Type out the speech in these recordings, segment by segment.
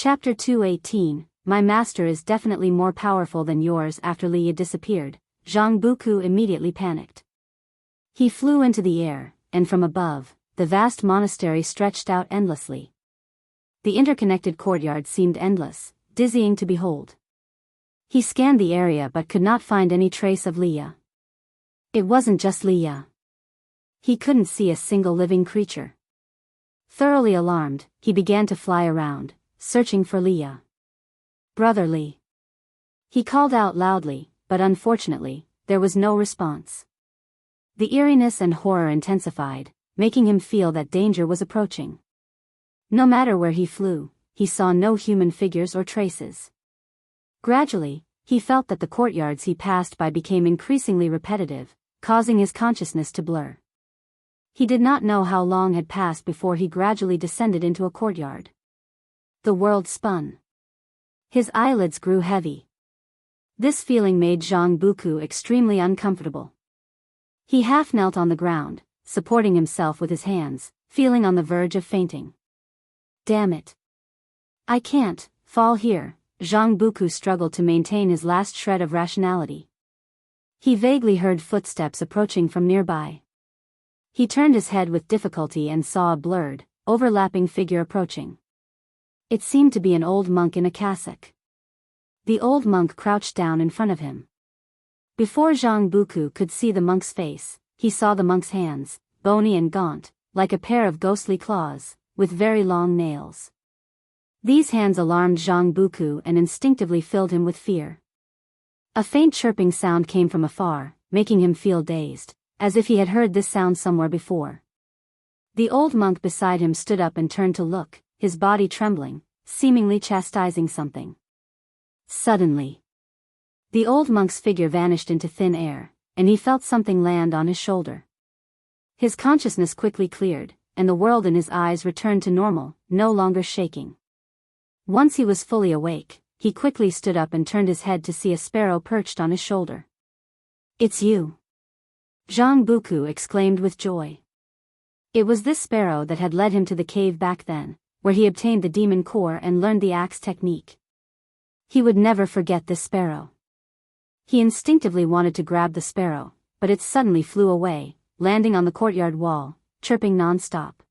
Chapter 218, My master is definitely more powerful than yours. After Liya disappeared, Zhang Buku immediately panicked. He flew into the air, and from above, the vast monastery stretched out endlessly. The interconnected courtyard seemed endless, dizzying to behold. He scanned the area but could not find any trace of Liya. It wasn't just Liya. He couldn't see a single living creature. Thoroughly alarmed, he began to fly around, searching for Liya. "Brother Li." He called out loudly, but unfortunately, there was no response. The eeriness and horror intensified, making him feel that danger was approaching. No matter where he flew, he saw no human figures or traces. Gradually, he felt that the courtyards he passed by became increasingly repetitive, causing his consciousness to blur. He did not know how long had passed before he gradually descended into a courtyard. The world spun. His eyelids grew heavy. This feeling made Zhang Buku extremely uncomfortable. He half knelt on the ground, supporting himself with his hands, feeling on the verge of fainting. "Damn it. I can't fall here." Zhang Buku struggled to maintain his last shred of rationality. He vaguely heard footsteps approaching from nearby. He turned his head with difficulty and saw a blurred, overlapping figure approaching. It seemed to be an old monk in a cassock. The old monk crouched down in front of him. Before Zhang Buku could see the monk's face, he saw the monk's hands, bony and gaunt, like a pair of ghostly claws, with very long nails. These hands alarmed Zhang Buku and instinctively filled him with fear. A faint chirping sound came from afar, making him feel dazed, as if he had heard this sound somewhere before. The old monk beside him stood up and turned to look, his body trembling, seemingly chastising something. Suddenly, the old monk's figure vanished into thin air, and he felt something land on his shoulder. His consciousness quickly cleared, and the world in his eyes returned to normal, no longer shaking. Once he was fully awake, he quickly stood up and turned his head to see a sparrow perched on his shoulder. "It's you!" Zhang Buku exclaimed with joy. It was this sparrow that had led him to the cave back then, where he obtained the demon core and learned the axe technique. He would never forget this sparrow. He instinctively wanted to grab the sparrow, but it suddenly flew away, landing on the courtyard wall, chirping non-stop.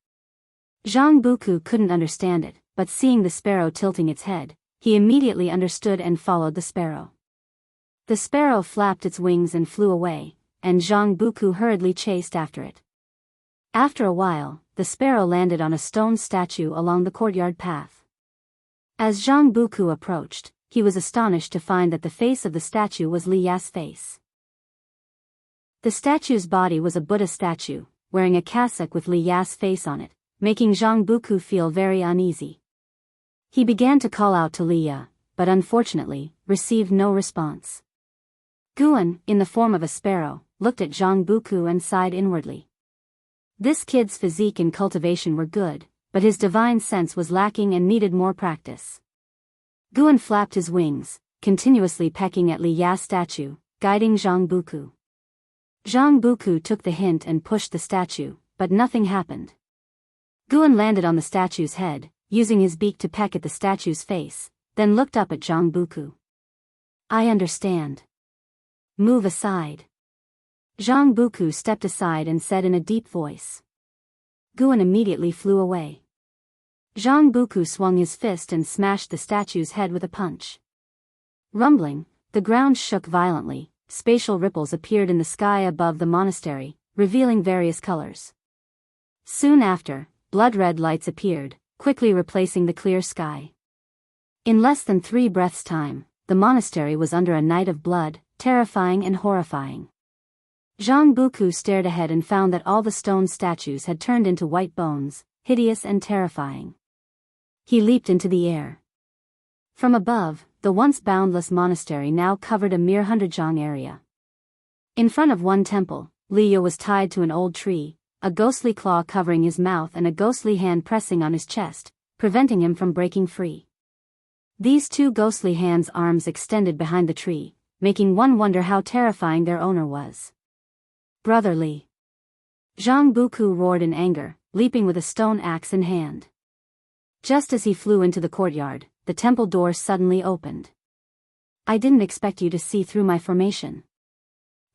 Zhang Buku couldn't understand it, but seeing the sparrow tilting its head, he immediately understood and followed the sparrow. The sparrow flapped its wings and flew away, and Zhang Buku hurriedly chased after it. After a while, the sparrow landed on a stone statue along the courtyard path. As Zhang Buku approached, he was astonished to find that the face of the statue was Liya's face. The statue's body was a Buddha statue, wearing a cassock with Liya's face on it, making Zhang Buku feel very uneasy. He began to call out to Liya, but unfortunately, received no response. Guan, in the form of a sparrow, looked at Zhang Buku and sighed inwardly. This kid's physique and cultivation were good, but his divine sense was lacking and needed more practice. Guan flapped his wings, continuously pecking at Liya's statue, guiding Zhang Buku. Zhang Buku took the hint and pushed the statue, but nothing happened. Guan landed on the statue's head, using his beak to peck at the statue's face, then looked up at Zhang Buku. "I understand. Move aside." Zhang Buku stepped aside and said in a deep voice. Guan immediately flew away. Zhang Buku swung his fist and smashed the statue's head with a punch. Rumbling, the ground shook violently, spatial ripples appeared in the sky above the monastery, revealing various colors. Soon after, blood-red lights appeared, quickly replacing the clear sky. In less than 3 breaths' time, the monastery was under a night of blood, terrifying and horrifying. Zhang Buku stared ahead and found that all the stone statues had turned into white bones, hideous and terrifying. He leaped into the air. From above, the once boundless monastery now covered a mere 100-zhang area. In front of one temple, Liya was tied to an old tree, a ghostly claw covering his mouth and a ghostly hand pressing on his chest, preventing him from breaking free. These 2 ghostly hands' arms extended behind the tree, making one wonder how terrifying their owner was. "Brother Li!" Zhang Buku roared in anger, leaping with a stone axe in hand. Just as he flew into the courtyard, the temple door suddenly opened. I didn't expect you to see through my formation.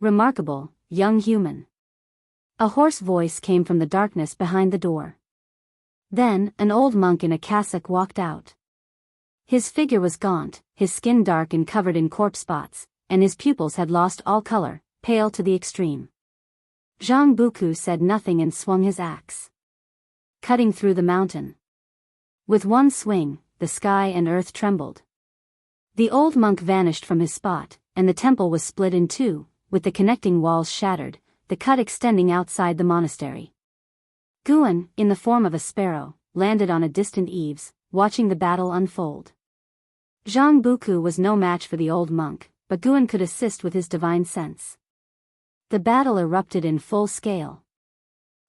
Remarkable, young human. A hoarse voice came from the darkness behind the door. Then, an old monk in a cassock walked out. His figure was gaunt, his skin dark and covered in corpse spots, and his pupils had lost all color, pale to the extreme. Jianghu said nothing and swung his axe, cutting through the mountain. With one swing, the sky and earth trembled. The old monk vanished from his spot, and the temple was split in two, with the connecting walls shattered, the cut extending outside the monastery. Guan, in the form of a sparrow, landed on a distant eaves, watching the battle unfold. Jianghu was no match for the old monk, but Guan could assist with his divine sense. The battle erupted in full scale.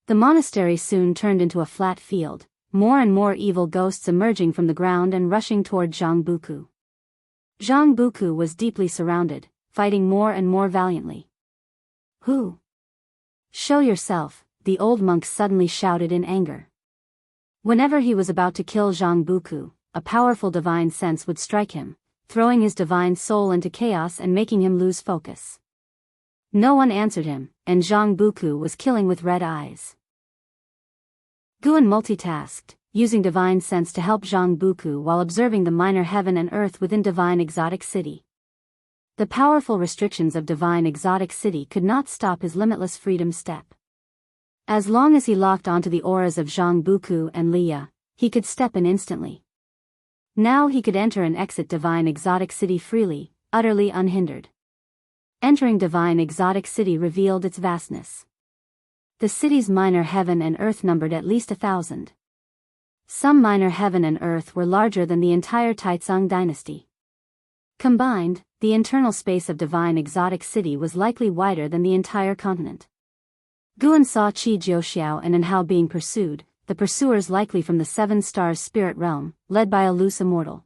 The monastery soon turned into a flat field, more and more evil ghosts emerging from the ground and rushing toward Jianghu. Jianghu was deeply surrounded, fighting more and more valiantly. Who? Show yourself, the old monk suddenly shouted in anger. Whenever he was about to kill Jianghu, a powerful divine sense would strike him, throwing his divine soul into chaos and making him lose focus. No one answered him, and Jianghu was killing with red eyes. Guan multitasked, using divine sense to help Jianghu while observing the minor heaven and earth within divine exotic city. The powerful restrictions of divine exotic city could not stop his limitless freedom step. As long as he locked onto the auras of Jianghu and Liya, he could step in instantly. Now he could enter and exit divine exotic city freely, utterly unhindered. Entering divine exotic city revealed its vastness. The city's minor heaven and earth numbered at least 1,000. Some minor heaven and earth were larger than the entire Taizong dynasty. Combined, the internal space of divine exotic city was likely wider than the entire continent. Guan saw Qi Jiuxiao and Anhao being pursued, the pursuers likely from the Seven Stars spirit realm, led by a loose immortal.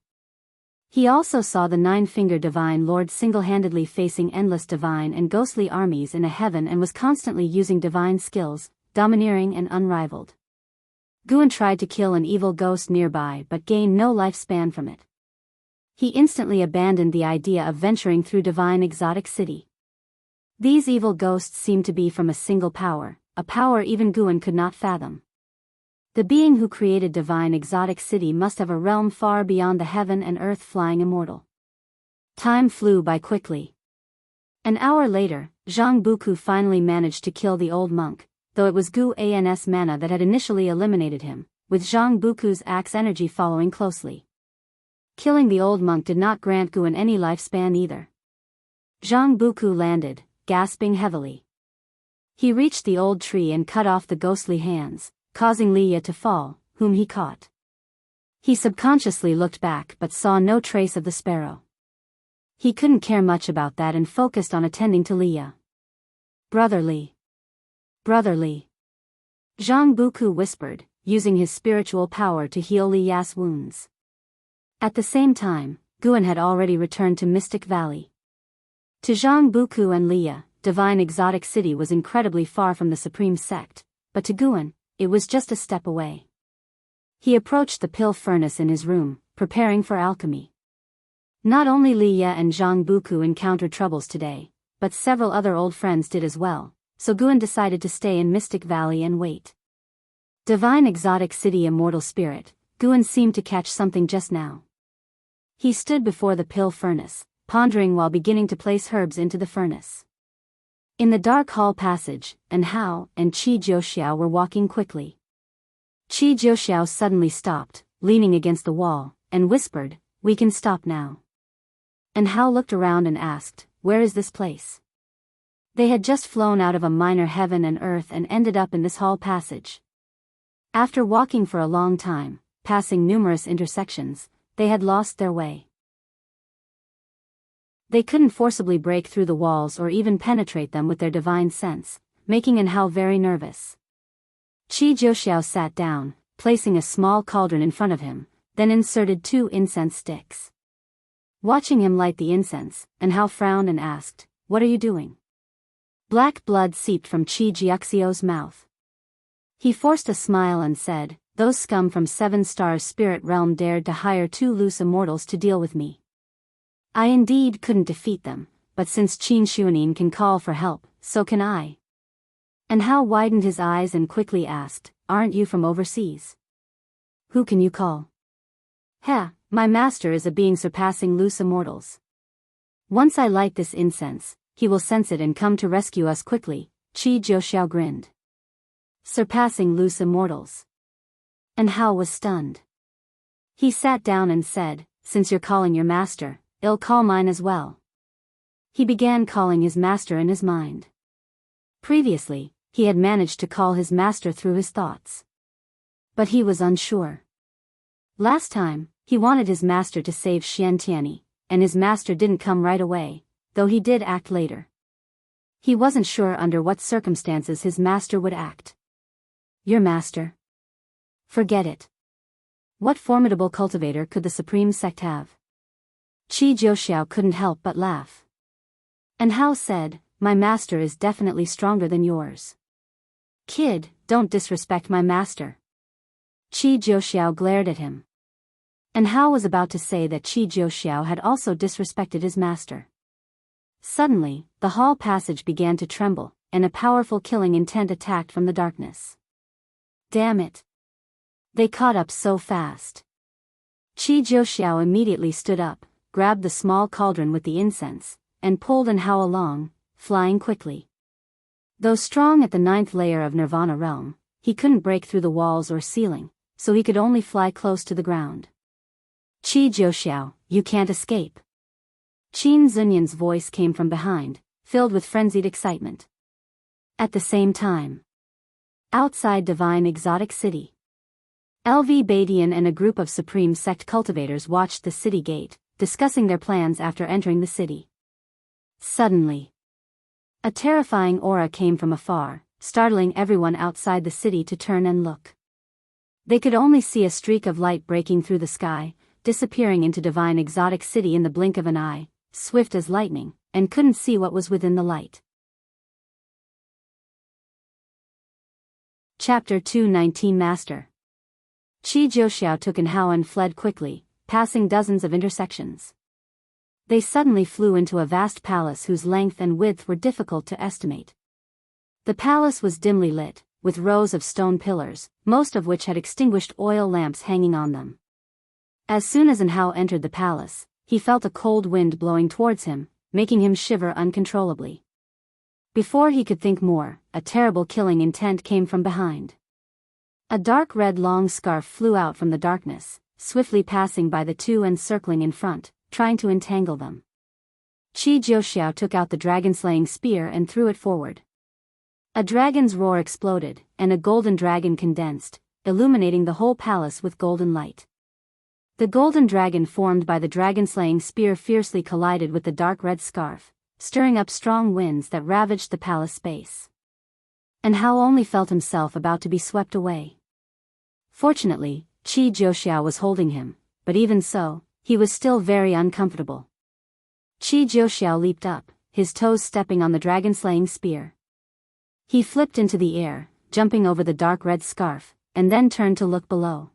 He also saw the Nine-Fingered Divine Lord single-handedly facing endless divine and ghostly armies in a heaven and was constantly using divine skills, domineering and unrivaled. Guan tried to kill an evil ghost nearby but gained no lifespan from it. He instantly abandoned the idea of venturing through divine exotic city. These evil ghosts seemed to be from a single power, a power even Guan could not fathom. The being who created divine exotic city must have a realm far beyond the heaven and earth flying immortal. Time flew by quickly. An hour later, Jianghu finally managed to kill the old monk, though it was Guan's mana that had initially eliminated him, with Jianghu's axe energy following closely. Killing the old monk did not grant Guan any lifespan either. Jianghu landed, gasping heavily. He reached the old tree and cut off the ghostly hands, causing Liya to fall, whom he caught. He subconsciously looked back but saw no trace of the sparrow. He couldn't care much about that and focused on attending to Liya. Brotherly. Brotherly. Jianghu whispered, using his spiritual power to heal Liya's wounds. At the same time, Guan had already returned to Mystic Valley. To Jianghu and Liya, divine exotic city was incredibly far from the supreme sect, but to Guan, it was just a step away. He approached the pill furnace in his room, preparing for alchemy. Not only Liya and Jianghu encountered troubles today, but several other old friends did as well, so Guan decided to stay in Mystic Valley and wait. Divine exotic city immortal spirit, Guan seemed to catch something just now. He stood before the pill furnace, pondering while beginning to place herbs into the furnace. In the dark hall passage, Anhao and Qi Jiuxiao were walking quickly. Qi Jiuxiao suddenly stopped, leaning against the wall, and whispered, "We can stop now." Anhao looked around and asked, "Where is this place?" They had just flown out of a minor heaven and earth and ended up in this hall passage. After walking for a long time, passing numerous intersections, they had lost their way. They couldn't forcibly break through the walls or even penetrate them with their divine sense, making Anhao very nervous. Qi Jiuxiao sat down, placing a small cauldron in front of him, then inserted 2 incense sticks. Watching him light the incense, Anhao frowned and asked, "What are you doing?" Black blood seeped from Qi Jiuxiao's mouth. He forced a smile and said, those scum from 7 Stars Spirit Realm dared to hire 2 loose immortals to deal with me. I indeed couldn't defeat them, but since Qin Xuanin can call for help, so can I. And Hao widened his eyes and quickly asked, aren't you from overseas? Who can you call? Heh, my master is a being surpassing loose immortals. Once I light this incense, he will sense it and come to rescue us quickly, Qi Zhouxiao grinned. Surpassing loose immortals. And Hao was stunned. He sat down and said, since you're calling your master, I'll call mine as well. He began calling his master in his mind. Previously, he had managed to call his master through his thoughts. But he was unsure. Last time, he wanted his master to save Xiantiani, and his master didn't come right away, though he did act later. He wasn't sure under what circumstances his master would act. Your master? Forget it. What formidable cultivator could the supreme sect have? Qi Zhouxiao couldn't help but laugh. And Hao said, my master is definitely stronger than yours. Kid, don't disrespect my master. Qi Zhouxiao glared at him. And Hao was about to say that Qi Zhouxiao had also disrespected his master. Suddenly, the hall passage began to tremble, and a powerful killing intent attacked from the darkness. Damn it. They caught up so fast. Qi Zhouxiao immediately stood up, grabbed the small cauldron with the incense, and pulled Hao along, flying quickly. Though strong at the 9th layer of Nirvana realm, he couldn't break through the walls or ceiling, so he could only fly close to the ground. Qi Zhouxiao, you can't escape. Qin Zunyan's voice came from behind, filled with frenzied excitement. At the same time, outside Divine Exotic City, LV Badian and a group of Supreme Sect cultivators watched the city gate, discussing their plans after entering the city. Suddenly, a terrifying aura came from afar, startling everyone outside the city to turn and look. They could only see a streak of light breaking through the sky, disappearing into Divine Exotic City in the blink of an eye, swift as lightning, and couldn't see what was within the light. Chapter 219 Master. Qi Zhouxiao took Hao and fled quickly, passing dozens of intersections. They suddenly flew into a vast palace whose length and width were difficult to estimate. The palace was dimly lit, with rows of stone pillars, most of which had extinguished oil lamps hanging on them. As soon as Hao entered the palace, he felt a cold wind blowing towards him, making him shiver uncontrollably. Before he could think more, a terrible killing intent came from behind. A dark red long scarf flew out from the darkness, swiftly passing by the two and circling in front, trying to entangle them. Qi Zhouxiao took out the dragon-slaying spear and threw it forward. A dragon's roar exploded, and a golden dragon condensed, illuminating the whole palace with golden light. The golden dragon formed by the dragon-slaying spear fiercely collided with the dark red scarf, stirring up strong winds that ravaged the palace space. And Hao only felt himself about to be swept away. Fortunately, Qi Zhouxiao was holding him, but even so, he was still very uncomfortable. Qi Zhouxiao leaped up, his toes stepping on the dragon-slaying spear. He flipped into the air, jumping over the dark red scarf, and then turned to look below.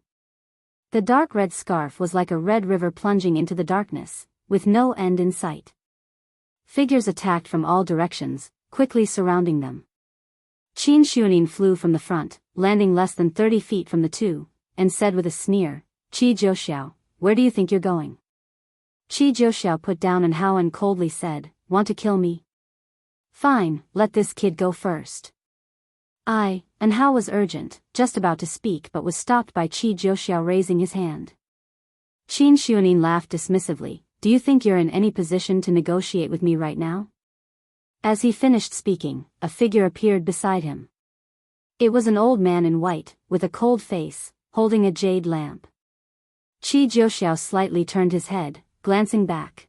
The dark red scarf was like a red river plunging into the darkness, with no end in sight. Figures attacked from all directions, quickly surrounding them. Qin Xuanin flew from the front, landing less than 30 feet from the two, and said with a sneer, Qi Zhouxiao, where do you think you're going? Qi Zhouxiao put down Hao and coldly said, want to kill me? Fine, let this kid go first. Hao was urgent, just about to speak but was stopped by Qi Zhouxiao raising his hand. Qin Xuanin laughed dismissively, do you think you're in any position to negotiate with me right now? As he finished speaking, a figure appeared beside him. It was an old man in white, with a cold face, holding a jade lamp. Qi Zhouxiao slightly turned his head, glancing back.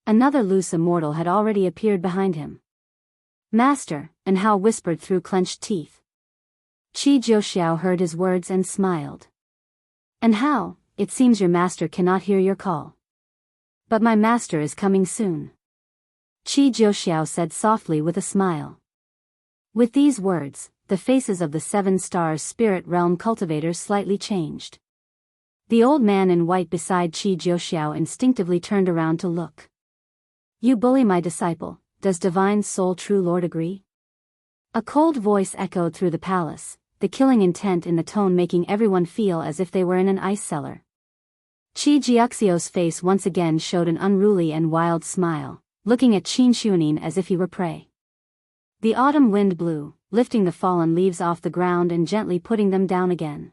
Another loose immortal had already appeared behind him. Master, Hao whispered through clenched teeth. Qi Zhouxiao heard his words and smiled. Hao, it seems your master cannot hear your call. But my master is coming soon. Qi Zhouxiao said softly with a smile. With these words, the faces of the 7 Stars Spirit Realm cultivators slightly changed. The old man in white beside Qi Jiuxiao instinctively turned around to look. "You bully my disciple, does Divine Soul True Lord agree?" A cold voice echoed through the palace, the killing intent in the tone making everyone feel as if they were in an ice cellar. Qi Jiuxiao's face once again showed an unruly and wild smile, looking at Qin Xuanin as if he were prey. The autumn wind blew, lifting the fallen leaves off the ground and gently putting them down again.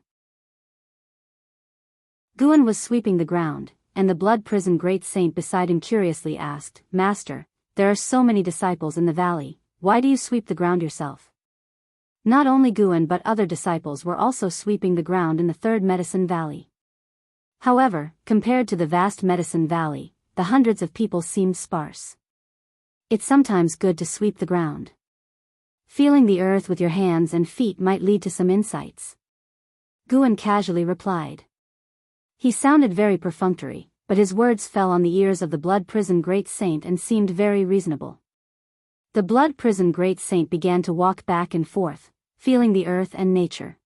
Guan was sweeping the ground, and the blood prison great saint beside him curiously asked, "Master, there are so many disciples in the valley, why do you sweep the ground yourself?" Not only Guan but other disciples were also sweeping the ground in the third Medicine Valley. However, compared to the vast Medicine Valley, the hundreds of people seemed sparse. It's sometimes good to sweep the ground. Feeling the earth with your hands and feet might lead to some insights. Guan casually replied. He sounded very perfunctory, but his words fell on the ears of the blood prison great saint and seemed very reasonable. The blood prison great saint began to walk back and forth, feeling the earth and nature.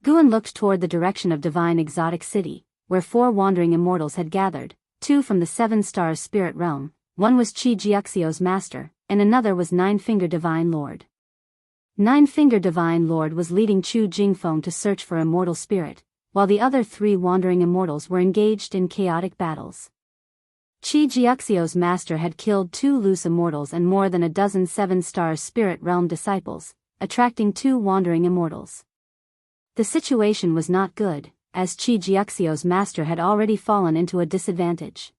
Guan looked toward the direction of Divine Exotic City, where 4 wandering immortals had gathered, 2 from the 7 Stars Spirit Realm, one was Qi Jiuxiao's master, and another was Nine-Finger Divine Lord. Nine-Finger Divine Lord was leading Chu Jingfeng to search for immortal spirit, while the other 3 wandering immortals were engaged in chaotic battles. Qi Jiuxiao's master had killed 2 loose immortals and more than a dozen 7 Stars Spirit Realm disciples, attracting 2 wandering immortals. The situation was not good, as Qi Jiuxiao's master had already fallen into a disadvantage.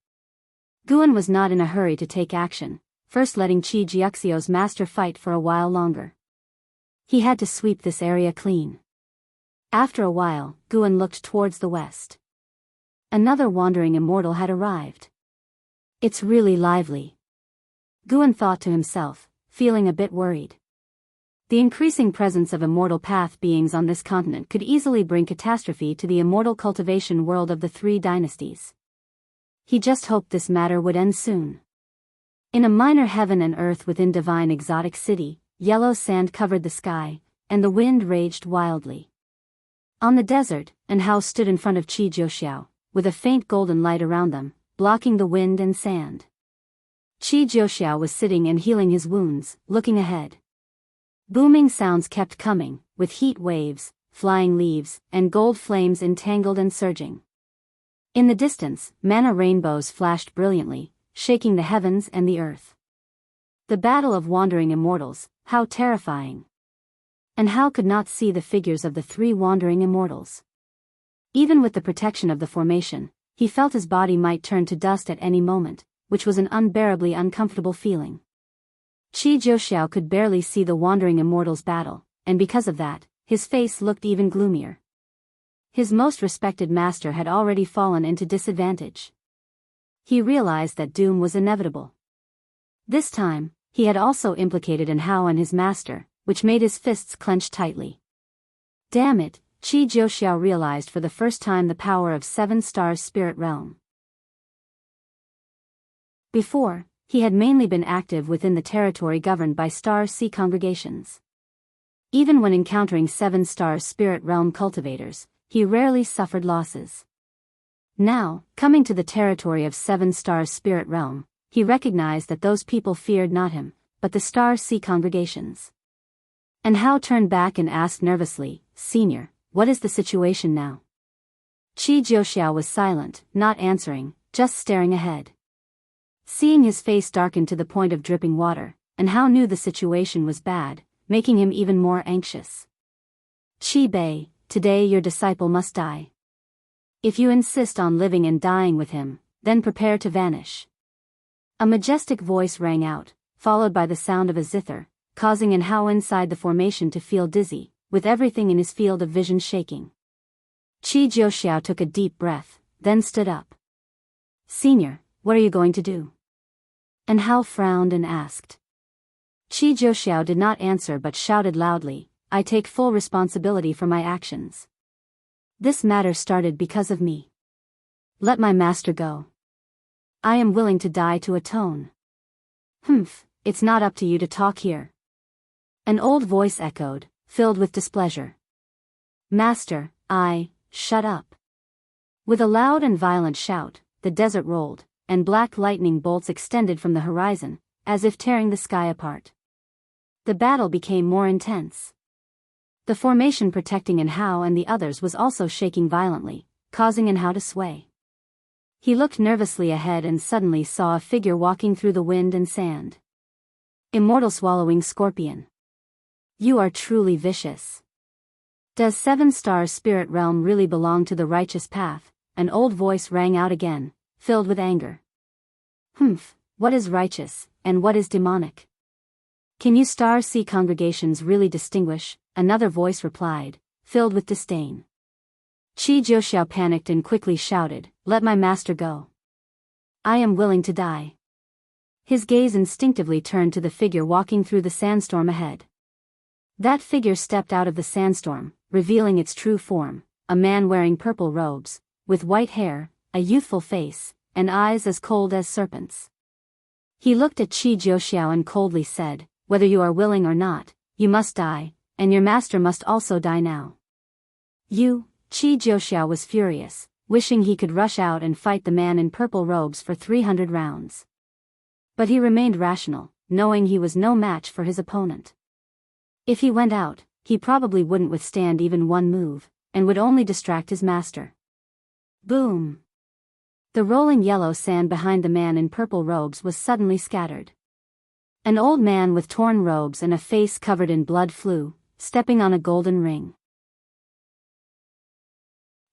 Guan was not in a hurry to take action, first letting Qi Jiuxiao's master fight for a while longer. He had to sweep this area clean. After a while, Guan looked towards the west. Another wandering immortal had arrived. It's really lively. Guan thought to himself, feeling a bit worried. The increasing presence of immortal path beings on this continent could easily bring catastrophe to the immortal cultivation world of the 3 dynasties. He just hoped this matter would end soon. In a minor heaven and earth within Divine Exotic City, yellow sand covered the sky, and the wind raged wildly. On the desert, an house stood in front of Qi Jiuxiao, with a faint golden light around them, blocking the wind and sand. Qi Jiuxiao was sitting and healing his wounds, looking ahead. Booming sounds kept coming, with heat waves, flying leaves, and gold flames entangled and surging. In the distance, mana rainbows flashed brilliantly, shaking the heavens and the earth. The battle of wandering immortals, how terrifying! And how could not see the figures of the 3 wandering immortals? Even with the protection of the formation, he felt his body might turn to dust at any moment, which was an unbearably uncomfortable feeling. Qi Jiuxiao could barely see the wandering immortals battle, and because of that, his face looked even gloomier. His most respected master had already fallen into disadvantage. He realized that doom was inevitable. This time, he had also implicated in Hao and his master, which made his fists clench tightly. Damn it, Qi Jiuxiao realized for the first time the power of 7 Stars Spirit Realm. Before, he had mainly been active within the territory governed by Star Sea congregations. Even when encountering 7 Stars Spirit Realm cultivators, he rarely suffered losses. Now, coming to the territory of 7 Stars Spirit Realm, he recognized that those people feared not him, but the Star Sea congregations. And Hao turned back and asked nervously, "Senior, what is the situation now?" Qi Jiuxiao was silent, not answering, just staring ahead. Seeing his face darken to the point of dripping water, and Hao knew the situation was bad, making him even more anxious. "Qi Bei, today your disciple must die. If you insist on living and dying with him, then prepare to vanish." A majestic voice rang out, followed by the sound of a zither, causing an Hao inside the formation to feel dizzy, with everything in his field of vision shaking. Qi Jiuxiao took a deep breath, then stood up. "Senior, what are you going to do?" And Hao frowned and asked. Qi Jiuxiao did not answer but shouted loudly, "I take full responsibility for my actions. This matter started because of me. Let my master go. I am willing to die to atone." "Humph, it's not up to you to talk here." An old voice echoed, filled with displeasure. "Master, shut up." With a loud and violent shout, the desert rolled, and black lightning bolts extended from the horizon, as if tearing the sky apart. The battle became more intense. The formation protecting Anhao and the others was also shaking violently, causing Anhao to sway. He looked nervously ahead and suddenly saw a figure walking through the wind and sand. Immortal swallowing scorpion. "You are truly vicious. Does 7-star spirit realm really belong to the righteous path?" An old voice rang out again, filled with anger. "Humph, what is righteous, and what is demonic? Can you star sea congregations really distinguish?" Another voice replied, filled with disdain. Qi Jiuxiao panicked and quickly shouted, "Let my master go. I am willing to die." His gaze instinctively turned to the figure walking through the sandstorm ahead. That figure stepped out of the sandstorm, revealing its true form, a man wearing purple robes, with white hair, a youthful face, and eyes as cold as serpents. He looked at Qi Jiuxiao and coldly said, "Whether you are willing or not, you must die, and your master must also die now." Qi Jiuxiao was furious, wishing he could rush out and fight the man in purple robes for 300 rounds. But he remained rational, knowing he was no match for his opponent. If he went out, he probably wouldn't withstand even one move, and would only distract his master. Boom! The rolling yellow sand behind the man in purple robes was suddenly scattered. An old man with torn robes and a face covered in blood flew, stepping on a golden ring.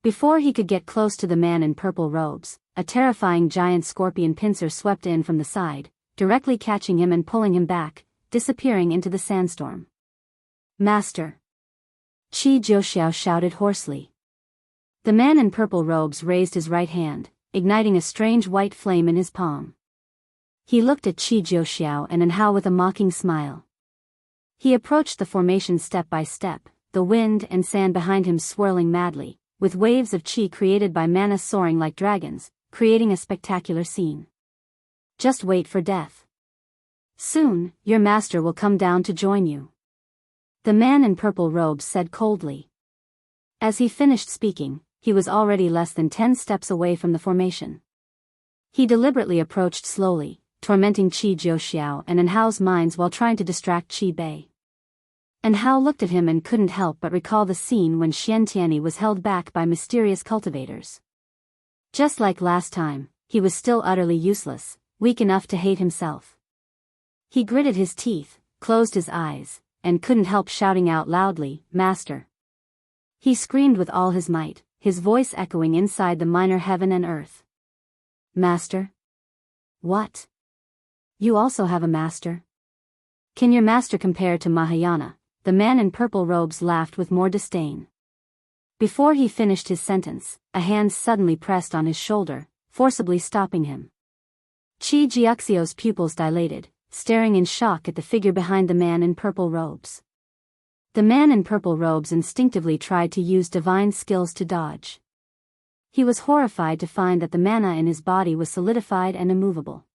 Before he could get close to the man in purple robes, a terrifying giant scorpion pincer swept in from the side, directly catching him and pulling him back, disappearing into the sandstorm. "Master!" Qi Jiuxiao shouted hoarsely. The man in purple robes raised his right hand, igniting a strange white flame in his palm. He looked at Qi Jiuxiao and Anhao with a mocking smile. He approached the formation step by step, the wind and sand behind him swirling madly, with waves of qi created by mana soaring like dragons, creating a spectacular scene. "Just wait for death. Soon, your master will come down to join you," the man in purple robes said coldly. As he finished speaking, he was already less than 10 steps away from the formation. He deliberately approached slowly, tormenting Qi Jiuxiao and Anhao's minds while trying to distract Qi Bei. Anhao looked at him and couldn't help but recall the scene when Xiantiani was held back by mysterious cultivators. Just like last time, he was still utterly useless, weak enough to hate himself. He gritted his teeth, closed his eyes, and couldn't help shouting out loudly, "Master!" He screamed with all his might, his voice echoing inside the minor heaven and earth. "Master? What? You also have a master? Can your master compare to Mahayana?" The man in purple robes laughed with more disdain. Before he finished his sentence, a hand suddenly pressed on his shoulder, forcibly stopping him. Qi Jiuxiao's pupils dilated, staring in shock at the figure behind the man in purple robes. The man in purple robes instinctively tried to use divine skills to dodge. He was horrified to find that the mana in his body was solidified and immovable.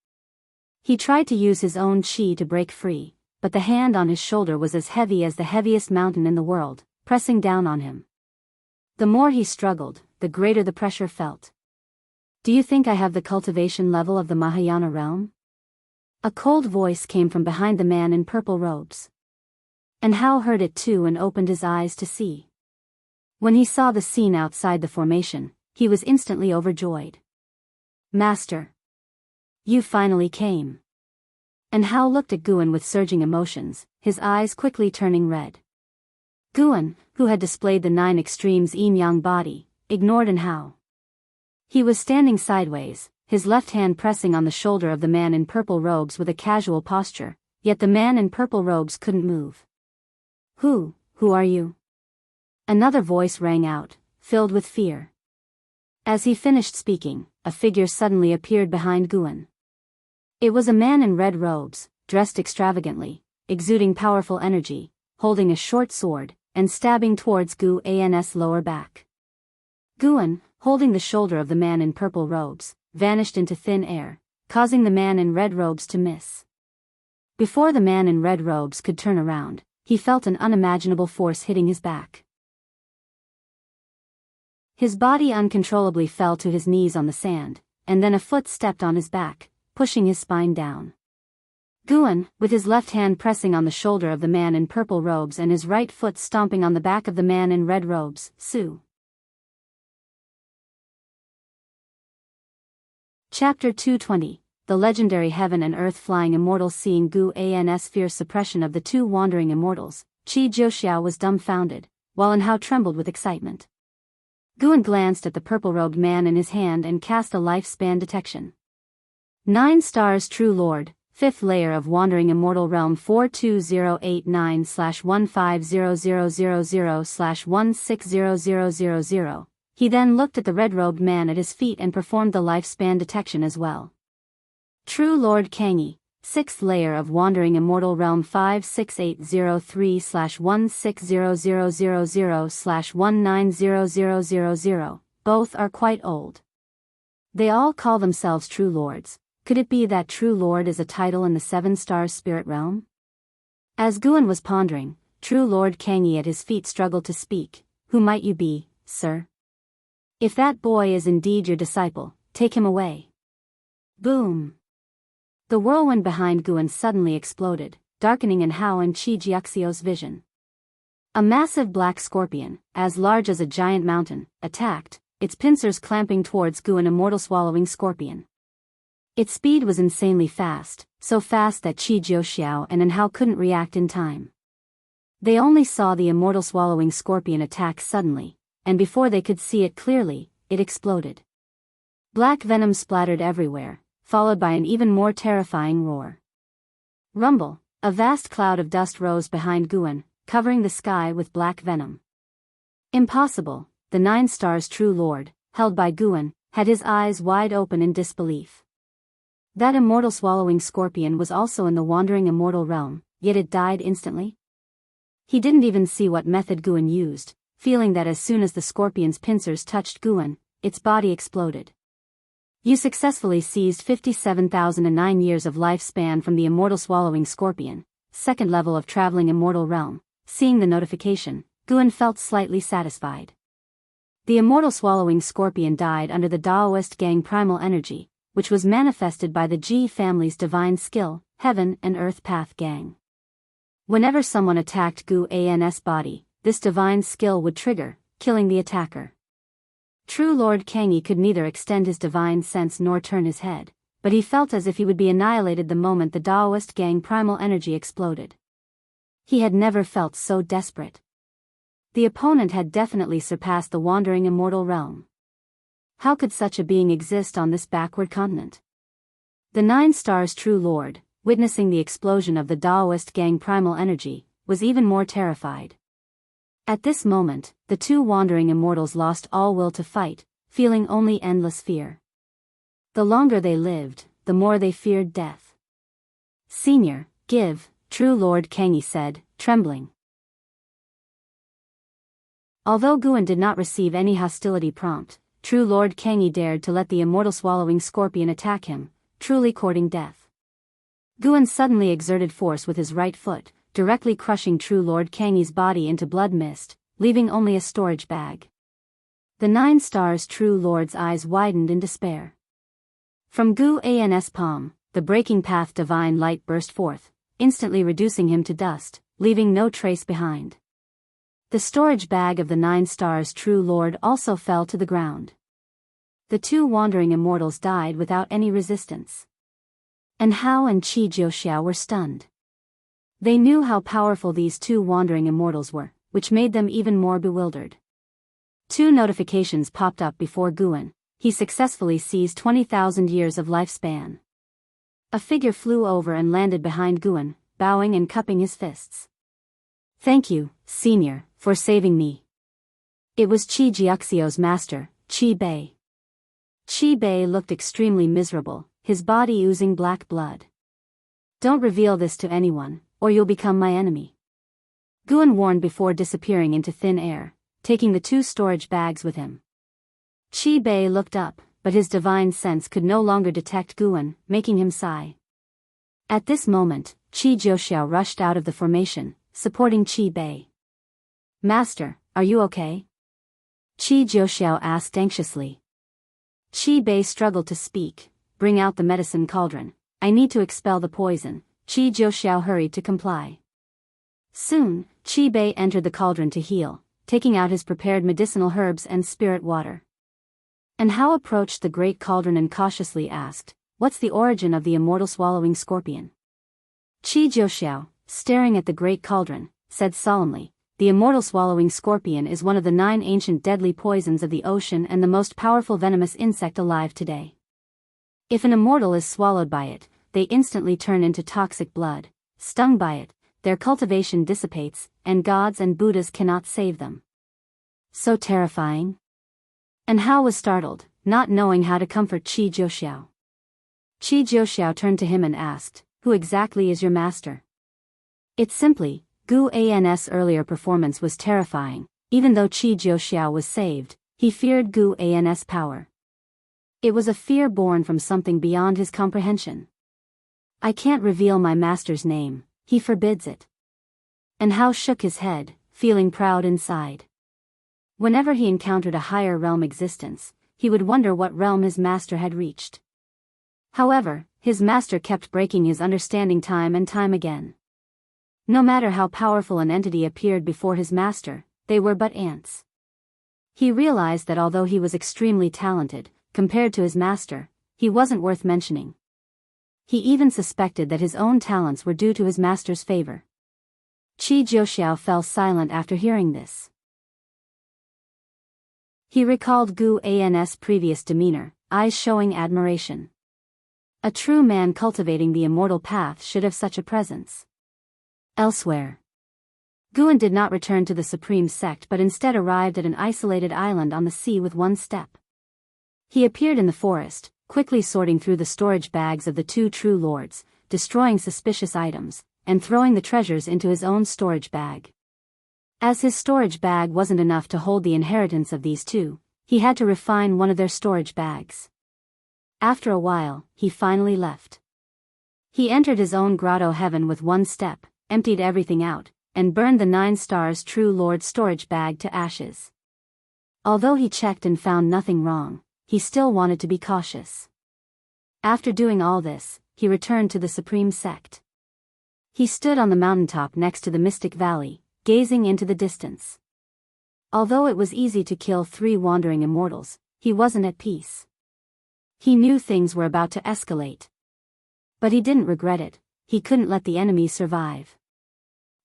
He tried to use his own qi to break free, but the hand on his shoulder was as heavy as the heaviest mountain in the world, pressing down on him. The more he struggled, the greater the pressure felt. "Do you think I have the cultivation level of the Mahayana realm?" A cold voice came from behind the man in purple robes. Anhao heard it too and opened his eyes to see. When he saw the scene outside the formation, he was instantly overjoyed. "Master! You finally came." Anhao looked at Guan with surging emotions, his eyes quickly turning red. Guan, who had displayed the 9 extremes yin-yang body, ignored Anhao. He was standing sideways, his left hand pressing on the shoulder of the man in purple robes with a casual posture, yet the man in purple robes couldn't move. Who are you?" Another voice rang out, filled with fear. As he finished speaking, a figure suddenly appeared behind Guan. It was a man in red robes, dressed extravagantly, exuding powerful energy, holding a short sword, and stabbing towards Guan's lower back. Guan, holding the shoulder of the man in purple robes, vanished into thin air, causing the man in red robes to miss. Before the man in red robes could turn around, he felt an unimaginable force hitting his back. His body uncontrollably fell to his knees on the sand, and then a foot stepped on his back, pushing his spine down. Guan, with his left hand pressing on the shoulder of the man in purple robes and his right foot stomping on the back of the man in red robes, Su. Chapter 220. The legendary heaven and earth flying immortals. Seeing Guan's fierce suppression of the two wandering immortals, Qi Jiuxiao was dumbfounded, while Anhao trembled with excitement. Guan glanced at the purple-robed man in his hand and cast a lifespan detection. 9 stars. True Lord, 5th layer of Wandering Immortal Realm 42089/15000/1600000. He then looked at the red-robed man at his feet and performed the lifespan detection as well. True Lord Kangyi, 6th layer of Wandering Immortal Realm 56803/1600000/1900000. Both are quite old. They all call themselves True Lords. Could it be that True Lord is a title in the 7 stars spirit realm? As Guan was pondering, True Lord Kangyi at his feet struggled to speak. Who might you be, sir? If that boy is indeed your disciple, take him away. Boom! The whirlwind behind Guan suddenly exploded, darkening Anhao and Qi Jiaxiao's vision. A massive black scorpion, as large as a giant mountain, attacked, its pincers clamping towards Guan. Immortal swallowing scorpion. Its speed was insanely fast, so fast that Qi Jiuxiao and Anhao couldn't react in time. They only saw the immortal swallowing scorpion attack suddenly, and before they could see it clearly, it exploded. Black venom splattered everywhere, followed by an even more terrifying roar. Rumble, a vast cloud of dust rose behind Guan, covering the sky with black venom. Impossible, the 9 stars True Lord, held by Guan, had his eyes wide open in disbelief. That immortal swallowing scorpion was also in the Wandering Immortal Realm, yet it died instantly? He didn't even see what method Guan used, feeling that as soon as the scorpion's pincers touched Guan, its body exploded. You successfully seized 57,009 years of lifespan from the immortal swallowing scorpion, 2nd level of traveling immortal realm. Seeing the notification, Guan felt slightly satisfied. The immortal swallowing scorpion died under the Daoist gang primal energy, which was manifested by the Ji family's divine skill, Heaven and Earth Path Gang. Whenever someone attacked Guan's body, this divine skill would trigger, killing the attacker. True Lord Kangyi could neither extend his divine sense nor turn his head, but he felt as if he would be annihilated the moment the Daoist gang primal energy exploded. He had never felt so desperate. The opponent had definitely surpassed the Wandering Immortal Realm. How could such a being exist on this backward continent? The 9 stars True Lord, witnessing the explosion of the Daoist gang primal energy, was even more terrified. At this moment, the 2 wandering immortals lost all will to fight, feeling only endless fear. The longer they lived, the more they feared death. Senior, give, True Lord Kangyi said, trembling. Although Guan did not receive any hostility prompt, True Lord Kangyi dared to let the immortal swallowing scorpion attack him, truly courting death. Guan suddenly exerted force with his right foot, directly crushing True Lord Kangyi's body into blood mist, leaving only a storage bag. The 9 stars True Lord's eyes widened in despair. From Guan's palm, the breaking path divine light burst forth, instantly reducing him to dust, leaving no trace behind. The storage bag of the 9 stars True Lord also fell to the ground. The 2 wandering immortals died without any resistance. Anhao and Qi Jiuxiao were stunned. They knew how powerful these 2 wandering immortals were, which made them even more bewildered. 2 notifications popped up before Guan. He successfully seized 20,000 years of lifespan. A figure flew over and landed behind Guan, bowing and cupping his fists. Thank you, Senior, for saving me. It was Qi Jiaxiao's master, Qi Bei. Qi Bei looked extremely miserable, his body oozing black blood. Don't reveal this to anyone, or you'll become my enemy. Guan warned before disappearing into thin air, taking the 2 storage bags with him. Qi Bei looked up, but his divine sense could no longer detect Guan, making him sigh. At this moment, Qi Jiuxiao rushed out of the formation, supporting Qi Bei. "Master, are you okay?" Qi Jiuxiao asked anxiously. Qi Bei struggled to speak. "Bring out the medicine cauldron. I need to expel the poison." Qi Jiuxiao hurried to comply. Soon, Qi Bei entered the cauldron to heal, taking out his prepared medicinal herbs and spirit water. And Hao approached the great cauldron and cautiously asked, "What's the origin of the immortal swallowing scorpion?" Qi Jiuxiao, staring at the great cauldron, said solemnly, "The immortal swallowing scorpion is one of the 9 ancient deadly poisons of the ocean and the most powerful venomous insect alive today. If an immortal is swallowed by it, they instantly turn into toxic blood. Stung by it, their cultivation dissipates, and gods and Buddhas cannot save them." "So terrifying?" And Hao was startled, not knowing how to comfort Qi Jiuxiao. Qi Jiuxiao turned to him and asked, "Who exactly is your master?" "It's simply, Gu An's earlier performance was terrifying. Even though Qi Jiuxiao was saved, he feared Gu An's power. It was a fear born from something beyond his comprehension. I can't reveal my master's name, he forbids it." And Hao shook his head, feeling proud inside. Whenever he encountered a higher realm existence, he would wonder what realm his master had reached. However, his master kept breaking his understanding time and time again. No matter how powerful an entity appeared before his master, they were but ants. He realized that although he was extremely talented, compared to his master, he wasn't worth mentioning. He even suspected that his own talents were due to his master's favor. Qi Jiuxiao fell silent after hearing this. He recalled Gu An's previous demeanor, eyes showing admiration. A true man cultivating the immortal path should have such a presence. Elsewhere, Guan did not return to the supreme sect but instead arrived at an isolated island on the sea with one step. He appeared in the forest, quickly sorting through the storage bags of the 2 true lords, destroying suspicious items, and throwing the treasures into his own storage bag. As his storage bag wasn't enough to hold the inheritance of these 2, he had to refine one of their storage bags. After a while, he finally left. He entered his own grotto heaven with one step, emptied everything out, and burned the 9 stars true lord's storage bag to ashes. Although he checked and found nothing wrong, he still wanted to be cautious. After doing all this, he returned to the supreme sect. He stood on the mountaintop next to the mystic valley, gazing into the distance. Although it was easy to kill 3 wandering immortals, he wasn't at peace. He knew things were about to escalate. But he didn't regret it. He couldn't let the enemy survive.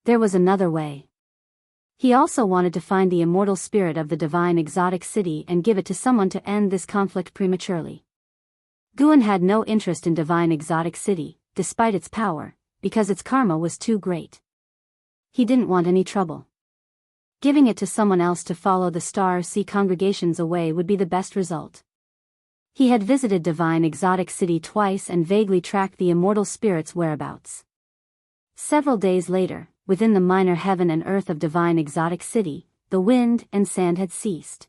There was another way. He also wanted to find the immortal spirit of the divine exotic city and give it to someone to end this conflict prematurely. Guan had no interest in divine exotic city, despite its power, because its karma was too great. He didn't want any trouble. Giving it to someone else to follow the star sea congregations away would be the best result. He had visited divine exotic city twice and vaguely tracked the immortal spirit's whereabouts. Several days later, within the minor heaven and earth of divine exotic city, the wind and sand had ceased.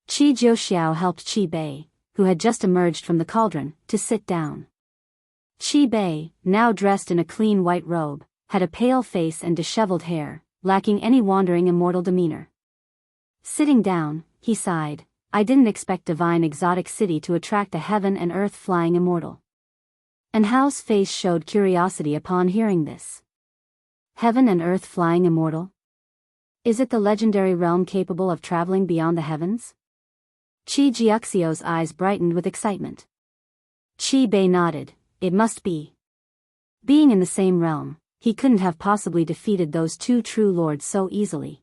Qi Jiuxiao helped Qi Bei, who had just emerged from the cauldron, to sit down. Qi Bei, now dressed in a clean white robe, had a pale face and disheveled hair, lacking any wandering immortal demeanor. Sitting down, he sighed, "I didn't expect divine exotic city to attract a heaven and earth flying immortal." And Hao's face showed curiosity upon hearing this. Heaven and earth flying immortal? Is it the legendary realm capable of traveling beyond the heavens? Qi Jiuxiao's eyes brightened with excitement. Qi Bei nodded, "It must be." Being in the same realm, he couldn't have possibly defeated those 2 true lords so easily.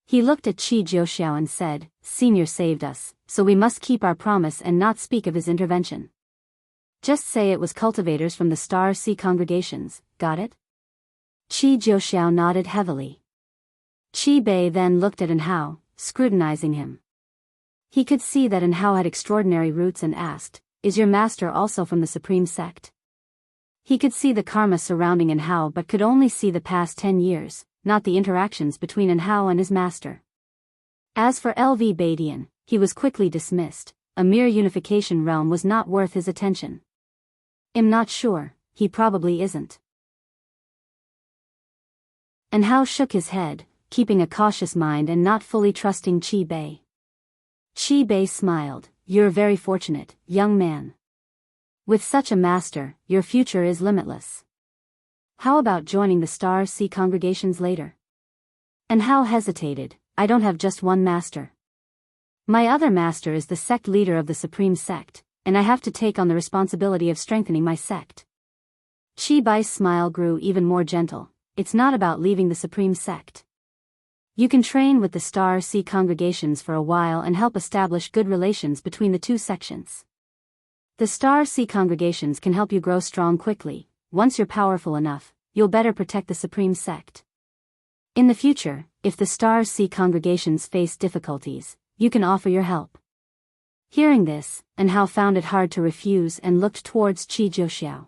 He looked at Qi Jiuxiao and said, "Senior saved us, so we must keep our promise and not speak of his intervention. Just say it was cultivators from the Star Sea congregations, got it?" Qi Jiuxiao nodded heavily. Qi Bei then looked at Hao, scrutinizing him. He could see that Hao had extraordinary roots and asked, "Is your master also from the supreme sect?" He could see the karma surrounding Hao but could only see the past 10 years, not the interactions between Hao and his master. As for LV Badian, he was quickly dismissed. A mere unification realm was not worth his attention. "I'm not sure, he probably isn't." And Hao shook his head, keeping a cautious mind and not fully trusting Qi Bei. Qi Bei smiled. You're very fortunate, young man. With such a master, your future is limitless. How about joining the Star Sea congregations later? And Hao hesitated. I don't have just one master. My other master is the sect leader of the Supreme Sect, and I have to take on the responsibility of strengthening my sect. Qi Bai's smile grew even more gentle. It's not about leaving the Supreme Sect. You can train with the Star Sea congregations for a while and help establish good relations between the two sections. The Star Sea congregations can help you grow strong quickly. Once you're powerful enough, you'll better protect the Supreme Sect. In the future, if the Star Sea congregations face difficulties, you can offer your help. Hearing this, and Hao found it hard to refuse and looked towards Qi Jiuxiao.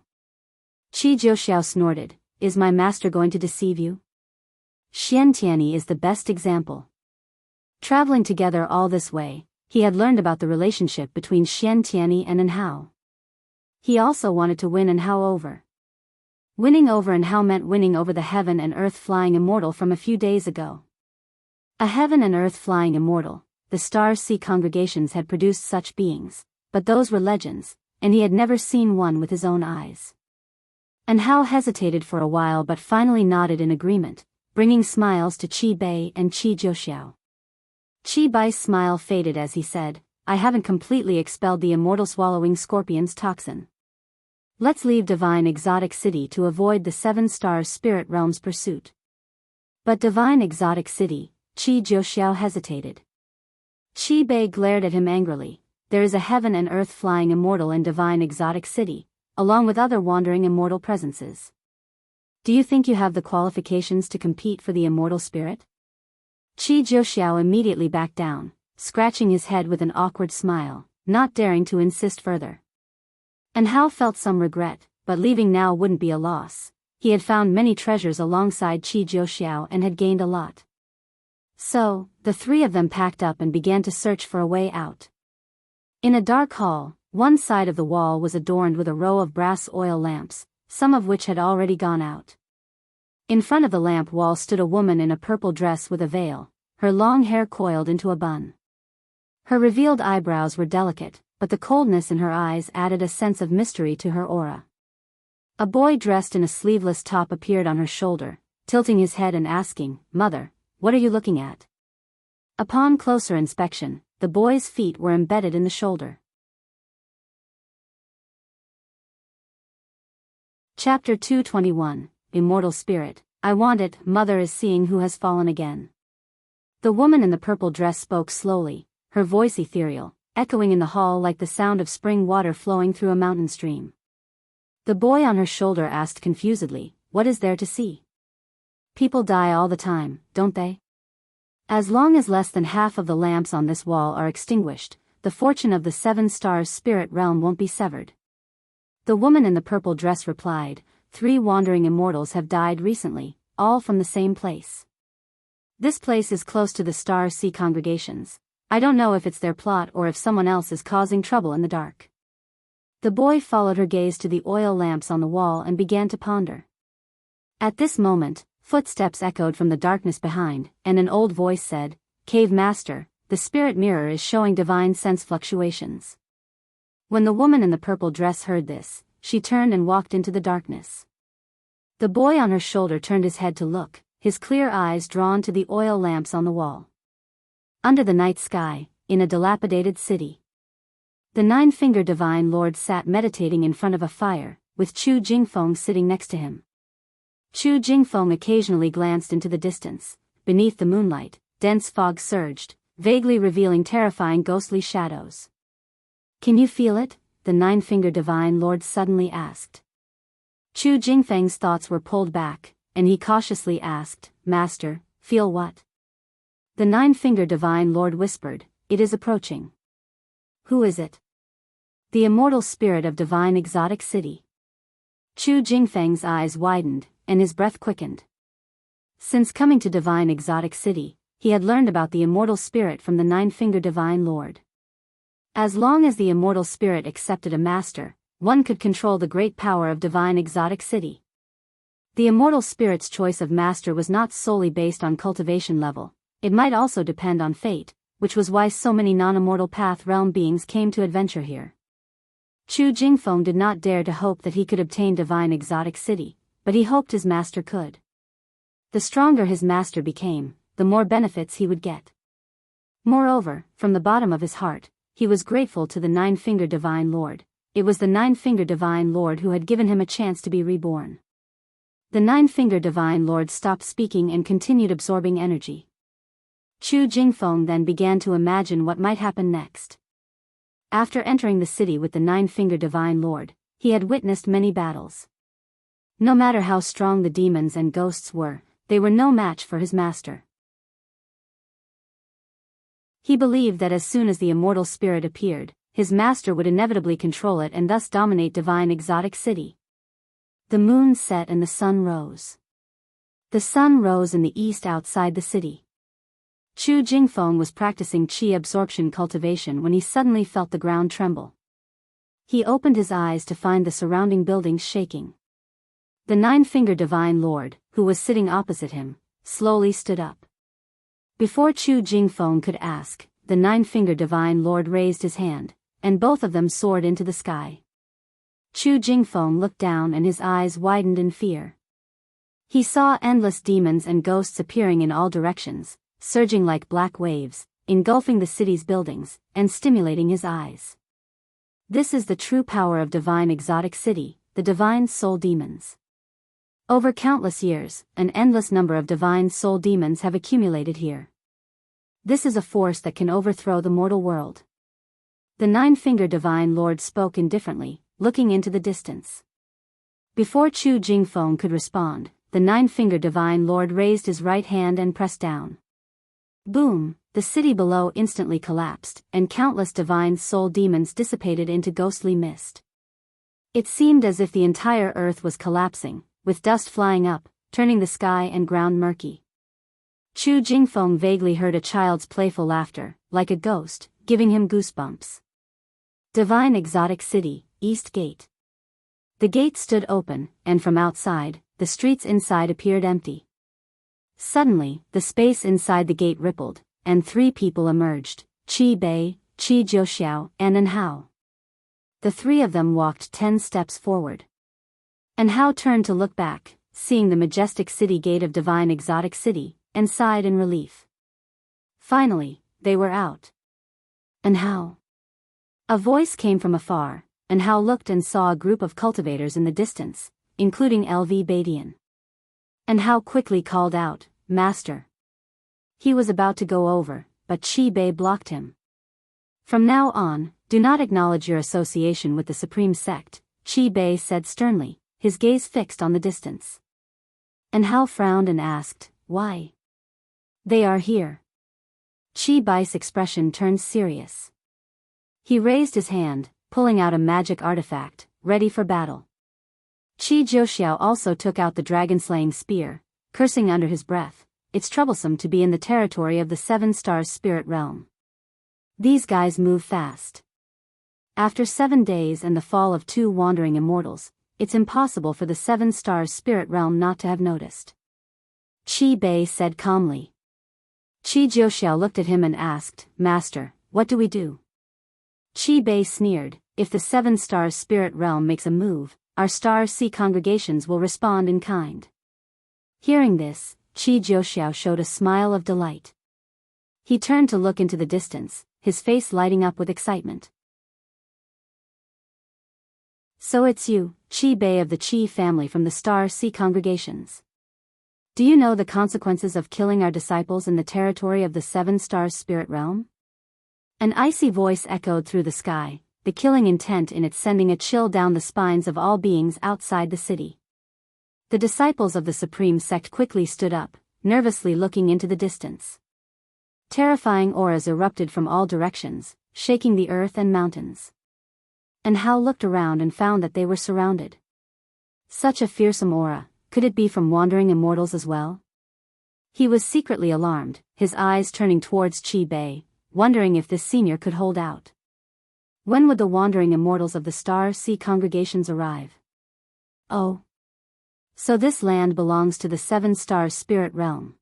Qi Jiuxiao snorted, Is my master going to deceive you? Xiantiani is the best example. Traveling together all this way, he had learned about the relationship between Xiantiani and Anhao. He also wanted to win Anhao over. Winning over Anhao meant winning over the heaven and earth flying immortal from a few days ago. A heaven and earth flying immortal, the Star Sea congregations had produced such beings, but those were legends, and he had never seen one with his own eyes. Anhao hesitated for a while but finally nodded in agreement, bringing smiles to Qi Bei and Qi Jiuxiao. Qi Bai's smile faded as he said, I haven't completely expelled the immortal swallowing scorpion's toxin. Let's leave Divine Exotic City to avoid the 7 Stars Spirit Realm's pursuit. But Divine Exotic City, Qi Jiuxiao hesitated. Qi Bei glared at him angrily. There is a heaven and earth flying immortal in Divine Exotic City, along with other wandering immortal presences. Do you think you have the qualifications to compete for the immortal spirit? Qi Jiuxiao immediately backed down, scratching his head with an awkward smile, not daring to insist further. And Hao felt some regret, but leaving now wouldn't be a loss. He had found many treasures alongside Qi Jiuxiao and had gained a lot. So, the three of them packed up and began to search for a way out. In a dark hall, one side of the wall was adorned with a row of brass oil lamps, some of which had already gone out. In front of the lamp wall stood a woman in a purple dress with a veil, her long hair coiled into a bun. Her revealed eyebrows were delicate, but the coldness in her eyes added a sense of mystery to her aura. A boy dressed in a sleeveless top appeared on her shoulder, tilting his head and asking, Mother, what are you looking at? Upon closer inspection, the boy's feet were embedded in the shoulder. Chapter 221, Immortal Spirit. I want it, Mother is seeing who has fallen again. The woman in the purple dress spoke slowly, her voice ethereal, echoing in the hall like the sound of spring water flowing through a mountain stream. The boy on her shoulder asked confusedly, What is there to see? People die all the time, don't they? As long as less than half of the lamps on this wall are extinguished, the fortune of the 7 Stars Spirit Realm won't be severed. The woman in the purple dress replied, 3 wandering immortals have died recently, all from the same place. This place is close to the Star Sea congregations. I don't know if it's their plot or if someone else is causing trouble in the dark. The boy followed her gaze to the oil lamps on the wall and began to ponder. At this moment, footsteps echoed from the darkness behind, and an old voice said, Cave Master, the spirit mirror is showing divine sense fluctuations. When the woman in the purple dress heard this, she turned and walked into the darkness. The boy on her shoulder turned his head to look, his clear eyes drawn to the oil lamps on the wall. Under the night sky, in a dilapidated city, the 9-fingered Divine Lord sat meditating in front of a fire, with Chu Jingfeng sitting next to him. Chu Jingfeng occasionally glanced into the distance. Beneath the moonlight, dense fog surged, vaguely revealing terrifying ghostly shadows. Can you feel it? The 9-fingered Divine Lord suddenly asked. Chu Jingfeng's thoughts were pulled back, and he cautiously asked, Master, feel what? The 9-fingered Divine Lord whispered, It is approaching. Who is it? The immortal spirit of Divine Exotic City. Chu Jingfeng's eyes widened, and his breath quickened. Since coming to Divine Exotic City, he had learned about the immortal spirit from the 9-fingered Divine Lord. As long as the immortal spirit accepted a master, one could control the great power of Divine Exotic City. The immortal spirit's choice of master was not solely based on cultivation level, it might also depend on fate, which was why so many non-immortal path realm beings came to adventure here. Chu Jingfeng did not dare to hope that he could obtain divine exotic city, but he hoped his master could. The stronger his master became, the more benefits he would get. Moreover, from the bottom of his heart, he was grateful to the Nine-Fingered Divine Lord. It was the Nine-Fingered Divine Lord who had given him a chance to be reborn. The Nine-Fingered Divine Lord stopped speaking and continued absorbing energy. Chu Jingfeng then began to imagine what might happen next. After entering the city with the Nine-Fingered Divine Lord, he had witnessed many battles. No matter how strong the demons and ghosts were, they were no match for his master. He believed that as soon as the immortal spirit appeared, his master would inevitably control it and thus dominate divine exotic city. The moon set and the sun rose. The sun rose in the east outside the city. Chu Jingfeng was practicing qi absorption cultivation when he suddenly felt the ground tremble. He opened his eyes to find the surrounding buildings shaking. The Nine-Fingered Divine Lord, who was sitting opposite him, slowly stood up. Before Chu Jingfeng could ask, the Nine-Fingered Divine Lord raised his hand, and both of them soared into the sky. Chu Jingfeng looked down and his eyes widened in fear. He saw endless demons and ghosts appearing in all directions, surging like black waves, engulfing the city's buildings, and stimulating his eyes. This is the true power of divine exotic city, the divine soul demons. Over countless years, an endless number of divine soul demons have accumulated here. This is a force that can overthrow the mortal world. The Nine-Fingered Divine Lord spoke indifferently, looking into the distance. Before Chu Jingfeng could respond, the Nine-Fingered Divine Lord raised his right hand and pressed down. Boom! The city below instantly collapsed, and countless divine soul demons dissipated into ghostly mist. It seemed as if the entire earth was collapsing, with dust flying up, turning the sky and ground murky. Chu Jingfeng vaguely heard a child's playful laughter, like a ghost, giving him goosebumps. Divine Exotic City, East Gate. The gate stood open, and from outside, the streets inside appeared empty. Suddenly, the space inside the gate rippled, and 3 people emerged, Qi Bei, Qi Jiuxiao, and An Hao. The 3 of them walked 10 steps forward. An Hao turned to look back, seeing the majestic city gate of Divine Exotic City, and sighed in relief. Finally, they were out. An Hao. A voice came from afar. An Hao looked and saw a group of cultivators in the distance, including LV Badian. An Hao quickly called out, "Master." He was about to go over, but Qi Bei blocked him. "From now on, do not acknowledge your association with the Supreme Sect," Qi Bei said sternly, his gaze fixed on the distance. An Hao frowned and asked, "Why?" "They are here." Qi Bei's expression turned serious. He raised his hand, pulling out a magic artifact, ready for battle. Qi Jiuxiao also took out the dragon-slaying spear, cursing under his breath. It's troublesome to be in the territory of the 7 Stars Spirit Realm. These guys move fast. After 7 days and the fall of 2 wandering immortals, it's impossible for the 7 Stars Spirit Realm not to have noticed. Qi Bei said calmly. Qi Jiuxiao looked at him and asked, "Master, what do we do?" Qi Bei sneered, "If the 7 Stars Spirit Realm makes a move, our Star Sea congregations will respond in kind." Hearing this, Qi Jiuxiao showed a smile of delight. He turned to look into the distance, his face lighting up with excitement. "So it's you, Qi Bei of the Qi family from the Star Sea congregations. Do you know the consequences of killing our disciples in the territory of the 7 Stars Spirit Realm?" An icy voice echoed through the sky, the killing intent in it sending a chill down the spines of all beings outside the city. The disciples of the Supreme Sect quickly stood up, nervously looking into the distance. Terrifying auras erupted from all directions, shaking the earth and mountains. And Hao looked around and found that they were surrounded. Such a fearsome aura, could it be from wandering immortals as well? He was secretly alarmed, his eyes turning towards Qi Bei, wondering if this senior could hold out. When would the wandering immortals of the Star Sea congregations arrive? Oh. So this land belongs to the 7 Stars spirit realm.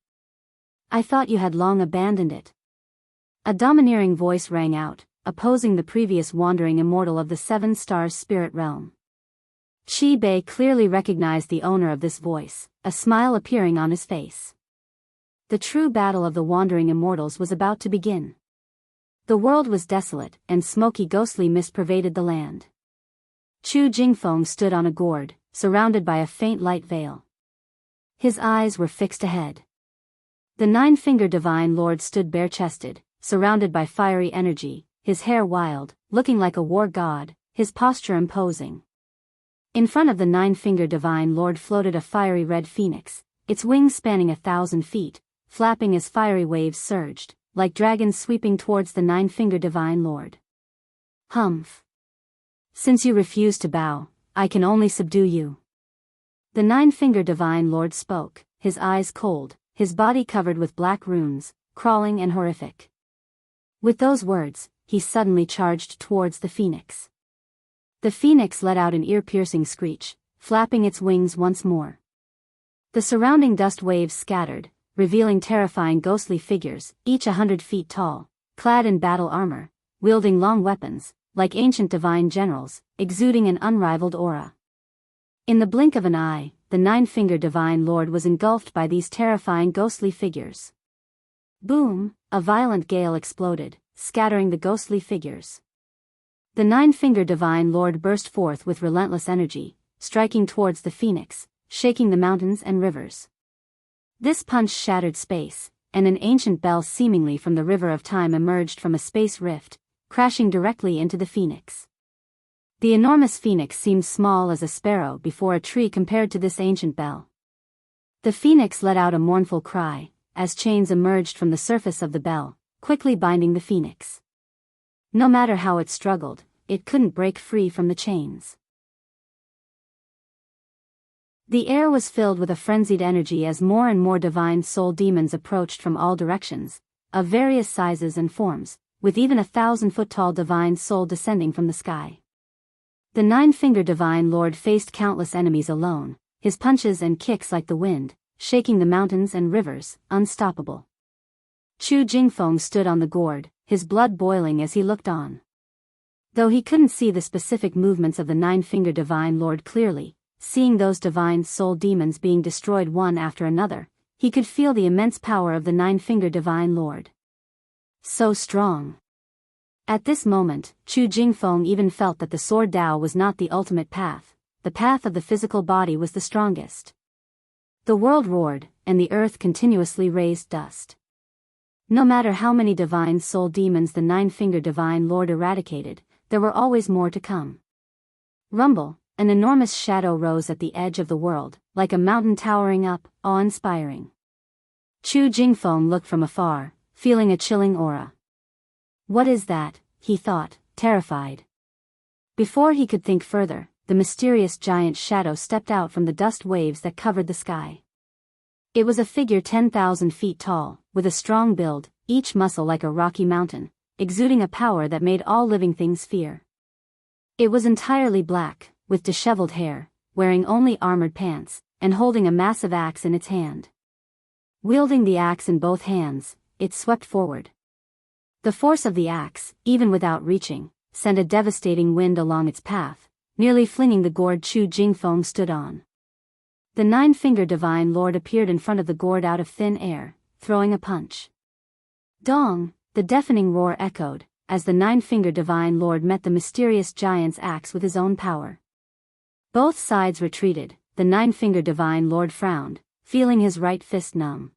I thought you had long abandoned it. A domineering voice rang out, opposing the previous wandering immortal of the 7 Stars spirit realm. Qi Bei clearly recognized the owner of this voice, a smile appearing on his face. The true battle of the wandering immortals was about to begin. The world was desolate, and smoky ghostly mist pervaded the land. Chu Jingfeng stood on a gourd, surrounded by a faint light veil. His eyes were fixed ahead. The 9-Finger Divine Lord stood bare-chested, surrounded by fiery energy, his hair wild, looking like a war god, his posture imposing. In front of the 9-Finger Divine Lord floated a fiery red phoenix, its wings spanning 1,000 feet, flapping as fiery waves surged, like dragons sweeping towards the 9-Finger Divine Lord. Humph. Since you refuse to bow, I can only subdue you. The 9-Finger Divine Lord spoke, his eyes cold, his body covered with black runes, crawling and horrific. With those words, he suddenly charged towards the phoenix. The phoenix let out an ear-piercing screech, flapping its wings once more. The surrounding dust waves scattered, revealing terrifying ghostly figures, each 100 feet tall, clad in battle armor, wielding long weapons, like ancient divine generals, exuding an unrivaled aura. In the blink of an eye, the 9-Finger Divine Lord was engulfed by these terrifying ghostly figures. Boom! A violent gale exploded, scattering the ghostly figures. The 9-Finger Divine Lord burst forth with relentless energy, striking towards the phoenix, shaking the mountains and rivers. This punch shattered space, and an ancient bell seemingly from the river of time emerged from a space rift, crashing directly into the phoenix. The enormous phoenix seemed small as a sparrow before a tree compared to this ancient bell. The phoenix let out a mournful cry, as chains emerged from the surface of the bell, quickly binding the phoenix. No matter how it struggled, it couldn't break free from the chains. The air was filled with a frenzied energy as more and more divine soul demons approached from all directions, of various sizes and forms, with even 1,000-foot-tall divine soul descending from the sky. The 9-Finger Divine Lord faced countless enemies alone, his punches and kicks like the wind, shaking the mountains and rivers, unstoppable. Chu Jingfeng stood on the gourd, his blood boiling as he looked on. Though he couldn't see the specific movements of the 9-Finger Divine Lord clearly, seeing those divine soul demons being destroyed one after another, he could feel the immense power of the 9-Finger Divine Lord. So strong. At this moment, Chu Jingfeng even felt that the Sword Dao was not the ultimate path, the path of the physical body was the strongest. The world roared, and the earth continuously raised dust. No matter how many divine soul demons the 9-Finger Divine Lord eradicated, there were always more to come. Rumble, an enormous shadow rose at the edge of the world, like a mountain towering up, awe-inspiring. Chu Jingfeng looked from afar, feeling a chilling aura. What is that? He thought, terrified. Before he could think further, the mysterious giant shadow stepped out from the dust waves that covered the sky. It was a figure 10,000 feet tall, with a strong build, each muscle like a rocky mountain, exuding a power that made all living things fear. It was entirely black, with disheveled hair, wearing only armored pants, and holding a massive axe in its hand. Wielding the axe in both hands, it swept forward. The force of the axe, even without reaching, sent a devastating wind along its path, nearly flinging the gourd Chu Jingfeng stood on. The 9-Finger Divine Lord appeared in front of the gourd out of thin air, throwing a punch. Dong! The deafening roar echoed, as the 9-Finger Divine Lord met the mysterious giant's axe with his own power. Both sides retreated, the 9-Finger Divine Lord frowned, feeling his right fist numb.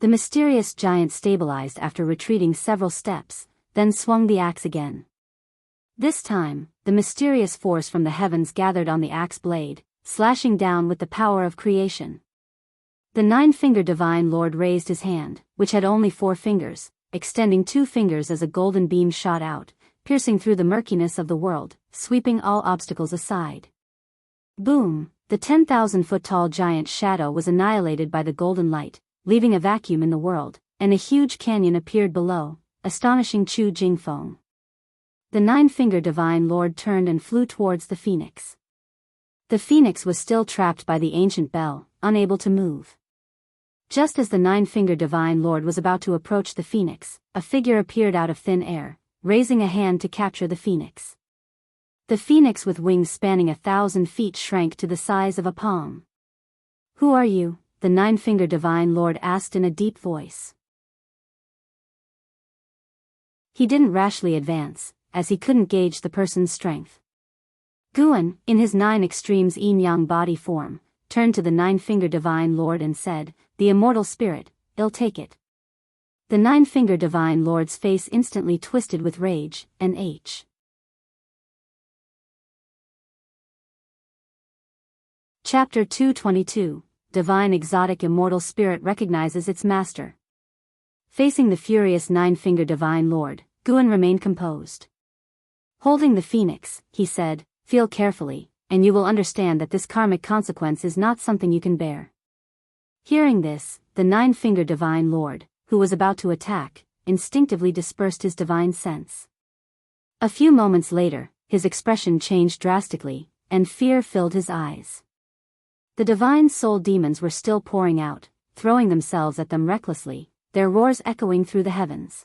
The mysterious giant stabilized after retreating several steps, then swung the axe again. This time, the mysterious force from the heavens gathered on the axe blade, slashing down with the power of creation. The 9-Finger Divine Lord raised his hand, which had only 4 fingers, extending 2 fingers as a golden beam shot out, piercing through the murkiness of the world, sweeping all obstacles aside. Boom! The 10,000-foot-tall giant shadow was annihilated by the golden light, leaving a vacuum in the world, and a huge canyon appeared below, astonishing Chu Jingfeng. The 9-Finger Divine Lord turned and flew towards the phoenix. The phoenix was still trapped by the ancient bell, unable to move. Just as the nine-fingered divine lord was about to approach the phoenix, a figure appeared out of thin air, raising a hand to capture the phoenix. The phoenix with wings spanning 1,000 feet shrank to the size of a palm. "Who are you?" the nine-fingered divine lord asked in a deep voice. He didn't rashly advance, as he couldn't gauge the person's strength. Guan, in his 9 extremes yin-yang body form, turned to the nine-fingered divine lord and said, "The immortal spirit, I'll take it." The nine-fingered divine lord's face instantly twisted with rage, and Chapter 222, Divine Exotic Immortal Spirit Recognizes Its Master. Facing the furious nine-fingered divine lord, Guan remained composed. Holding the phoenix, he said, "Feel carefully, and you will understand that this karmic consequence is not something you can bear." Hearing this, the nine-fingered divine lord, who was about to attack, instinctively dispersed his divine sense. A few moments later, his expression changed drastically, and fear filled his eyes. The divine soul demons were still pouring out, throwing themselves at them recklessly, their roars echoing through the heavens.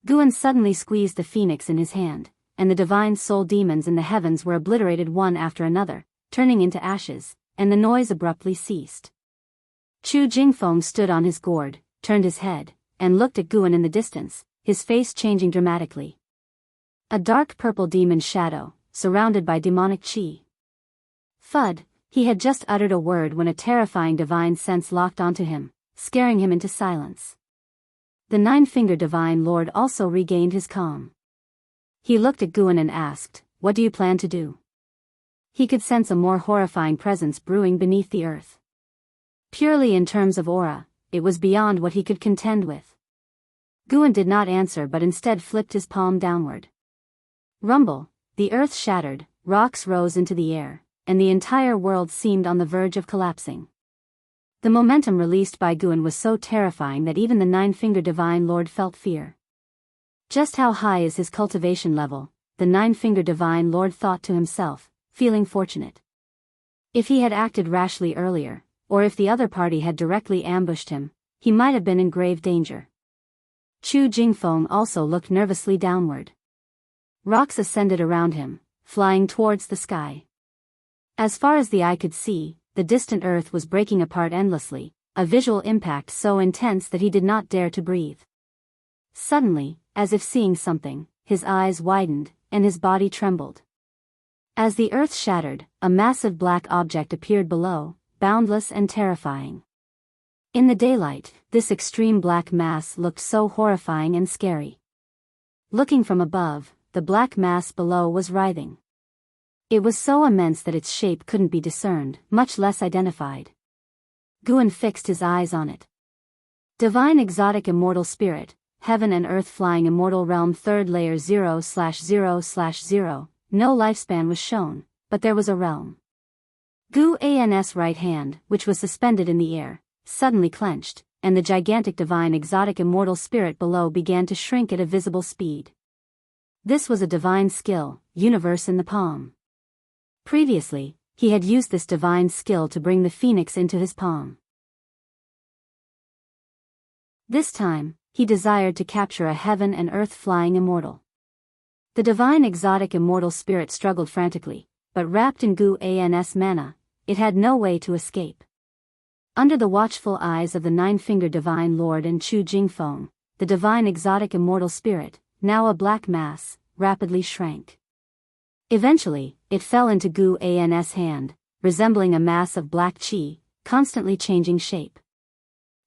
Guan suddenly squeezed the phoenix in his hand, and the divine soul demons in the heavens were obliterated one after another, turning into ashes, and the noise abruptly ceased. Chu Jingfeng stood on his gourd, turned his head, and looked at Guan in the distance, his face changing dramatically. A dark purple demon shadow, surrounded by demonic qi. Thud, he had just uttered a word when a terrifying divine sense locked onto him, scaring him into silence. The nine-fingered divine lord also regained his calm. He looked at Guan and asked, "What do you plan to do?" He could sense a more horrifying presence brewing beneath the earth. Purely in terms of aura, it was beyond what he could contend with. Guan did not answer but instead flipped his palm downward. Rumble, the earth shattered, rocks rose into the air, and the entire world seemed on the verge of collapsing. The momentum released by Guan was so terrifying that even the nine-fingered divine lord felt fear. Just how high is his cultivation level, the nine-fingered divine lord thought to himself, feeling fortunate. If he had acted rashly earlier, or if the other party had directly ambushed him, he might have been in grave danger. Chu Jingfeng also looked nervously downward. Rocks ascended around him, flying towards the sky. As far as the eye could see, the distant earth was breaking apart endlessly, a visual impact so intense that he did not dare to breathe. Suddenly, as if seeing something, his eyes widened, and his body trembled. As the earth shattered, a massive black object appeared below, boundless and terrifying. In the daylight, this extreme black mass looked so horrifying and scary. Looking from above, the black mass below was writhing. It was so immense that its shape couldn't be discerned, much less identified. Guan fixed his eyes on it. Divine Exotic Immortal Spirit, Heaven and Earth Flying Immortal Realm 3rd Layer 0/0/0. No lifespan was shown, but there was a realm. Guan's right hand, which was suspended in the air, suddenly clenched, and the gigantic Divine Exotic Immortal Spirit below began to shrink at a visible speed. This was a divine skill, universe in the palm. Previously, he had used this divine skill to bring the phoenix into his palm. This time, he desired to capture a heaven and earth flying immortal. The divine exotic immortal spirit struggled frantically, but wrapped in Guan's mana, it had no way to escape. Under the watchful eyes of the nine-fingered divine lord and Chu Jingfeng, the divine exotic immortal spirit, now a black mass, rapidly shrank. Eventually, it fell into Guan's hand, resembling a mass of black qi, constantly changing shape.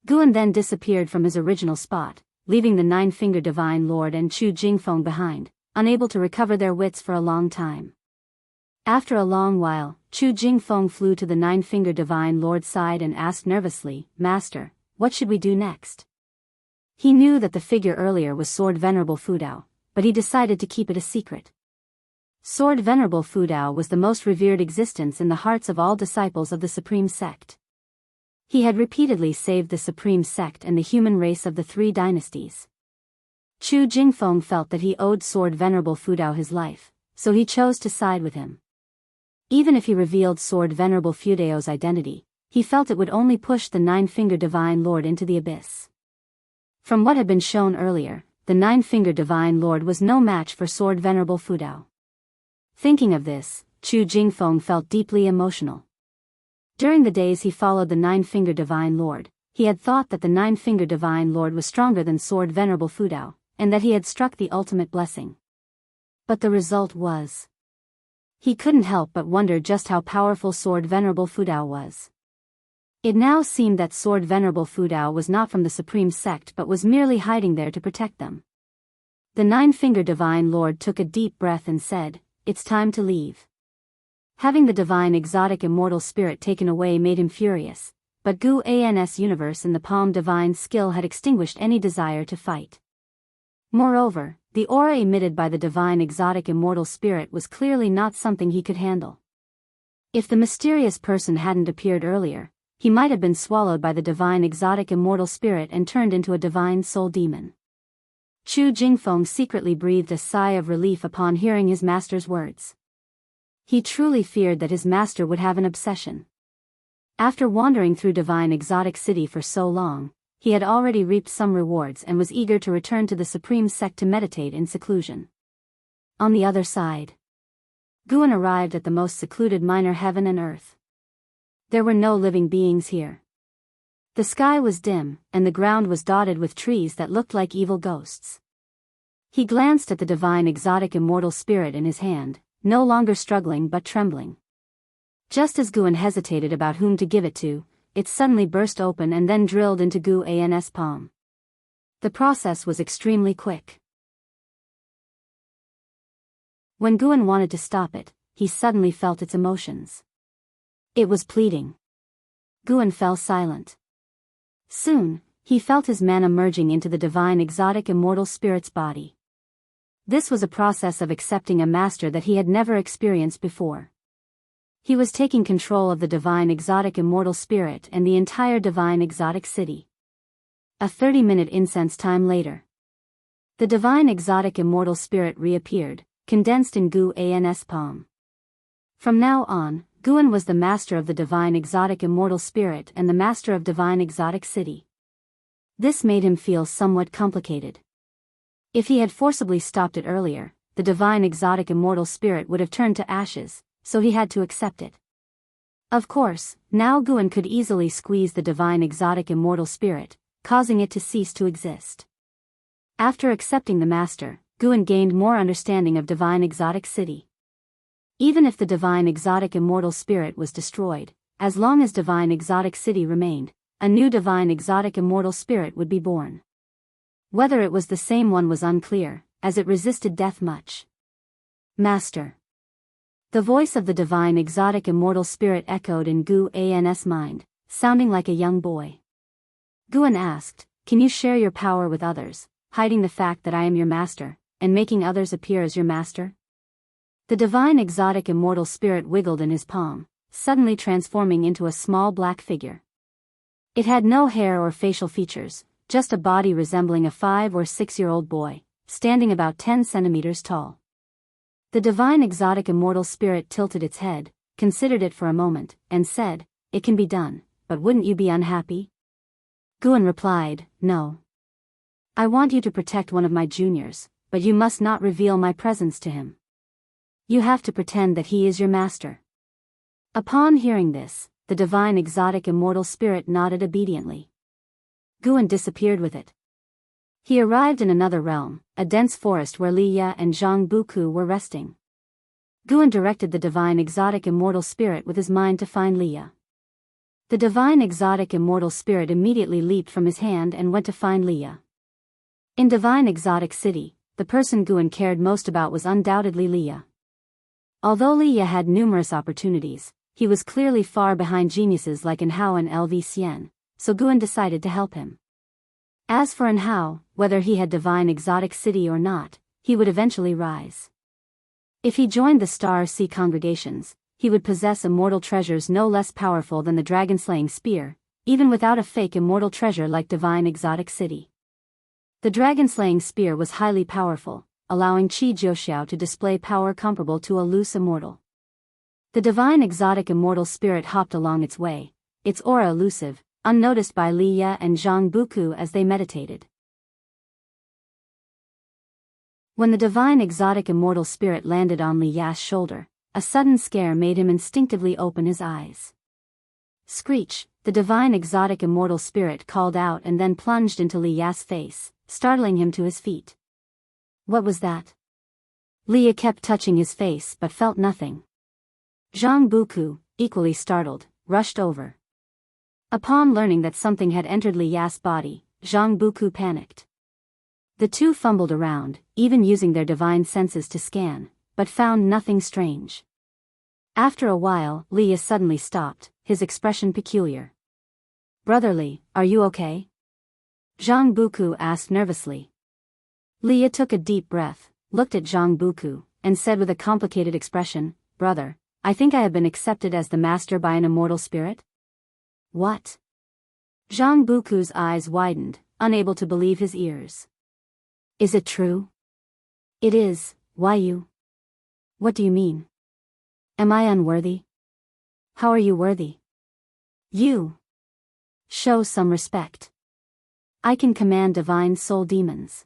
Guan then disappeared from his original spot, leaving the nine-fingered divine lord and Chu Jingfeng behind, unable to recover their wits for a long time. After a long while, Chu Jingfeng flew to the nine-fingered divine lord's side and asked nervously, "Master, what should we do next?" He knew that the figure earlier was Sword Venerable Fudao, but he decided to keep it a secret. Sword Venerable Fudao was the most revered existence in the hearts of all disciples of the Supreme Sect. He had repeatedly saved the Supreme Sect and the human race of the 3 dynasties. Chu Jingfeng felt that he owed Sword Venerable Fudao his life, so he chose to side with him. Even if he revealed Sword Venerable Fudeo's identity, he felt it would only push the Nine-Fingered Divine Lord into the abyss. From what had been shown earlier, the Nine-Fingered Divine Lord was no match for Sword Venerable Fudao. Thinking of this, Chu Jingfeng felt deeply emotional. During the days he followed the Nine-Fingered Divine Lord, he had thought that the Nine-Fingered Divine Lord was stronger than Sword Venerable Fudao, and that he had struck the ultimate blessing. But the result was... He couldn't help but wonder just how powerful Sword Venerable Fudao was. It now seemed that Sword Venerable Fudao was not from the Supreme Sect but was merely hiding there to protect them. The Nine-Fingered Divine Lord took a deep breath and said, "It's time to leave." Having the divine exotic immortal spirit taken away made him furious, but Gu An's universe in the palm divine skill had extinguished any desire to fight. Moreover, the aura emitted by the divine exotic immortal spirit was clearly not something he could handle. If the mysterious person hadn't appeared earlier, he might have been swallowed by the divine exotic immortal spirit and turned into a divine soul demon. Chu Jingfeng secretly breathed a sigh of relief upon hearing his master's words. He truly feared that his master would have an obsession. After wandering through divine exotic city for so long, he had already reaped some rewards and was eager to return to the Supreme Sect to meditate in seclusion. On the other side, Guan arrived at the most secluded minor heaven and earth. There were no living beings here. The sky was dim, and the ground was dotted with trees that looked like evil ghosts. He glanced at the divine exotic immortal spirit in his hand, no longer struggling but trembling. Just as Guan hesitated about whom to give it to, it suddenly burst open and then drilled into Gu An's palm. The process was extremely quick. When Guan wanted to stop it, he suddenly felt its emotions. It was pleading. Guan fell silent. Soon, he felt his mana merging into the divine exotic immortal spirit's body. This was a process of accepting a master that he had never experienced before. He was taking control of the divine exotic immortal spirit and the entire divine exotic city. A 30-minute incense time later, the divine exotic immortal spirit reappeared, condensed in Gu An's palm. From now on, Guan was the master of the divine exotic immortal spirit and the master of divine exotic city. This made him feel somewhat complicated. If he had forcibly stopped it earlier, the divine exotic immortal spirit would have turned to ashes, so he had to accept it. Of course, now Guan could easily squeeze the divine exotic immortal spirit, causing it to cease to exist. After accepting the master, Guan gained more understanding of divine exotic city. Even if the divine exotic immortal spirit was destroyed, as long as divine exotic city remained, a new divine exotic immortal spirit would be born. Whether it was the same one was unclear, as it resisted death much. Master. The voice of the divine exotic immortal spirit echoed in Gu An's mind, sounding like a young boy. Guan asked, "Can you share your power with others, hiding the fact that I am your master, and making others appear as your master?" The divine exotic immortal spirit wiggled in his palm, suddenly transforming into a small black figure. It had no hair or facial features, just a body resembling a 5 or 6-year-old boy, standing about 10 centimeters tall. The divine exotic immortal spirit tilted its head, considered it for a moment, and said, "It can be done, but wouldn't you be unhappy?" Guan replied, "No. I want you to protect one of my juniors, but you must not reveal my presence to him. You have to pretend that he is your master." Upon hearing this, the divine exotic immortal spirit nodded obediently. Guan disappeared with it. He arrived in another realm, a dense forest where Liya and Jianghu were resting. Guan directed the divine exotic immortal spirit with his mind to find Liya. The divine exotic immortal spirit immediately leaped from his hand and went to find Liya. In divine exotic city, the person Guan cared most about was undoubtedly Liya. Although Liya had numerous opportunities, he was clearly far behind geniuses like Enhao and LV Xian, so Guan decided to help him. As for Enhao, whether he had divine exotic city or not, he would eventually rise. If he joined the Star Sea congregations, he would possess immortal treasures no less powerful than the dragon-slaying spear, even without a fake immortal treasure like divine exotic city. The dragon-slaying spear was highly powerful, allowing Qi Jiuxiao to display power comparable to a loose immortal. The divine exotic immortal spirit hopped along its way, its aura elusive, unnoticed by Li Ye and Zhang Buku as they meditated. When the divine exotic immortal spirit landed on Li Ya's shoulder, a sudden scare made him instinctively open his eyes. Screech, the divine exotic immortal spirit called out and then plunged into Li Ya's face, startling him to his feet. What was that? Li Ya kept touching his face but felt nothing. Zhang Buku, equally startled, rushed over. Upon learning that something had entered Li Ya's body, Zhang Buku panicked. The two fumbled around, even using their divine senses to scan, but found nothing strange. After a while, Li Ya suddenly stopped, his expression peculiar. "Brother Li, are you okay?" Zhang Buku asked nervously. Li Ya took a deep breath, looked at Zhang Buku, and said with a complicated expression, "Brother, I think I have been accepted as the master by an immortal spirit." "What?" Zhang Buku's eyes widened, unable to believe his ears. "Is it true?" "It is. Why you?" "What do you mean? Am I unworthy?" "How are you worthy?" "You. Show some respect. I can command divine soul demons.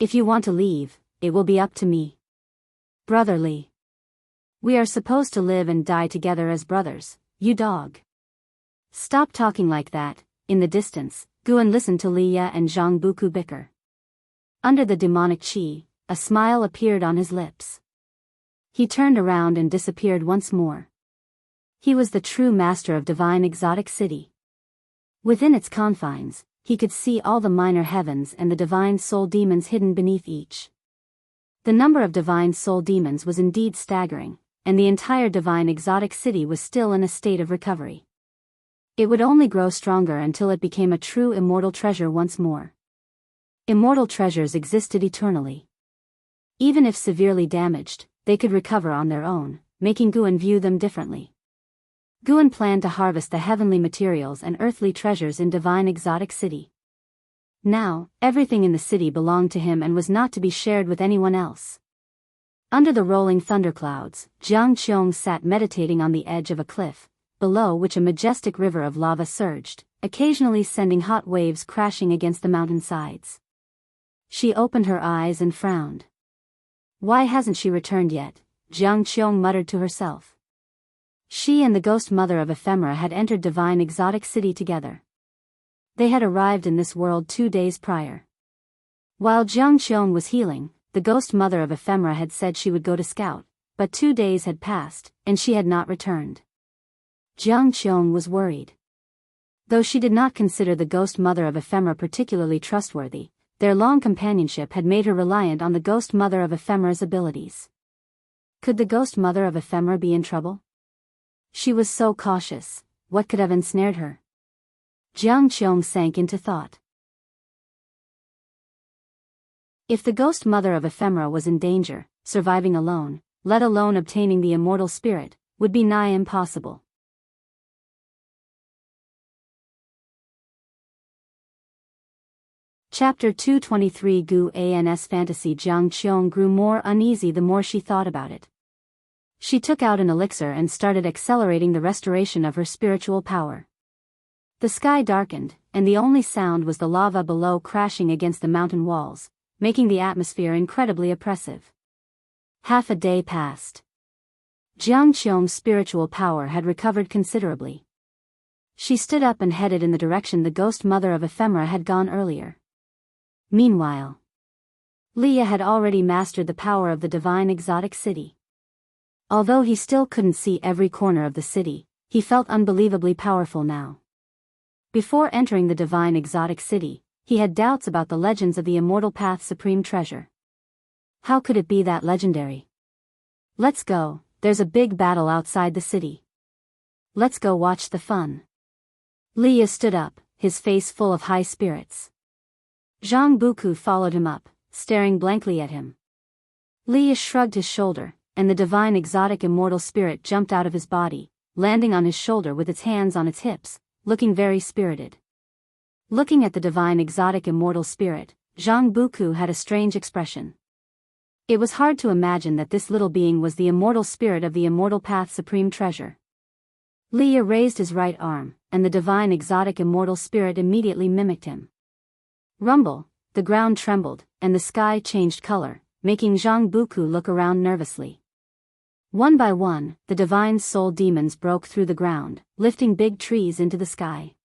If you want to leave, it will be up to me." "Brother Li. We are supposed to live and die together as brothers, you dog." "Stop talking like that." In the distance, Guan listened to Li Ya and Zhang Buku bicker. Under the demonic qi, a smile appeared on his lips. He turned around and disappeared once more. He was the true master of divine exotic city. Within its confines, he could see all the minor heavens and the divine soul demons hidden beneath each. The number of divine soul demons was indeed staggering, and the entire divine exotic city was still in a state of recovery. It would only grow stronger until it became a true immortal treasure once more. Immortal treasures existed eternally. Even if severely damaged, they could recover on their own, making Guan view them differently. Guan planned to harvest the heavenly materials and earthly treasures in divine exotic city. Now, everything in the city belonged to him and was not to be shared with anyone else. Under the rolling thunderclouds, Jianghu sat meditating on the edge of a cliff, below which a majestic river of lava surged, occasionally sending hot waves crashing against the mountain sides. She opened her eyes and frowned. "Why hasn't she returned yet?" Jianghu muttered to herself. She and the ghost mother of ephemera had entered divine exotic city together. They had arrived in this world 2 days prior. While Jianghu was healing, the ghost mother of ephemera had said she would go to scout, but 2 days had passed, and she had not returned. Jianghu was worried. Though she did not consider the ghost mother of ephemera particularly trustworthy, their long companionship had made her reliant on the ghost mother of ephemera's abilities. Could the ghost mother of ephemera be in trouble? She was so cautious. What could have ensnared her? Jianghu sank into thought. If the ghost mother of ephemera was in danger, surviving alone, let alone obtaining the immortal spirit, would be nigh impossible. Chapter 223 Gu An's fantasy. Jianghu grew more uneasy the more she thought about it. She took out an elixir and started accelerating the restoration of her spiritual power. The sky darkened, and the only sound was the lava below crashing against the mountain walls, making the atmosphere incredibly oppressive. Half a day passed. Jianghu's spiritual power had recovered considerably. She stood up and headed in the direction the ghost mother of ephemera had gone earlier. Meanwhile, Li Ya had already mastered the power of the divine exotic city. Although he still couldn't see every corner of the city, he felt unbelievably powerful now. Before entering the divine exotic city, he had doubts about the legends of the Immortal Path's supreme treasure. How could it be that legendary? "Let's go, there's a big battle outside the city. Let's go watch the fun." Li Ya stood up, his face full of high spirits. Zhang Buku followed him up, staring blankly at him. Li Ya shrugged his shoulder, and the divine exotic immortal spirit jumped out of his body, landing on his shoulder with its hands on its hips, looking very spirited. Looking at the divine exotic immortal spirit, Zhang Buku had a strange expression. It was hard to imagine that this little being was the immortal spirit of the Immortal Path's supreme treasure. Liya raised his right arm, and the divine exotic immortal spirit immediately mimicked him. Rumble, the ground trembled, and the sky changed color, making Zhang Buku look around nervously. One by one, the divine soul demons broke through the ground, lifting big trees into the sky.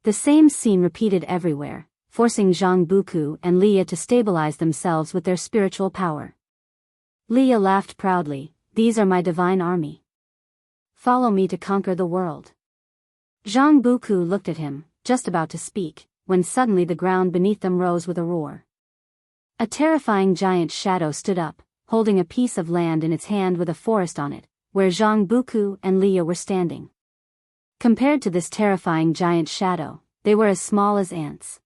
The same scene repeated everywhere, forcing Zhang Buku and Liya to stabilize themselves with their spiritual power. Liya laughed proudly, "These are my divine army. Follow me to conquer the world." Zhang Buku looked at him, just about to speak, when suddenly the ground beneath them rose with a roar. A terrifying giant shadow stood up, holding a piece of land in its hand with a forest on it, where Zhang Buku and Liya were standing. Compared to this terrifying giant shadow, they were as small as ants.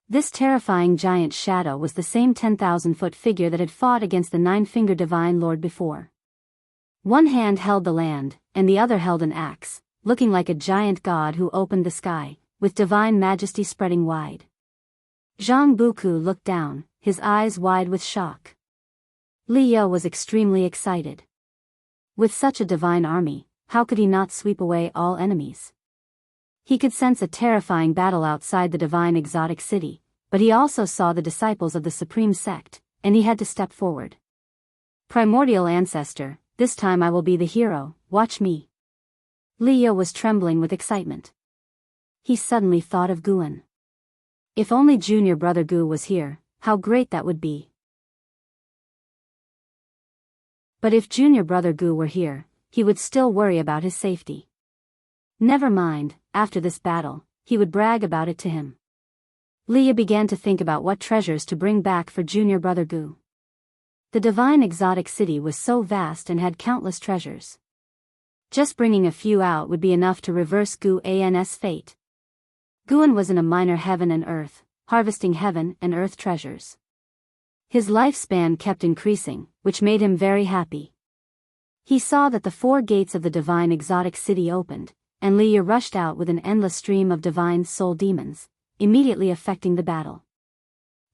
This terrifying giant shadow was the same 10,000-foot figure that had fought against the nine-fingered divine lord before. One hand held the land, and the other held an axe, looking like a giant god who opened the sky, with divine majesty spreading wide. Zhang Buku looked down, his eyes wide with shock. Liya was extremely excited. With such a divine army, how could he not sweep away all enemies? He could sense a terrifying battle outside the divine exotic city, but he also saw the disciples of the supreme sect, and he had to step forward. "Primordial ancestor, this time I will be the hero, watch me." Liya was trembling with excitement. He suddenly thought of Guan. If only junior brother Gu was here, how great that would be. But if junior brother Gu were here, he would still worry about his safety. Never mind, after this battle, he would brag about it to him. Liya began to think about what treasures to bring back for junior brother Gu. The divine exotic city was so vast and had countless treasures. Just bringing a few out would be enough to reverse Guan's fate. Guan was in a minor heaven and earth, harvesting heaven and earth treasures. His lifespan kept increasing, which made him very happy. He saw that the 4 gates of the divine exotic city opened, and Liya rushed out with an endless stream of divine soul demons, immediately affecting the battle.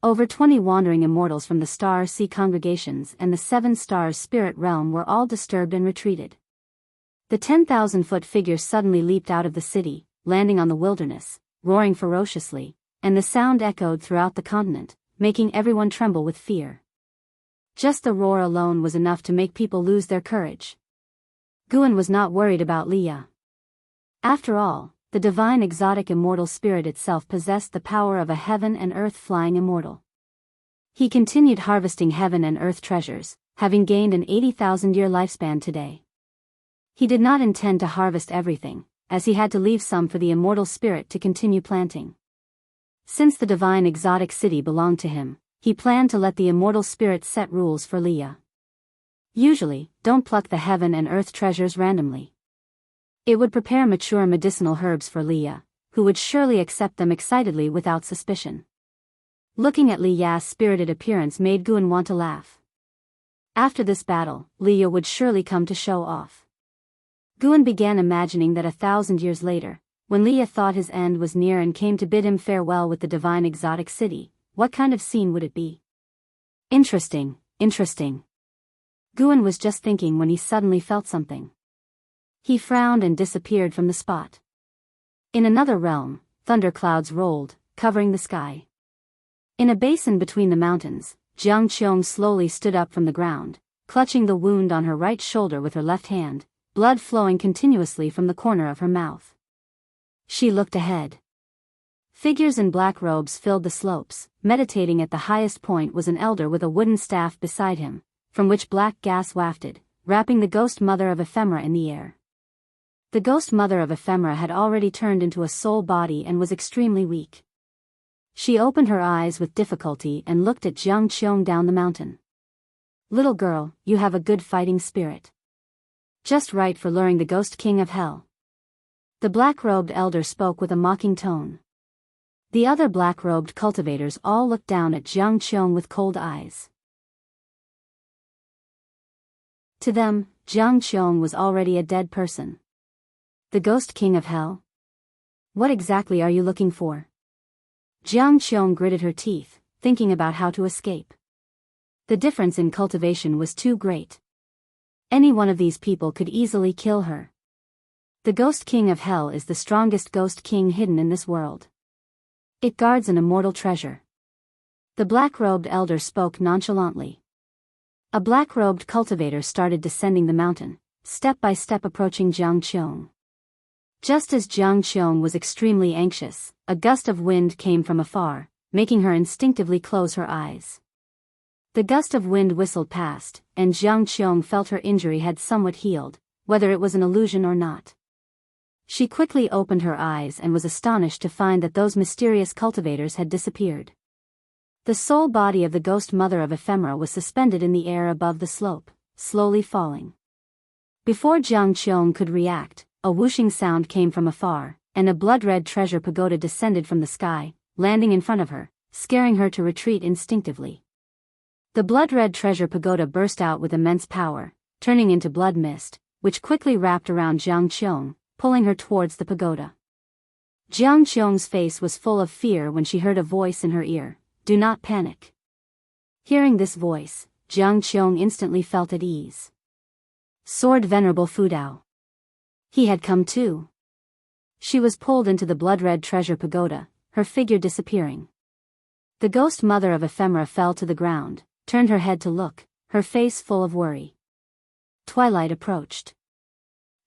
Over 20 wandering immortals from the Star Sea congregations and the 7 stars spirit realm were all disturbed and retreated. The 10,000-foot figure suddenly leaped out of the city, landing on the wilderness, roaring ferociously, and the sound echoed throughout the continent, making everyone tremble with fear. Just the roar alone was enough to make people lose their courage. Guan was not worried about Liya. After all, the divine exotic immortal spirit itself possessed the power of a heaven and earth flying immortal. He continued harvesting heaven and earth treasures, having gained an 80,000-year lifespan today. He did not intend to harvest everything, as he had to leave some for the immortal spirit to continue planting. Since the divine exotic city belonged to him, he planned to let the immortal spirit set rules for Liya. Usually, don't pluck the heaven and earth treasures randomly. It would prepare mature medicinal herbs for Liya, who would surely accept them excitedly without suspicion. Looking at Liya's spirited appearance made Guan want to laugh. After this battle, Liya would surely come to show off. Guan began imagining that 1,000 years later, when Liya thought his end was near and came to bid him farewell with the divine exotic city, what kind of scene would it be? Interesting, interesting. Guan was just thinking when he suddenly felt something. He frowned and disappeared from the spot. In another realm, thunderclouds rolled, covering the sky. In a basin between the mountains, Jianghu slowly stood up from the ground, clutching the wound on her right shoulder with her left hand, blood flowing continuously from the corner of her mouth. She looked ahead. Figures in black robes filled the slopes. Meditating at the highest point was an elder with a wooden staff beside him, from which black gas wafted, wrapping the ghost mother of ephemera in the air. The ghost mother of ephemera had already turned into a soul body and was extremely weak. She opened her eyes with difficulty and looked at Jianghu down the mountain. "Little girl, you have a good fighting spirit. Just right for luring the ghost king of hell." The black-robed elder spoke with a mocking tone. The other black-robed cultivators all looked down at Jianghu with cold eyes. To them, Jianghu was already a dead person. The ghost king of hell? What exactly are you looking for? Jianghu gritted her teeth, thinking about how to escape. The difference in cultivation was too great. Any one of these people could easily kill her. The Ghost King of Hell is the strongest Ghost King hidden in this world. It guards an immortal treasure. The black-robed elder spoke nonchalantly. A black-robed cultivator started descending the mountain, step by step approaching Jianghu. Just as Jianghu was extremely anxious, a gust of wind came from afar, making her instinctively close her eyes. The gust of wind whistled past, and Jianghu felt her injury had somewhat healed, whether it was an illusion or not. She quickly opened her eyes and was astonished to find that those mysterious cultivators had disappeared. The sole body of the ghost mother of ephemera was suspended in the air above the slope, slowly falling. Before Jianghu could react, a whooshing sound came from afar, and a blood-red treasure pagoda descended from the sky, landing in front of her, scaring her to retreat instinctively. The blood-red treasure pagoda burst out with immense power, turning into blood mist, which quickly wrapped around Jianghu, pulling her towards the pagoda. Jianghu's face was full of fear when she heard a voice in her ear, "Do not panic." Hearing this voice, Jianghu instantly felt at ease. Sword Venerable Fudao. He had come too. She was pulled into the blood-red treasure pagoda, her figure disappearing. The ghost mother of ephemera fell to the ground, turned her head to look, her face full of worry. Twilight approached.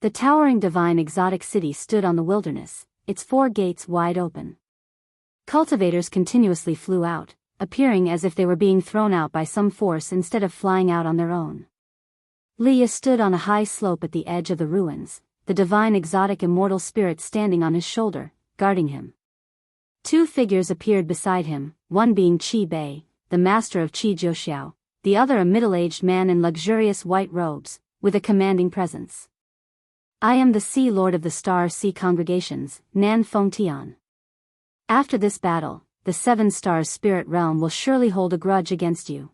The towering divine exotic city stood on the wilderness, its 4 gates wide open. Cultivators continuously flew out, appearing as if they were being thrown out by some force instead of flying out on their own. Leah stood on a high slope at the edge of the ruins, the divine exotic immortal spirit standing on his shoulder, guarding him. 2 figures appeared beside him, one being Qi Bei, the master of Qi Jiuxiao, the other a middle-aged man in luxurious white robes, with a commanding presence. "I am the Sea Lord of the Star Sea Congregations, Nan Fengtian. After this battle, the 7 stars spirit realm will surely hold a grudge against you.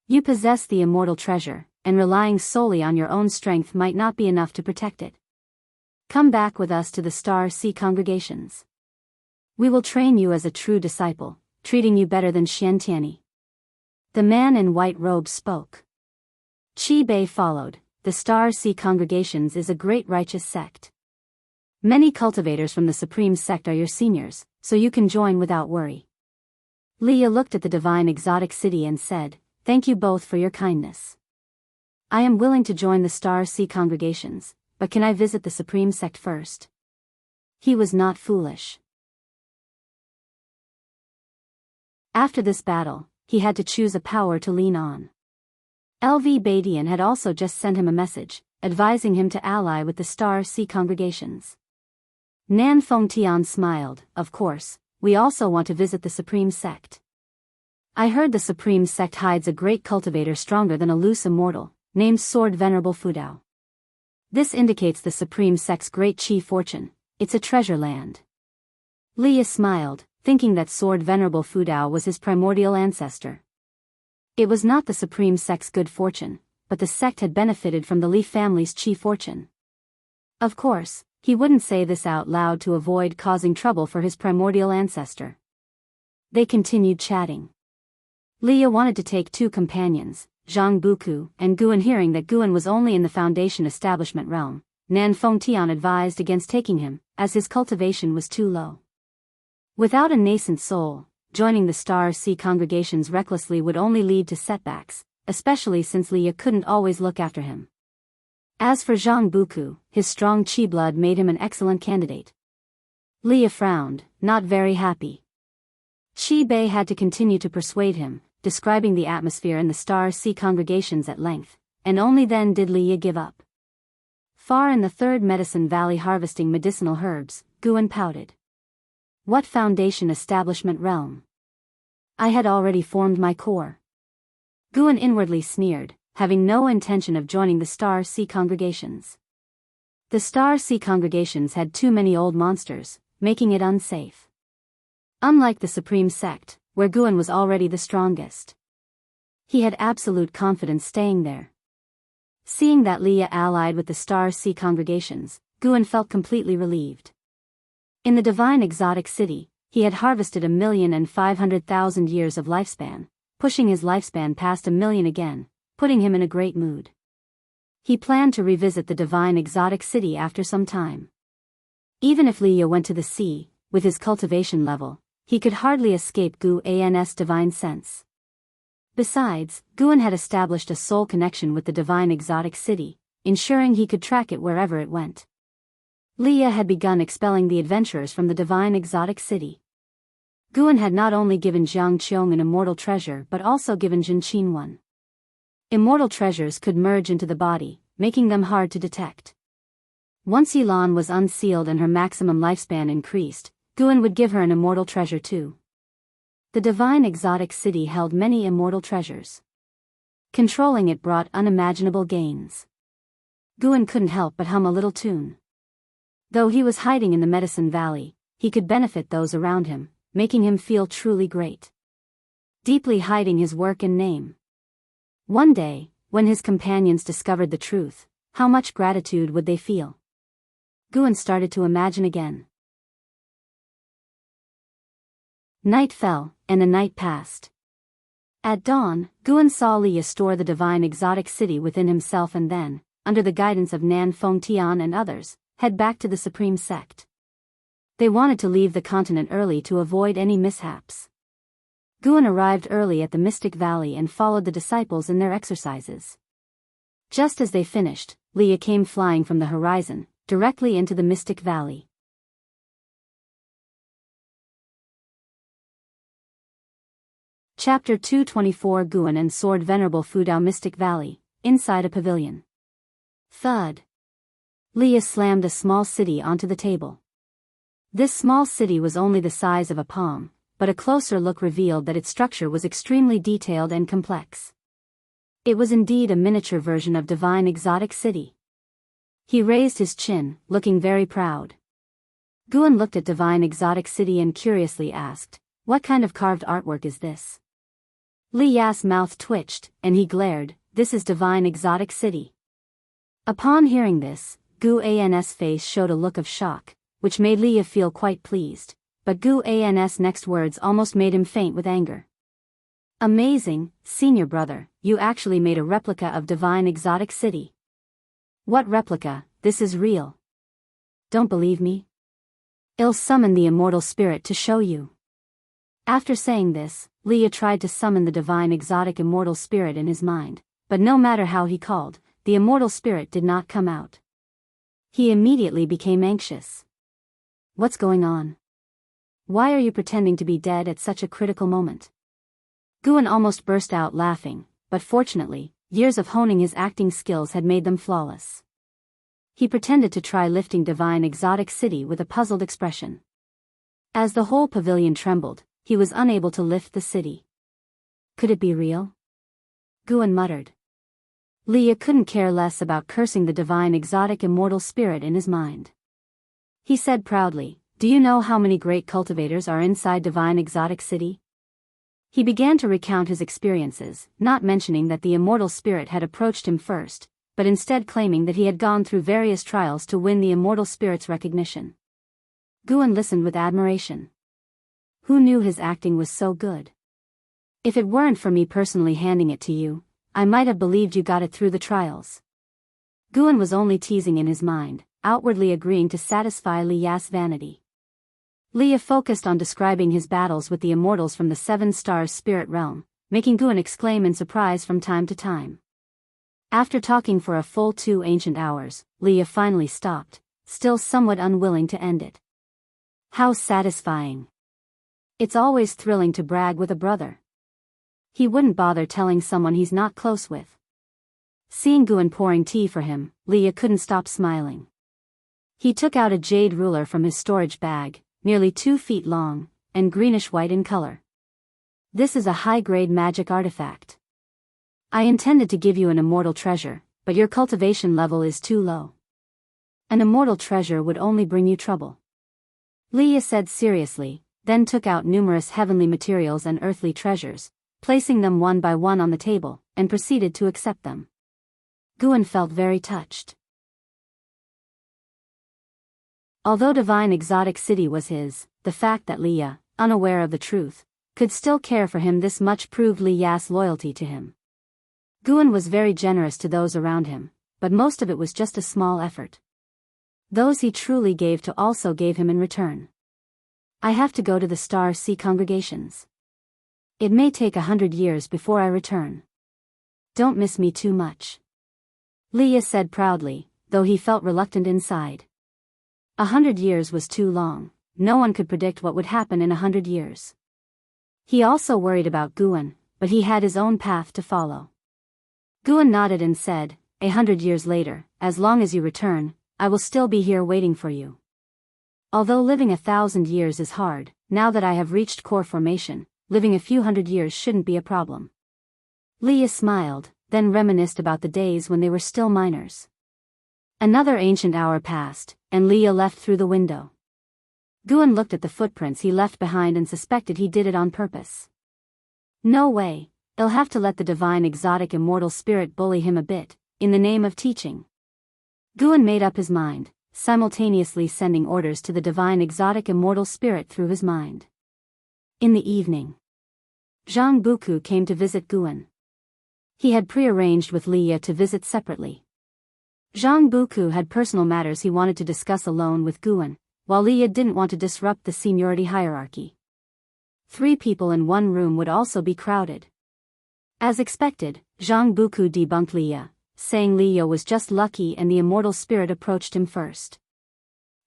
You possess the immortal treasure, and relying solely on your own strength might not be enough to protect it. Come back with us to the Star Sea Congregations. We will train you as a true disciple, treating you better than Xiantiani." The man in white robes spoke. Qi Bei followed. The Star Sea Congregations is a great righteous sect. Many cultivators from the Supreme Sect are your seniors, so you can join without worry. Leah looked at the divine exotic city and said, "Thank you both for your kindness. I am willing to join the Star Sea Congregations, but can I visit the Supreme Sect first?" He was not foolish. After this battle, he had to choose a power to lean on. LV Badian had also just sent him a message, advising him to ally with the Star Sea Congregations. Nan Fengtian smiled. "Of course, we also want to visit the Supreme Sect. I heard the Supreme Sect hides a great cultivator stronger than a loose immortal, named Sword Venerable Fudao. This indicates the Supreme Sect's great chi fortune. It's a treasure land." Leah smiled, thinking that Sword Venerable Fudao was his primordial ancestor. It was not the Supreme Sect's good fortune, but the sect had benefited from the Li family's chi fortune. Of course, he wouldn't say this out loud to avoid causing trouble for his primordial ancestor. They continued chatting. Leah wanted to take 2 companions, Zhang Buku and Guan. Hearing that Guan was only in the Foundation establishment realm, Nan Fengtian advised against taking him, as his cultivation was too low. Without a nascent soul, joining the Star Sea Congregations recklessly would only lead to setbacks, especially since Leah couldn't always look after him. As for Zhang Buku, his strong chi blood made him an excellent candidate. Leah frowned, not very happy. Qi Bei had to continue to persuade him, describing the atmosphere in the Star Sea Congregations at length, and only then did Leah give up. Far in the 3rd Medicine Valley harvesting medicinal herbs, Guan pouted. "What Foundation establishment realm? I had already formed my core." Guan inwardly sneered, having no intention of joining the Star Sea Congregations. The Star Sea Congregations had too many old monsters, making it unsafe. Unlike the Supreme Sect, where Guan was already the strongest. He had absolute confidence staying there. Seeing that Leah allied with the Star Sea Congregations, Guan felt completely relieved. In the divine exotic city, he had harvested 1,500,000 years of lifespan, pushing his lifespan past 1,000,000 again, putting him in a great mood. He planned to revisit the divine exotic city after some time. Even if Leia went to the sea, with his cultivation level, he could hardly escape Guan's divine sense. Besides, Guan had established a soul connection with the divine exotic city, ensuring he could track it wherever it went. Leia had begun expelling the adventurers from the divine exotic city. Guan had not only given Jiang Qiong an immortal treasure but also given Jin Qin one. Immortal treasures could merge into the body, making them hard to detect. Once Yilan was unsealed and her maximum lifespan increased, Guan would give her an immortal treasure too. The divine exotic city held many immortal treasures. Controlling it brought unimaginable gains. Guan couldn't help but hum a little tune. Though he was hiding in the Medicine Valley, he could benefit those around him, making him feel truly great. Deeply hiding his work and name. One day, when his companions discovered the truth, how much gratitude would they feel? Guan started to imagine again. Night fell, and the night passed. At dawn, Guan saw Leia store the divine exotic city within himself and then, under the guidance of Nan Fengtian and others, head back to the Supreme Sect. They wanted to leave the continent early to avoid any mishaps. Guan arrived early at the Mystic Valley and followed the disciples in their exercises. Just as they finished, Leia came flying from the horizon, directly into the Mystic Valley. Chapter 224 Guan and Sword Venerable Fudao Mystic Valley, inside a pavilion. Thud. Leia slammed a small city onto the table. This small city was only the size of a palm, but a closer look revealed that its structure was extremely detailed and complex. It was indeed a miniature version of divine exotic city. He raised his chin, looking very proud. Guan looked at divine exotic city and curiously asked, "What kind of carved artwork is this?" Li Ya's mouth twitched, and he glared, "This is divine exotic city." Upon hearing this, Gu An's face showed a look of shock, which made Leia feel quite pleased, but Gu An's next words almost made him faint with anger. "Amazing, senior brother, you actually made a replica of divine exotic city." "What replica? This is real." "Don't believe me? I'll summon the immortal spirit to show you." After saying this, Leia tried to summon the divine exotic immortal spirit in his mind, but no matter how he called, the immortal spirit did not come out. He immediately became anxious. "What's going on? Why are you pretending to be dead at such a critical moment?" Guan almost burst out laughing, but fortunately, years of honing his acting skills had made them flawless. He pretended to try lifting divine exotic city with a puzzled expression. As the whole pavilion trembled, he was unable to lift the city. Could it be real? Guan muttered. Leia couldn't care less about cursing the divine exotic immortal spirit in his mind. He said proudly, "Do you know how many great cultivators are inside divine exotic city?" He began to recount his experiences, not mentioning that the immortal spirit had approached him first, but instead claiming that he had gone through various trials to win the immortal spirit's recognition. Guan listened with admiration. Who knew his acting was so good? "If it weren't for me personally handing it to you, I might have believed you got it through the trials." Guan was only teasing in his mind, outwardly agreeing to satisfy Li Ya's vanity. Leia focused on describing his battles with the immortals from the Seven Stars spirit realm, making Guan exclaim in surprise from time to time. After talking for a full 2 ancient hours, Leia finally stopped, still somewhat unwilling to end it. How satisfying. It's always thrilling to brag with a brother. He wouldn't bother telling someone he's not close with. Seeing Guan pouring tea for him, Leia couldn't stop smiling. He took out a jade ruler from his storage bag, nearly 2 feet long, and greenish-white in color. "This is a high-grade magic artifact. I intended to give you an immortal treasure, but your cultivation level is too low. An immortal treasure would only bring you trouble." Leia said seriously, then took out numerous heavenly materials and earthly treasures, placing them one by one on the table, and proceeded to accept them. Guan felt very touched. Although divine exotic city was his, the fact that Leia, unaware of the truth, could still care for him this much proved Li Ya's loyalty to him. Guan was very generous to those around him, but most of it was just a small effort. Those he truly gave to also gave him in return. I have to go to the Star Sea congregations. It may take 100 years before I return. Don't miss me too much. Li Ya said proudly, though he felt reluctant inside. 100 years was too long. No one could predict what would happen in 100 years. He also worried about Guan, but he had his own path to follow. Guan nodded and said, 100 years later, as long as you return, I will still be here waiting for you. Although living 1,000 years is hard, now that I have reached core formation, living a few hundred years shouldn't be a problem. Li Ya smiled, then reminisced about the days when they were still minors. Another ancient hour passed, and Li Ya left through the window. Guan looked at the footprints he left behind and suspected he did it on purpose. No way, he'll have to let the divine exotic immortal spirit bully him a bit, in the name of teaching. Guan made up his mind, simultaneously sending orders to the divine exotic immortal spirit through his mind. In the evening, Jianghu came to visit Guan. He had prearranged with Li Ya to visit separately. Jianghu had personal matters he wanted to discuss alone with Guan, while Li Ya didn't want to disrupt the seniority hierarchy. 3 people in one room would also be crowded. As expected, Jianghu debunked Li Ya, saying Li Ya was just lucky and the immortal spirit approached him first.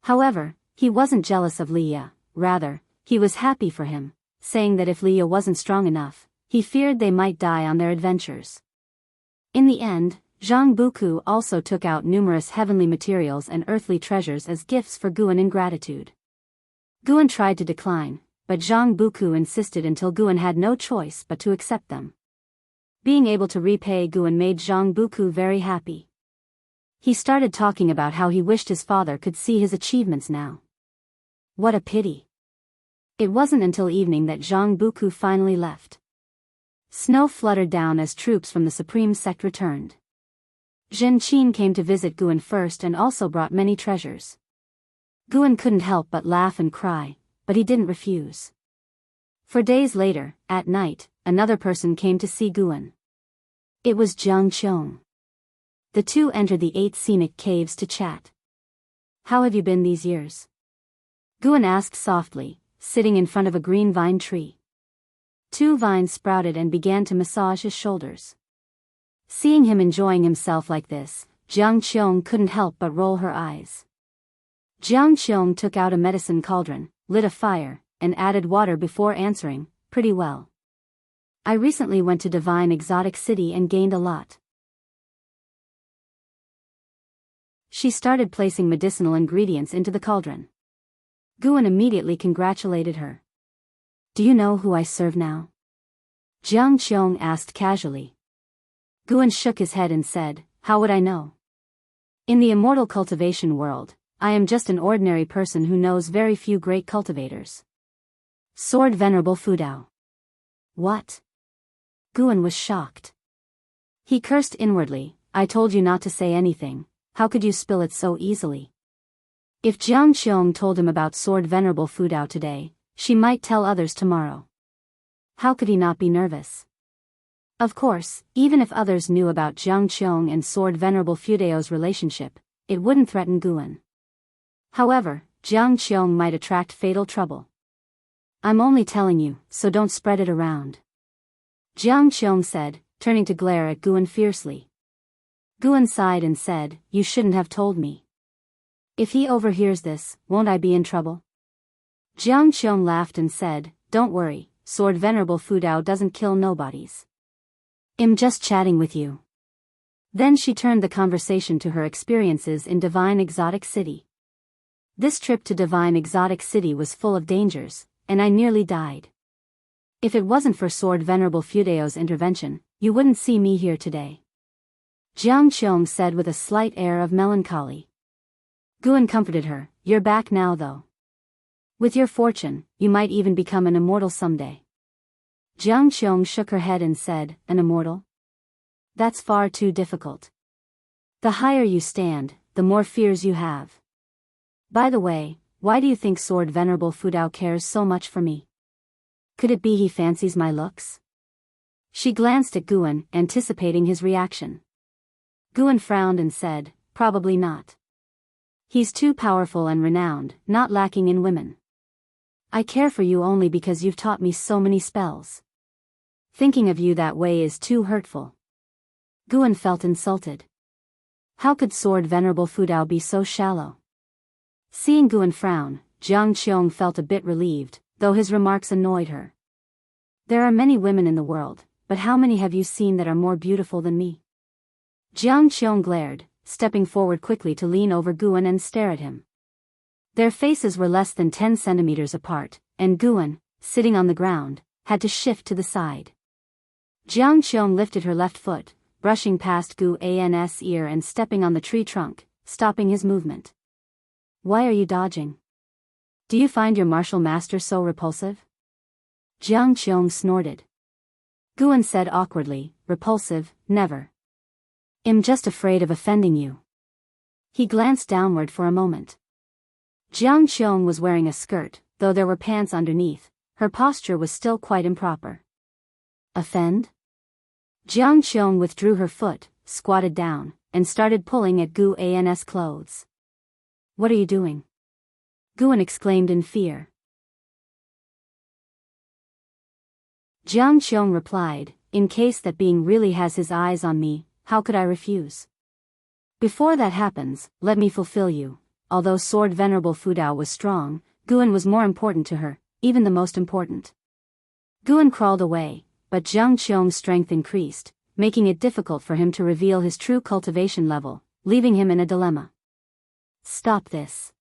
However, he wasn't jealous of Li Ya, rather, he was happy for him, saying that if Li Ya wasn't strong enough, he feared they might die on their adventures. In the end, Jianghu also took out numerous heavenly materials and earthly treasures as gifts for Guan in gratitude. Guan tried to decline, but Jianghu insisted until Guan had no choice but to accept them. Being able to repay Guan made Jianghu very happy. He started talking about how he wished his father could see his achievements now. What a pity. It wasn't until evening that Jianghu finally left. Snow fluttered down as troops from the Supreme Sect returned. Zhen Qin came to visit Guan first and also brought many treasures. Guan couldn't help but laugh and cry, but he didn't refuse. For days later, at night, another person came to see Guan. It was Jiang Qiong. The two entered the 8 scenic caves to chat. How have you been these years? Guan asked softly, sitting in front of a green vine tree. 2 vines sprouted and began to massage his shoulders. Seeing him enjoying himself like this, Jiang Qiong couldn't help but roll her eyes. Jiang Qiong took out a medicine cauldron, lit a fire, and added water before answering, pretty well. I recently went to Divine Exotic City and gained a lot. She started placing medicinal ingredients into the cauldron. Guan immediately congratulated her. Do you know who I serve now? Jiang Qiong asked casually. Guan shook his head and said, how would I know? In the immortal cultivation world, I am just an ordinary person who knows very few great cultivators. Sword Venerable Fudao. What? Guan was shocked. He cursed inwardly, I told you not to say anything, how could you spill it so easily? If Jiang Qiong told him about Sword Venerable Fudao today, she might tell others tomorrow. How could he not be nervous? Of course, even if others knew about Jiang Qiong and Sword Venerable Fudao's relationship, it wouldn't threaten Guan. However, Jiang Qiong might attract fatal trouble. I'm only telling you, so don't spread it around. Jiang Qiong said, turning to glare at Guan fiercely. Guan sighed and said, you shouldn't have told me. If he overhears this, won't I be in trouble? Jiang Qiong laughed and said, don't worry, Sword Venerable Fudao doesn't kill nobodies. I'm just chatting with you. Then she turned the conversation to her experiences in Divine Exotic City. This trip to Divine Exotic City was full of dangers, and I nearly died. If it wasn't for Sword Venerable Fudao's intervention, you wouldn't see me here today. Jiang Qiong said with a slight air of melancholy. Guan comforted her, you're back now though. With your fortune, you might even become an immortal someday. Jiang Qiong shook her head and said, an immortal? That's far too difficult. The higher you stand, the more fears you have. By the way, why do you think Sword Venerable Fudao cares so much for me? Could it be he fancies my looks? She glanced at Guan, anticipating his reaction. Guan frowned and said, probably not. He's too powerful and renowned, not lacking in women. I care for you only because you've taught me so many spells. Thinking of you that way is too hurtful. Guan felt insulted. How could Sword Venerable Fudao be so shallow? Seeing Guan frown, Jiang Qiong felt a bit relieved, though his remarks annoyed her. There are many women in the world, but how many have you seen that are more beautiful than me? Jiang Qiong glared, stepping forward quickly to lean over Guan and stare at him. Their faces were less than 10 centimeters apart, and Guan, sitting on the ground, had to shift to the side. Jiang Qiong lifted her left foot, brushing past Gu An's ear and stepping on the tree trunk, stopping his movement. Why are you dodging? Do you find your martial master so repulsive? Jiang Qiong snorted. Guan said awkwardly, repulsive, never. I'm just afraid of offending you. He glanced downward for a moment. Jiang Qiong was wearing a skirt, though there were pants underneath. Her posture was still quite improper. Offend? Jiang Qiong withdrew her foot, squatted down, and started pulling at Gu An's clothes. What are you doing? Guan exclaimed in fear. Jiang Qiong replied, in case that being really has his eyes on me, how could I refuse? Before that happens, let me fulfill you. Although Sword Venerable Fudao was strong, Guan was more important to her, even the most important. Guan crawled away, but Jiang Qiong's strength increased, making it difficult for him to reveal his true cultivation level, leaving him in a dilemma. Stop this.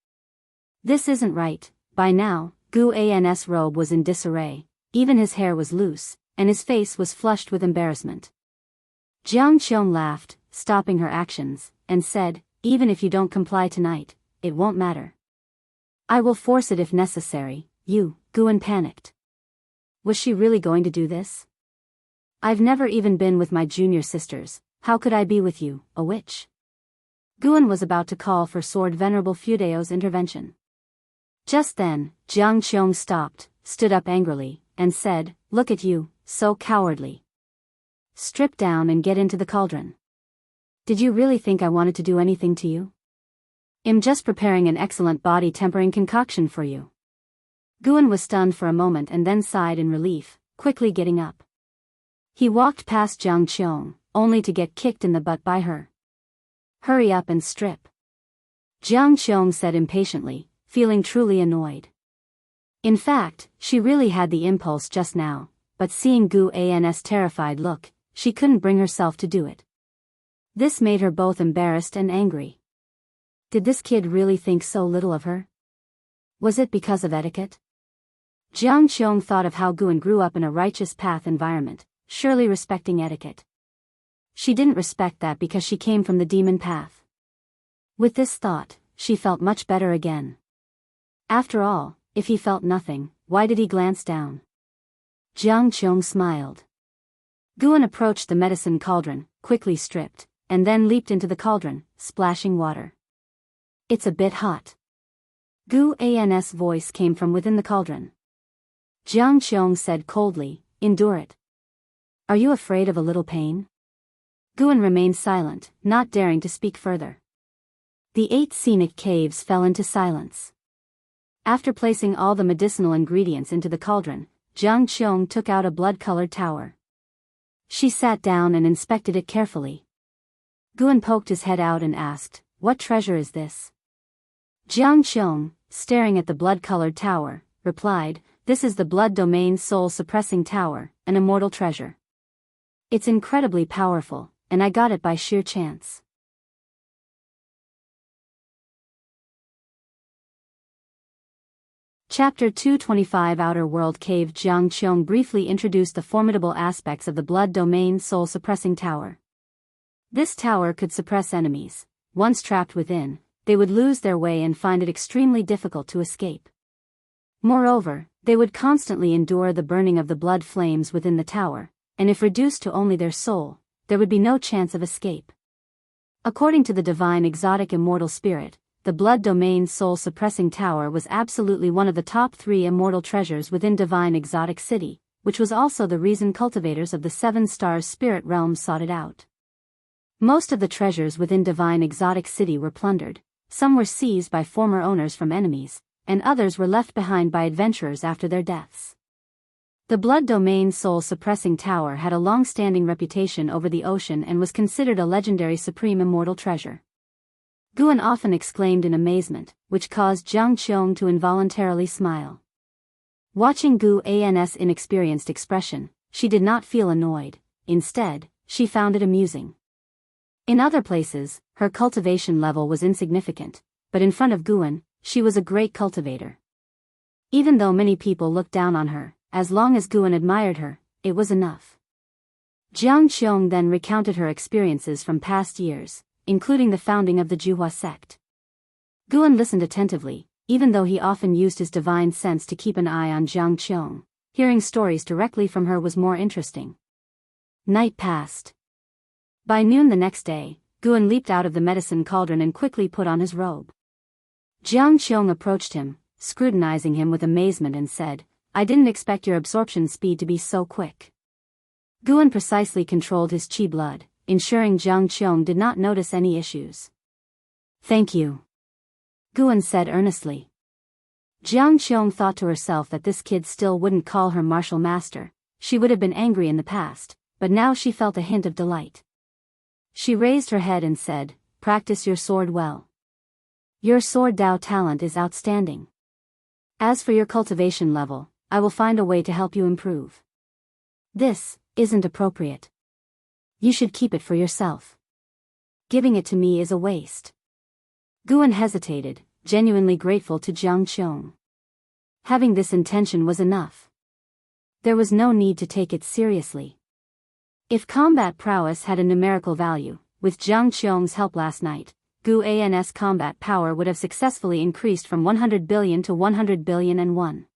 This isn't right. By now, Gu An's robe was in disarray, even his hair was loose, and his face was flushed with embarrassment. Jiang Qiong laughed, stopping her actions, and said, even if you don't comply tonight, it won't matter. I will force it if necessary. Guan panicked. Was she really going to do this? I've never even been with my junior sisters, how could I be with you, a witch? Guan was about to call for Sword Venerable Fudao's intervention. Just then, Jiang Qiong stopped, stood up angrily, and said, look at you, so cowardly. Strip down and get into the cauldron. Did you really think I wanted to do anything to you? I'm just preparing an excellent body-tempering concoction for you. Guan was stunned for a moment and then sighed in relief, quickly getting up. He walked past Jiang Qiong, only to get kicked in the butt by her. Hurry up and strip. Jiang Qiong said impatiently, feeling truly annoyed. In fact, she really had the impulse just now, but seeing Gu An's terrified look, she couldn't bring herself to do it. This made her both embarrassed and angry. Did this kid really think so little of her? Was it because of etiquette? Jiang Qiong thought of how Guan grew up in a righteous path environment, surely respecting etiquette. She didn't respect that because she came from the demon path. With this thought, she felt much better again. After all, if he felt nothing, why did he glance down? Jiang Qiong smiled. Guan approached the medicine cauldron, quickly stripped, and then leaped into the cauldron, splashing water. It's a bit hot. Gu An's voice came from within the cauldron. Jiang Qiong said coldly, endure it. Are you afraid of a little pain? Guan remained silent, not daring to speak further. The 8 scenic caves fell into silence. After placing all the medicinal ingredients into the cauldron, Jiang Qiong took out a blood-colored tower. She sat down and inspected it carefully. Guan poked his head out and asked, what treasure is this? Jiang Qiong, staring at the blood-colored tower, replied, this is the blood domain soul-suppressing tower, an immortal treasure. It's incredibly powerful, and I got it by sheer chance. Chapter 225 Outer World Cave. Jiang Qiong briefly introduced the formidable aspects of the blood domain soul-suppressing tower. This tower could suppress enemies. Once trapped within, they would lose their way and find it extremely difficult to escape. Moreover, they would constantly endure the burning of the blood flames within the tower, and if reduced to only their soul, there would be no chance of escape. According to the divine exotic immortal spirit, the Blood Domain's soul-suppressing tower was absolutely one of the top 3 immortal treasures within Divine Exotic City, which was also the reason cultivators of the 7 Stars Spirit Realm sought it out. Most of the treasures within Divine Exotic City were plundered, some were seized by former owners from enemies, and others were left behind by adventurers after their deaths. The Blood Domain's soul-suppressing tower had a long-standing reputation over the ocean and was considered a legendary supreme immortal treasure. Guan often exclaimed in amazement, which caused Jiang Qiong to involuntarily smile. Watching Guan's inexperienced expression, she did not feel annoyed, instead, she found it amusing. In other places, her cultivation level was insignificant, but in front of Guan, she was a great cultivator. Even though many people looked down on her, as long as Guan admired her, it was enough. Jiang Qiong then recounted her experiences from past years, including the founding of the Zhuhua sect. Guan listened attentively, even though he often used his divine sense to keep an eye on Jiang Qiong. Hearing stories directly from her was more interesting. Night passed. By noon the next day, Guan leaped out of the medicine cauldron and quickly put on his robe. Jiang Qiong approached him, scrutinizing him with amazement and said, "I didn't expect your absorption speed to be so quick." Guan precisely controlled his qi blood, ensuring Jiang Qiong did not notice any issues. "Thank you," Guan said earnestly. Jiang Qiong thought to herself that this kid still wouldn't call her martial master. She would have been angry in the past, but now she felt a hint of delight. She raised her head and said, "Practice your sword well. Your sword Dao talent is outstanding. As for your cultivation level, I will find a way to help you improve. This isn't appropriate. You should keep it for yourself. Giving it to me is a waste." Guan hesitated, genuinely grateful to Jiang Qiong. Having this intention was enough. There was no need to take it seriously. If combat prowess had a numerical value, with Jiang Qiong's help last night, Guan's combat power would have successfully increased from 100 billion to 100 billion and 1.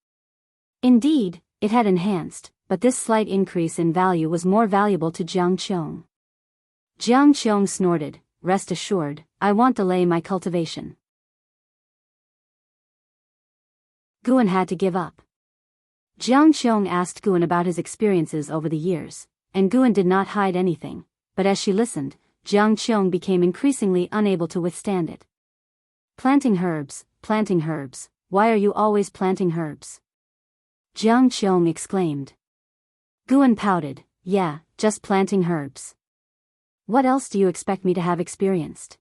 Indeed, it had enhanced, but this slight increase in value was more valuable to Jiang Qiong. Jiang Qiong snorted, "Rest assured, I won't delay my cultivation." Guan had to give up. Jiang Qiong asked Guan about his experiences over the years, and Guan did not hide anything, but as she listened, Jiang Qiong became increasingly unable to withstand it. Planting herbs, why are you always planting herbs?" Jiang Qiong exclaimed. Guan pouted, "Yeah, just planting herbs. What else do you expect me to have experienced?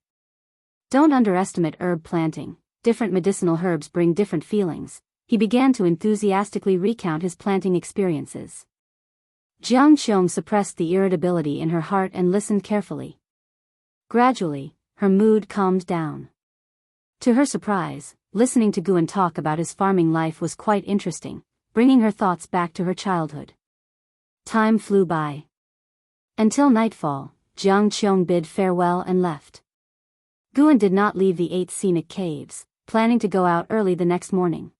Don't underestimate herb planting, different medicinal herbs bring different feelings." He began to enthusiastically recount his planting experiences. Jiang Qiong suppressed the irritability in her heart and listened carefully. Gradually, her mood calmed down. To her surprise, listening to Guan talk about his farming life was quite interesting, bringing her thoughts back to her childhood. Time flew by. Until nightfall, Jiang Qiong bid farewell and left. Guan did not leave the 8 scenic caves, planning to go out early the next morning.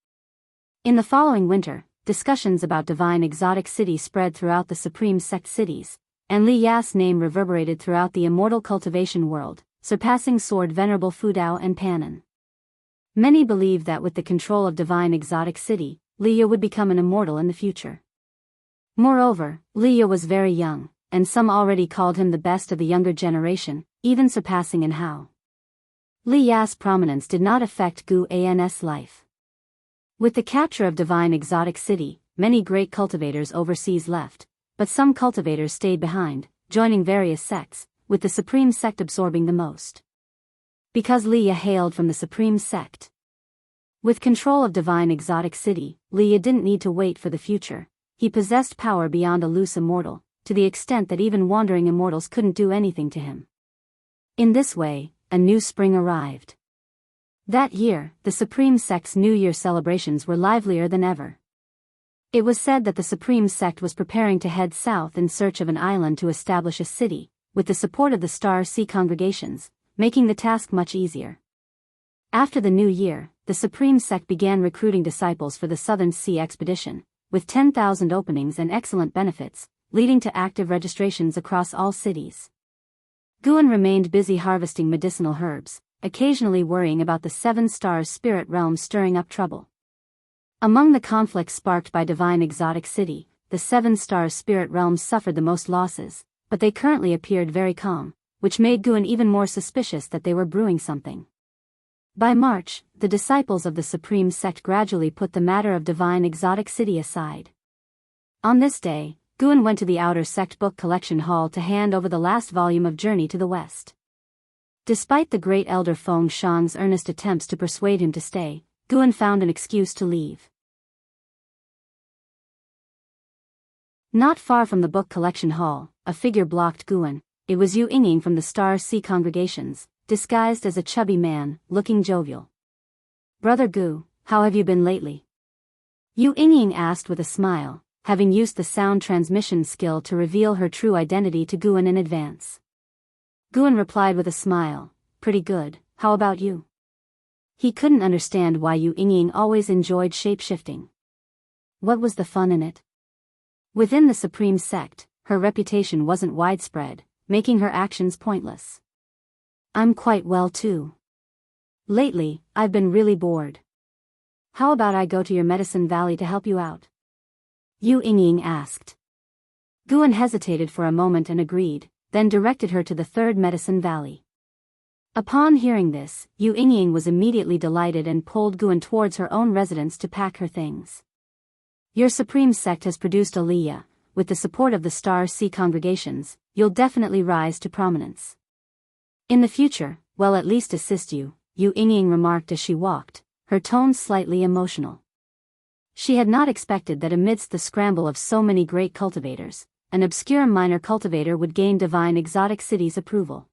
In the following winter, discussions about Divine Exotic City spread throughout the Supreme Sect cities, and Li Ya's name reverberated throughout the immortal cultivation world, surpassing Sword Venerable Fudao and Panin. Many believed that with the control of Divine Exotic City, Li Ya would become an immortal in the future. Moreover, Li Ya was very young, and some already called him the best of the younger generation, even surpassing in Hao. Li Ya's prominence did not affect Guan's life. With the capture of Divine Exotic City, many great cultivators overseas left, but some cultivators stayed behind, joining various sects, with the Supreme Sect absorbing the most. Because Li Ya hailed from the Supreme Sect. With control of Divine Exotic City, Li Ya didn't need to wait for the future. He possessed power beyond a loose immortal, to the extent that even wandering immortals couldn't do anything to him. In this way, a new spring arrived. That year, the Supreme Sect's New Year celebrations were livelier than ever. It was said that the Supreme Sect was preparing to head south in search of an island to establish a city, with the support of the Star Sea congregations, making the task much easier. After the New Year, the Supreme Sect began recruiting disciples for the Southern Sea expedition, with 10,000 openings and excellent benefits, leading to active registrations across all cities. Guan remained busy harvesting medicinal herbs, occasionally worrying about the Seven Stars spirit realm stirring up trouble. Among the conflicts sparked by Divine Exotic City, the Seven Stars spirit realm suffered the most losses, but they currently appeared very calm, which made Guan even more suspicious that they were brewing something. By March, the disciples of the Supreme Sect gradually put the matter of Divine Exotic City aside. On this day, Guan went to the Outer Sect Book Collection Hall to hand over the last volume of Journey to the West. Despite the great elder Feng Shang's earnest attempts to persuade him to stay, Guan found an excuse to leave. Not far from the book collection hall, a figure blocked Guan. It was Yu Yingying from the Star Sea Congregations, disguised as a chubby man, looking jovial. "Brother Gu, how have you been lately?" Yu Yingying asked with a smile, having used the sound transmission skill to reveal her true identity to Guan in advance. Guan replied with a smile, "Pretty good, how about you?" He couldn't understand why Yu Yingying always enjoyed shape-shifting. What was the fun in it? Within the Supreme Sect, her reputation wasn't widespread, making her actions pointless. "I'm quite well too. Lately, I've been really bored. How about I go to your Medicine Valley to help you out?" Yu Yingying asked. Guan hesitated for a moment and agreed, then directed her to the third Medicine Valley. Upon hearing this, Yu Yingying was immediately delighted and pulled Guan towards her own residence to pack her things. "Your Supreme Sect has produced Aliyah. With the support of the Star Sea Congregations, you'll definitely rise to prominence. In the future, we'll at least assist you," Yu Yingying remarked as she walked, her tone slightly emotional. She had not expected that amidst the scramble of so many great cultivators, an obscure minor cultivator would gain Divine Exotic City's approval.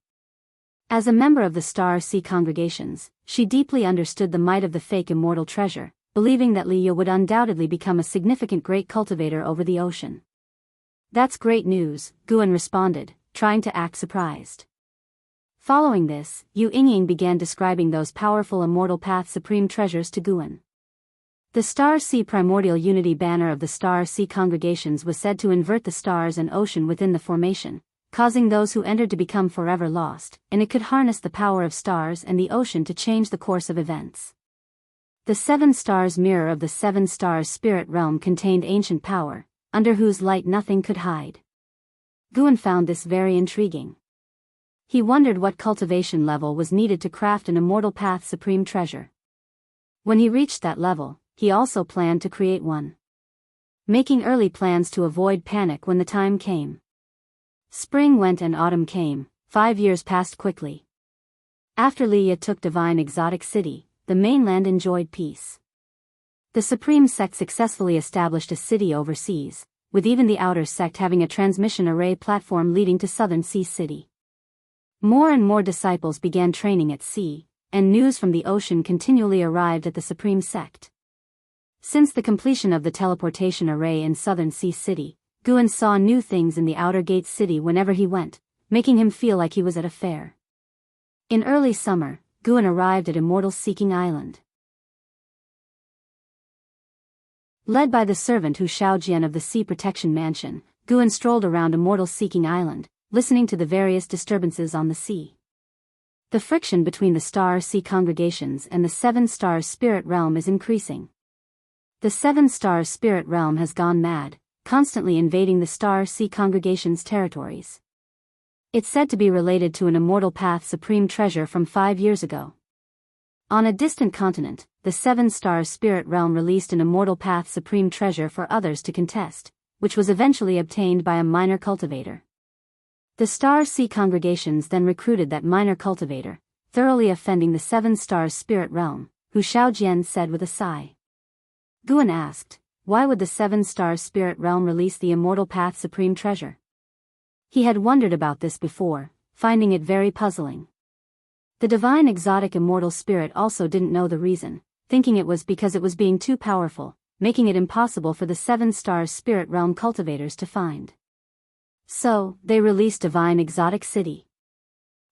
As a member of the Star Sea Congregations, she deeply understood the might of the fake immortal treasure, believing that Liya would undoubtedly become a significant great cultivator over the ocean. "That's great news," Guan responded, trying to act surprised. Following this, Yu Yingying began describing those powerful Immortal Path Supreme treasures to Guan. The Star Sea Primordial Unity banner of the Star Sea Congregations was said to invert the stars and ocean within the formation, causing those who entered to become forever lost, and it could harness the power of stars and the ocean to change the course of events. The Seven Stars Mirror of the Seven Stars Spirit Realm contained ancient power, under whose light nothing could hide. Guan found this very intriguing. He wondered what cultivation level was needed to craft an Immortal Path Supreme treasure. When he reached that level, he also planned to create one. Making early plans to avoid panic when the time came. Spring went and autumn came, 5 years passed quickly. After Liya took Divine Exotic City, the mainland enjoyed peace. The Supreme Sect successfully established a city overseas, with even the Outer Sect having a transmission array platform leading to Southern Sea City. More and more disciples began training at sea, and news from the ocean continually arrived at the Supreme Sect. Since the completion of the teleportation array in Southern Sea City, Guan saw new things in the Outer Gate City whenever he went, making him feel like he was at a fair. In early summer, Guan arrived at Immortal Seeking Island. Led by the servant Hu Shaojian of the Sea Protection Mansion, Guan strolled around Immortal Seeking Island, listening to the various disturbances on the sea. The friction between the Star Sea Congregations and the Seven Stars Spirit Realm is increasing. The Seven Stars Spirit Realm has gone mad, constantly invading the Star Sea Congregations' territories. It's said to be related to an Immortal Path Supreme treasure from 5 years ago. On a distant continent, the Seven Stars Spirit Realm released an Immortal Path Supreme treasure for others to contest, which was eventually obtained by a minor cultivator. The Star Sea Congregations then recruited that minor cultivator, thoroughly offending the Seven Stars Spirit Realm, Hu Shaojian said with a sigh. Guan asked, why would the Seven Stars Spirit Realm release the Immortal Path Supreme treasure? He had wondered about this before, finding it very puzzling. The divine exotic immortal spirit also didn't know the reason, thinking it was because it was being too powerful, making it impossible for the Seven Stars Spirit Realm cultivators to find. So, they released Divine Exotic City.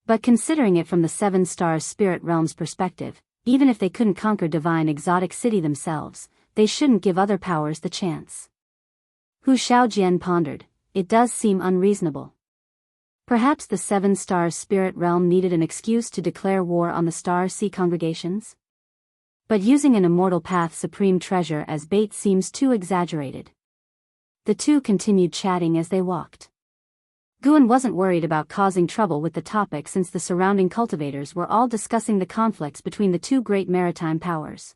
But considering it from the Seven Stars Spirit Realm's perspective, even if they couldn't conquer Divine Exotic City themselves, they shouldn't give other powers the chance. Hu Shaojian pondered, it does seem unreasonable. Perhaps the Seven Stars spirit realm needed an excuse to declare war on the Star Sea congregations? But using an immortal path supreme treasure as bait seems too exaggerated. The two continued chatting as they walked. Guan wasn't worried about causing trouble with the topic since the surrounding cultivators were all discussing the conflicts between the two great maritime powers.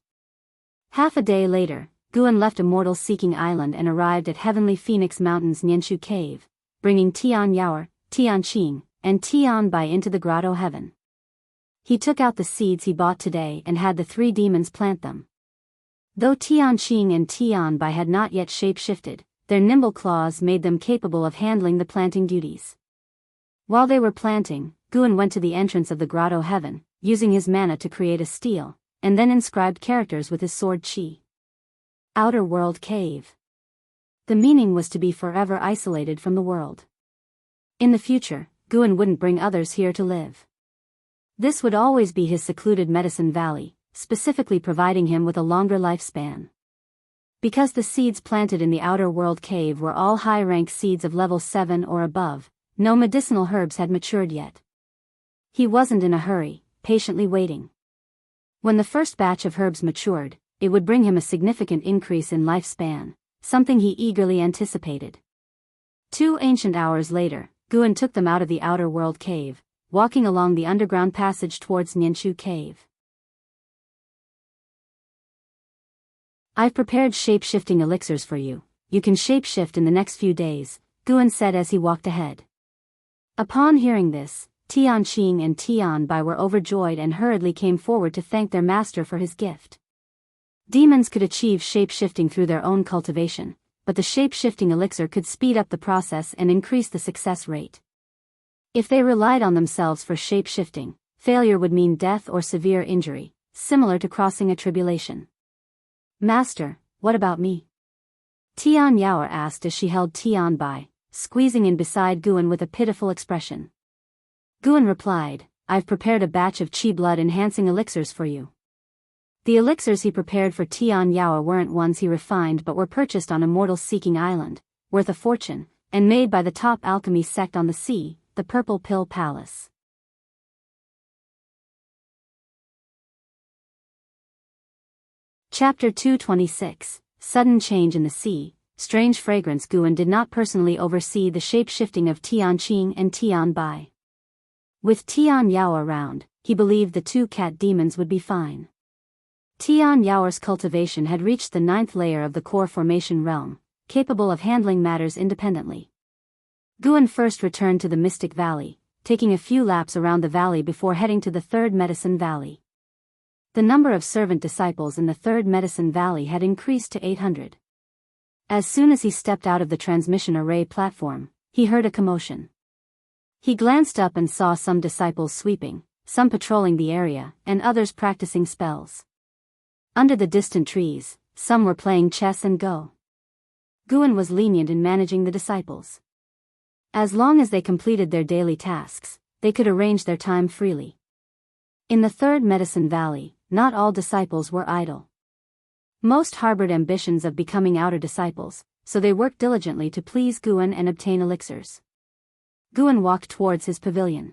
Half a day later, Guan left Immortal Seeking Island and arrived at Heavenly Phoenix Mountain's Nianshu Cave, bringing Tian Yaoer, Tian Qing, and Tian Bai into the Grotto Heaven. He took out the seeds he bought today and had the three demons plant them. Though Tian Qing and Tian Bai had not yet shape-shifted, their nimble claws made them capable of handling the planting duties. While they were planting, Guan went to the entrance of the Grotto Heaven, using his mana to create a stele, and then inscribed characters with his sword qi. Outer World Cave. The meaning was to be forever isolated from the world. In the future, Guan wouldn't bring others here to live. This would always be his secluded medicine valley, specifically providing him with a longer lifespan. Because the seeds planted in the Outer World Cave were all high-rank seeds of level 7 or above, no medicinal herbs had matured yet. He wasn't in a hurry, patiently waiting. When the first batch of herbs matured, it would bring him a significant increase in lifespan, something he eagerly anticipated. 2 ancient hours later, Guan took them out of the Outer World Cave, walking along the underground passage towards Nianshu Cave. I've prepared shape-shifting elixirs for you. You can shape-shift in the next few days, Guan said as he walked ahead. Upon hearing this, Tian Qing and Tian Bai were overjoyed and hurriedly came forward to thank their master for his gift. Demons could achieve shape-shifting through their own cultivation, but the shape-shifting elixir could speed up the process and increase the success rate. If they relied on themselves for shape-shifting, failure would mean death or severe injury, similar to crossing a tribulation. Master, what about me? Tian Yaoer asked as she held Tian Bai, squeezing in beside Guan with a pitiful expression. Guan replied, I've prepared a batch of qi blood enhancing elixirs for you. The elixirs he prepared for Tian Yaoer weren't ones he refined but were purchased on Immortal Seeking Island, worth a fortune, and made by the top alchemy sect on the sea, the Purple Pill Palace. Chapter 226, Sudden Change in the Sea, Strange Fragrance. Guan did not personally oversee the shape-shifting of Tian Qing and Tian Bai. With Tian Yaoer around, he believed the two cat demons would be fine. Tian Yaoer's cultivation had reached the 9th layer of the core formation realm, capable of handling matters independently. Guan first returned to the Mystic Valley, taking a few laps around the valley before heading to the 3rd Medicine Valley. The number of servant disciples in the 3rd Medicine Valley had increased to 800. As soon as he stepped out of the transmission array platform, he heard a commotion. He glanced up and saw some disciples sweeping, some patrolling the area, and others practicing spells. Under the distant trees, some were playing chess and Go. Guan was lenient in managing the disciples. As long as they completed their daily tasks, they could arrange their time freely. In the 3rd Medicine Valley, not all disciples were idle. Most harbored ambitions of becoming outer disciples, so they worked diligently to please Guan and obtain elixirs. Guan walked towards his pavilion.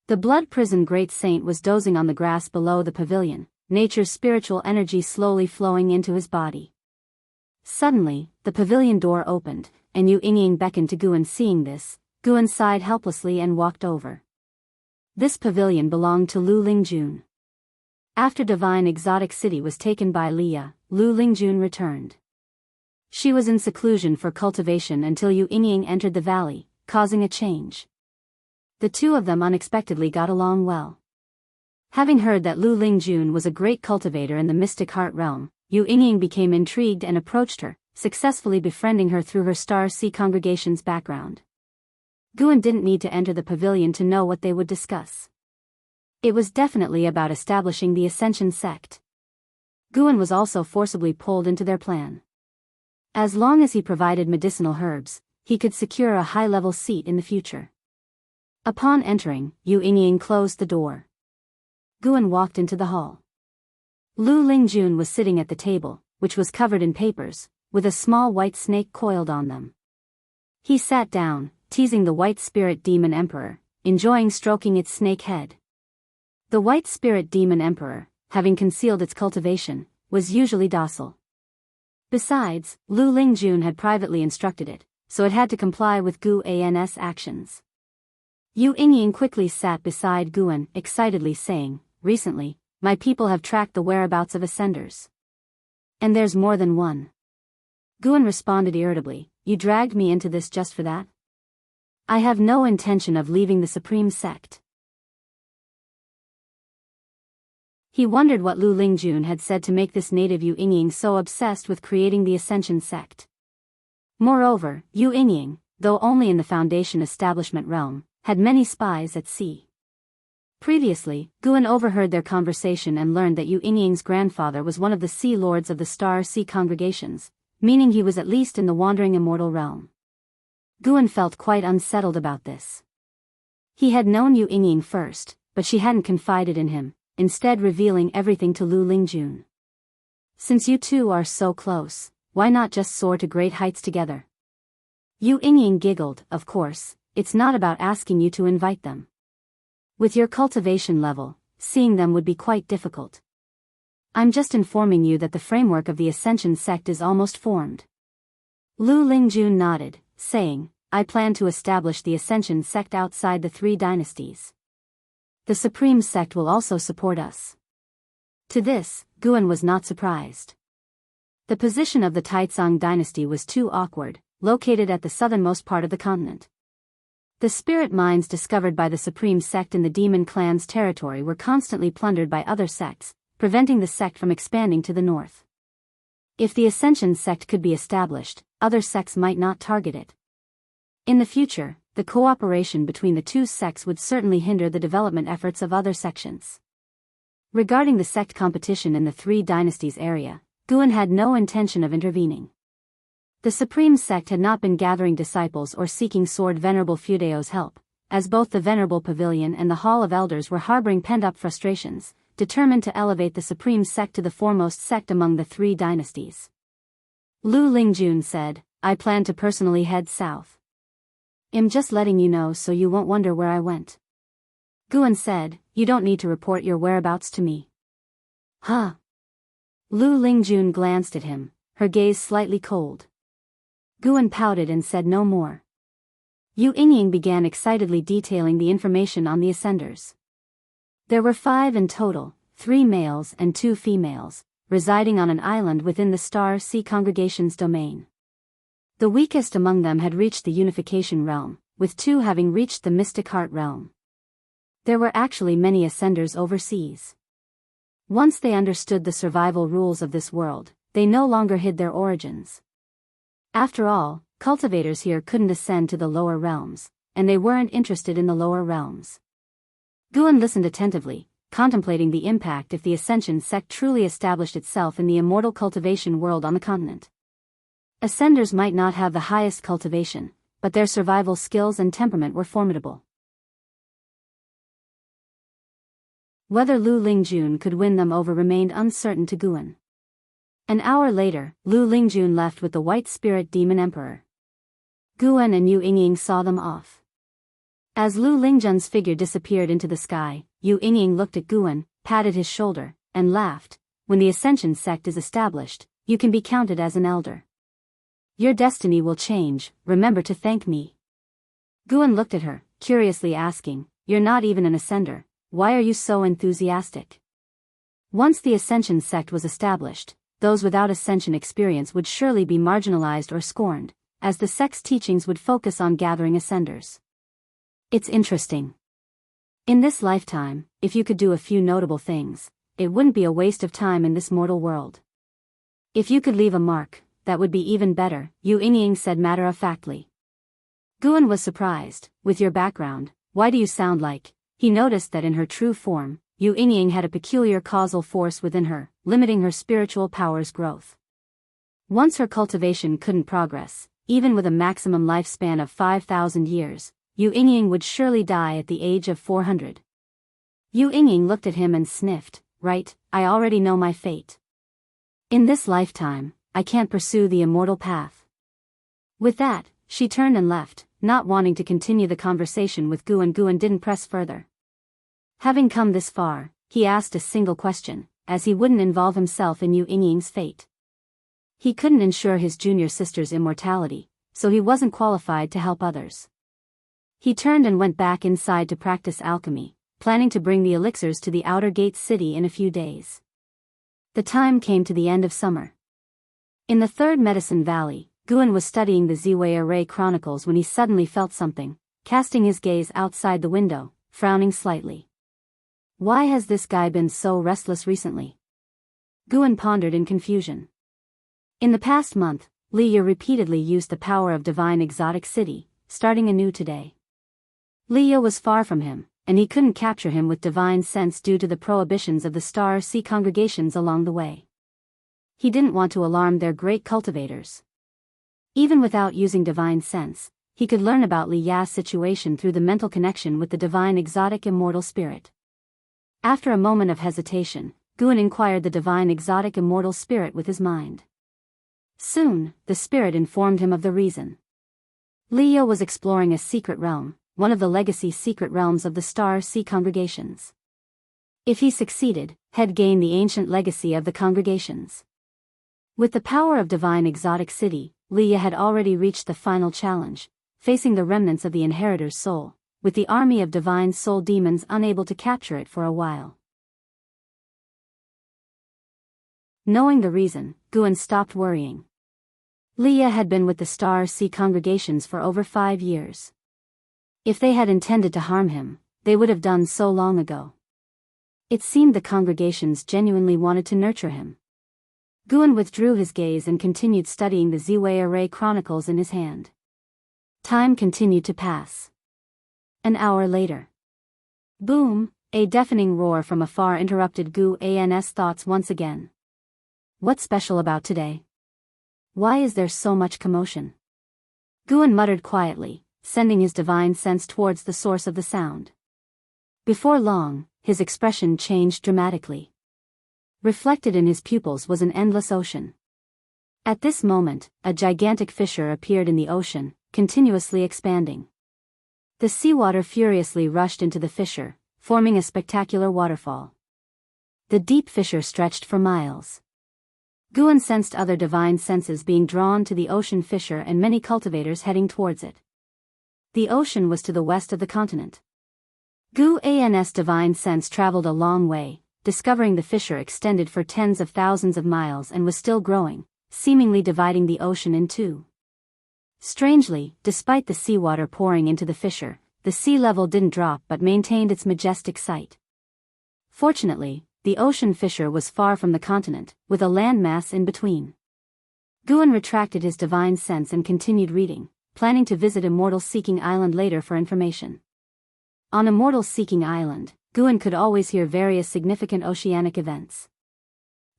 The Blood Prison Great Saint was dozing on the grass below the pavilion, nature's spiritual energy slowly flowing into his body. Suddenly, the pavilion door opened, and Yu Yingying beckoned to Guan. Seeing this, Guan sighed helplessly and walked over. This pavilion belonged to Lu Lingjun. After Divine Exotic City was taken by Leah, Lu Lingjun returned. She was in seclusion for cultivation until Yu Yingying entered the valley, causing a change. The two of them unexpectedly got along well. Having heard that Lu Lingjun was a great cultivator in the Mystic Heart realm, Yu Yingying became intrigued and approached her, successfully befriending her through her Star Sea congregation's background. Guan didn't need to enter the pavilion to know what they would discuss. It was definitely about establishing the Ascension sect. Guan was also forcibly pulled into their plan. As long as he provided medicinal herbs, he could secure a high-level seat in the future. Upon entering, Yu Yingying closed the door. Guan walked into the hall. Lu Lingjun was sitting at the table, which was covered in papers, with a small white snake coiled on them. He sat down, teasing the white spirit demon emperor, enjoying stroking its snake head. The white spirit demon emperor, having concealed its cultivation, was usually docile. Besides, Lu Lingjun had privately instructed it, so it had to comply with Gu An's actions. Yu Yingying quickly sat beside Guan, excitedly saying, "Recently, my people have tracked the whereabouts of ascenders. And there's more than one." Guan responded irritably, "You dragged me into this just for that? I have no intention of leaving the supreme sect." He wondered what Lu Lingjun had said to make this native Yu Yingying so obsessed with creating the Ascension sect. Moreover, Yu Yingying, though only in the Foundation establishment realm, had many spies at sea. Previously, Guan overheard their conversation and learned that Yu Yingying's grandfather was one of the Sea Lords of the Star Sea congregations, meaning he was at least in the wandering immortal realm. Guan felt quite unsettled about this. He had known Yu Yingying first, but she hadn't confided in him, instead revealing everything to Lu Lingjun. "Since you two are so close, why not just soar to great heights together?" Yu Yingying giggled. "Of course, it's not about asking you to invite them. With your cultivation level, seeing them would be quite difficult. I'm just informing you that the framework of the Ascension sect is almost formed." Lu Lingjun nodded, saying, "I plan to establish the Ascension sect outside the 3 dynasties. The Supreme sect will also support us." To this, Guan was not surprised. The position of the Taizong dynasty was too awkward, located at the southernmost part of the continent. The spirit mines discovered by the Supreme sect in the demon clan's territory were constantly plundered by other sects, preventing the sect from expanding to the north. If the Ascension sect could be established, other sects might not target it. In the future, the cooperation between the 2 sects would certainly hinder the development efforts of other sections. Regarding the sect competition in the 3 dynasties area, Guan had no intention of intervening. The Supreme sect had not been gathering disciples or seeking Sword Venerable Fudeo's help, as both the Venerable Pavilion and the Hall of Elders were harboring pent-up frustrations, determined to elevate the Supreme sect to the foremost sect among the 3 dynasties. Lu Lingjun said, "I plan to personally head south. I'm just letting you know so you won't wonder where I went." Guan said, "You don't need to report your whereabouts to me." "Huh?" Lu Lingjun glanced at him, her gaze slightly cold. Guan pouted and said no more. Yu Yingying began excitedly detailing the information on the ascenders. There were 5 in total, 3 males and 2 females, residing on an island within the Star Sea congregation's domain. The weakest among them had reached the Unification realm, with 2 having reached the Mystic Heart realm. There were actually many ascenders overseas. Once they understood the survival rules of this world, they no longer hid their origins. After all, cultivators here couldn't ascend to the lower realms, and they weren't interested in the lower realms. Guan listened attentively, contemplating the impact if the Ascension sect truly established itself in the immortal cultivation world on the continent. Ascenders might not have the highest cultivation, but their survival skills and temperament were formidable. Whether Lu Lingjun could win them over remained uncertain to Guan. An hour later, Lu Lingjun left with the White Spirit Demon Emperor. Guan and Yu Yingying saw them off. As Lu Lingjun's figure disappeared into the sky, Yu Yingying looked at Guan, patted his shoulder, and laughed. "When the Ascension sect is established, you can be counted as an elder. Your destiny will change, remember to thank me." Guan looked at her, curiously asking, "You're not even an ascender, why are you so enthusiastic?" Once the Ascension sect was established, those without Ascension experience would surely be marginalized or scorned, as the sect's teachings would focus on gathering ascenders. It's interesting. In this lifetime, if you could do a few notable things, it wouldn't be a waste of time in this mortal world. If you could leave a mark, that would be even better, Yu Yingying said matter-of-factly. Guan was surprised. "With your background, why do you sound like..." He noticed that in her true form, Yu Yingying had a peculiar causal force within her, limiting her spiritual power's growth. Once her cultivation couldn't progress, even with a maximum lifespan of 5,000 years, Yu Yingying would surely die at the age of 400. Yu Yingying looked at him and sniffed. "Right, I already know my fate. In this lifetime, I can't pursue the immortal path." With that, she turned and left, not wanting to continue the conversation with Gu, and Guan didn't press further. Having come this far, he asked a single question, as he wouldn't involve himself in Yu Yingying's fate. He couldn't ensure his junior sister's immortality, so he wasn't qualified to help others. He turned and went back inside to practice alchemy, planning to bring the elixirs to the outer gate city in a few days. The time came to the end of summer. In the third medicine valley, Guan was studying the Ziwei Array Chronicles when he suddenly felt something, casting his gaze outside the window, frowning slightly. Why has this guy been so restless recently? Guan pondered in confusion. In the past month, Li Ye repeatedly used the power of divine exotic city, starting anew today. Li Ye was far from him, and he couldn't capture him with divine sense due to the prohibitions of the Star Sea congregations along the way. He didn't want to alarm their great cultivators. Even without using divine sense, he could learn about Li Ya's situation through the mental connection with the divine exotic immortal spirit. After a moment of hesitation, Guan inquired the divine exotic immortal spirit with his mind. Soon, the spirit informed him of the reason. Li Ye was exploring a secret realm, one of the legacy secret realms of the Star Sea congregations. If he succeeded, he'd gain the ancient legacy of the congregations. With the power of divine exotic city, Li Ye had already reached the final challenge, facing the remnants of the inheritor's soul, with the army of divine soul demons unable to capture it for a while. Knowing the reason, Guan stopped worrying. Li Ye had been with the Star Sea congregations for over 5 years. If they had intended to harm him, they would have done so long ago. It seemed the congregations genuinely wanted to nurture him. Guan withdrew his gaze and continued studying the Ziwei Array Chronicles in his hand. Time continued to pass. An hour later. Boom! A deafening roar from afar interrupted Guan's thoughts once again. What's special about today? Why is there so much commotion? Guan muttered quietly, sending his divine sense towards the source of the sound. Before long, his expression changed dramatically. Reflected in his pupils was an endless ocean. At this moment, a gigantic fissure appeared in the ocean, continuously expanding. The seawater furiously rushed into the fissure, forming a spectacular waterfall. The deep fissure stretched for miles. Guan sensed other divine senses being drawn to the ocean fissure and many cultivators heading towards it. The ocean was to the west of the continent. Guan's divine sense traveled a long way, discovering the fissure extended for tens of thousands of miles and was still growing, seemingly dividing the ocean in two. Strangely, despite the seawater pouring into the fissure, the sea level didn't drop but maintained its majestic sight. Fortunately, the ocean fissure was far from the continent, with a landmass in between. Guan retracted his divine sense and continued reading, planning to visit Immortal Seeking Island later for information. On Immortal Seeking Island, Guan could always hear various significant oceanic events.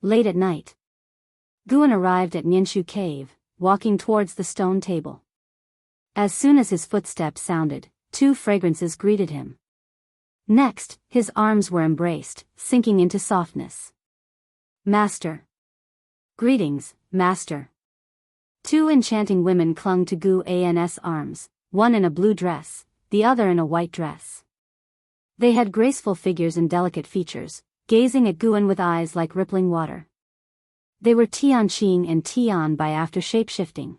Late at night, Guan arrived at Ninshu Cave, walking towards the stone table. As soon as his footsteps sounded, 2 fragrances greeted him. Next, his arms were embraced, sinking into softness. Master. Greetings, Master. 2 enchanting women clung to Guan's arms, one in a blue dress, the other in a white dress. They had graceful figures and delicate features, gazing at Guan with eyes like rippling water. They were Tianqing and Tian Bai after shape-shifting.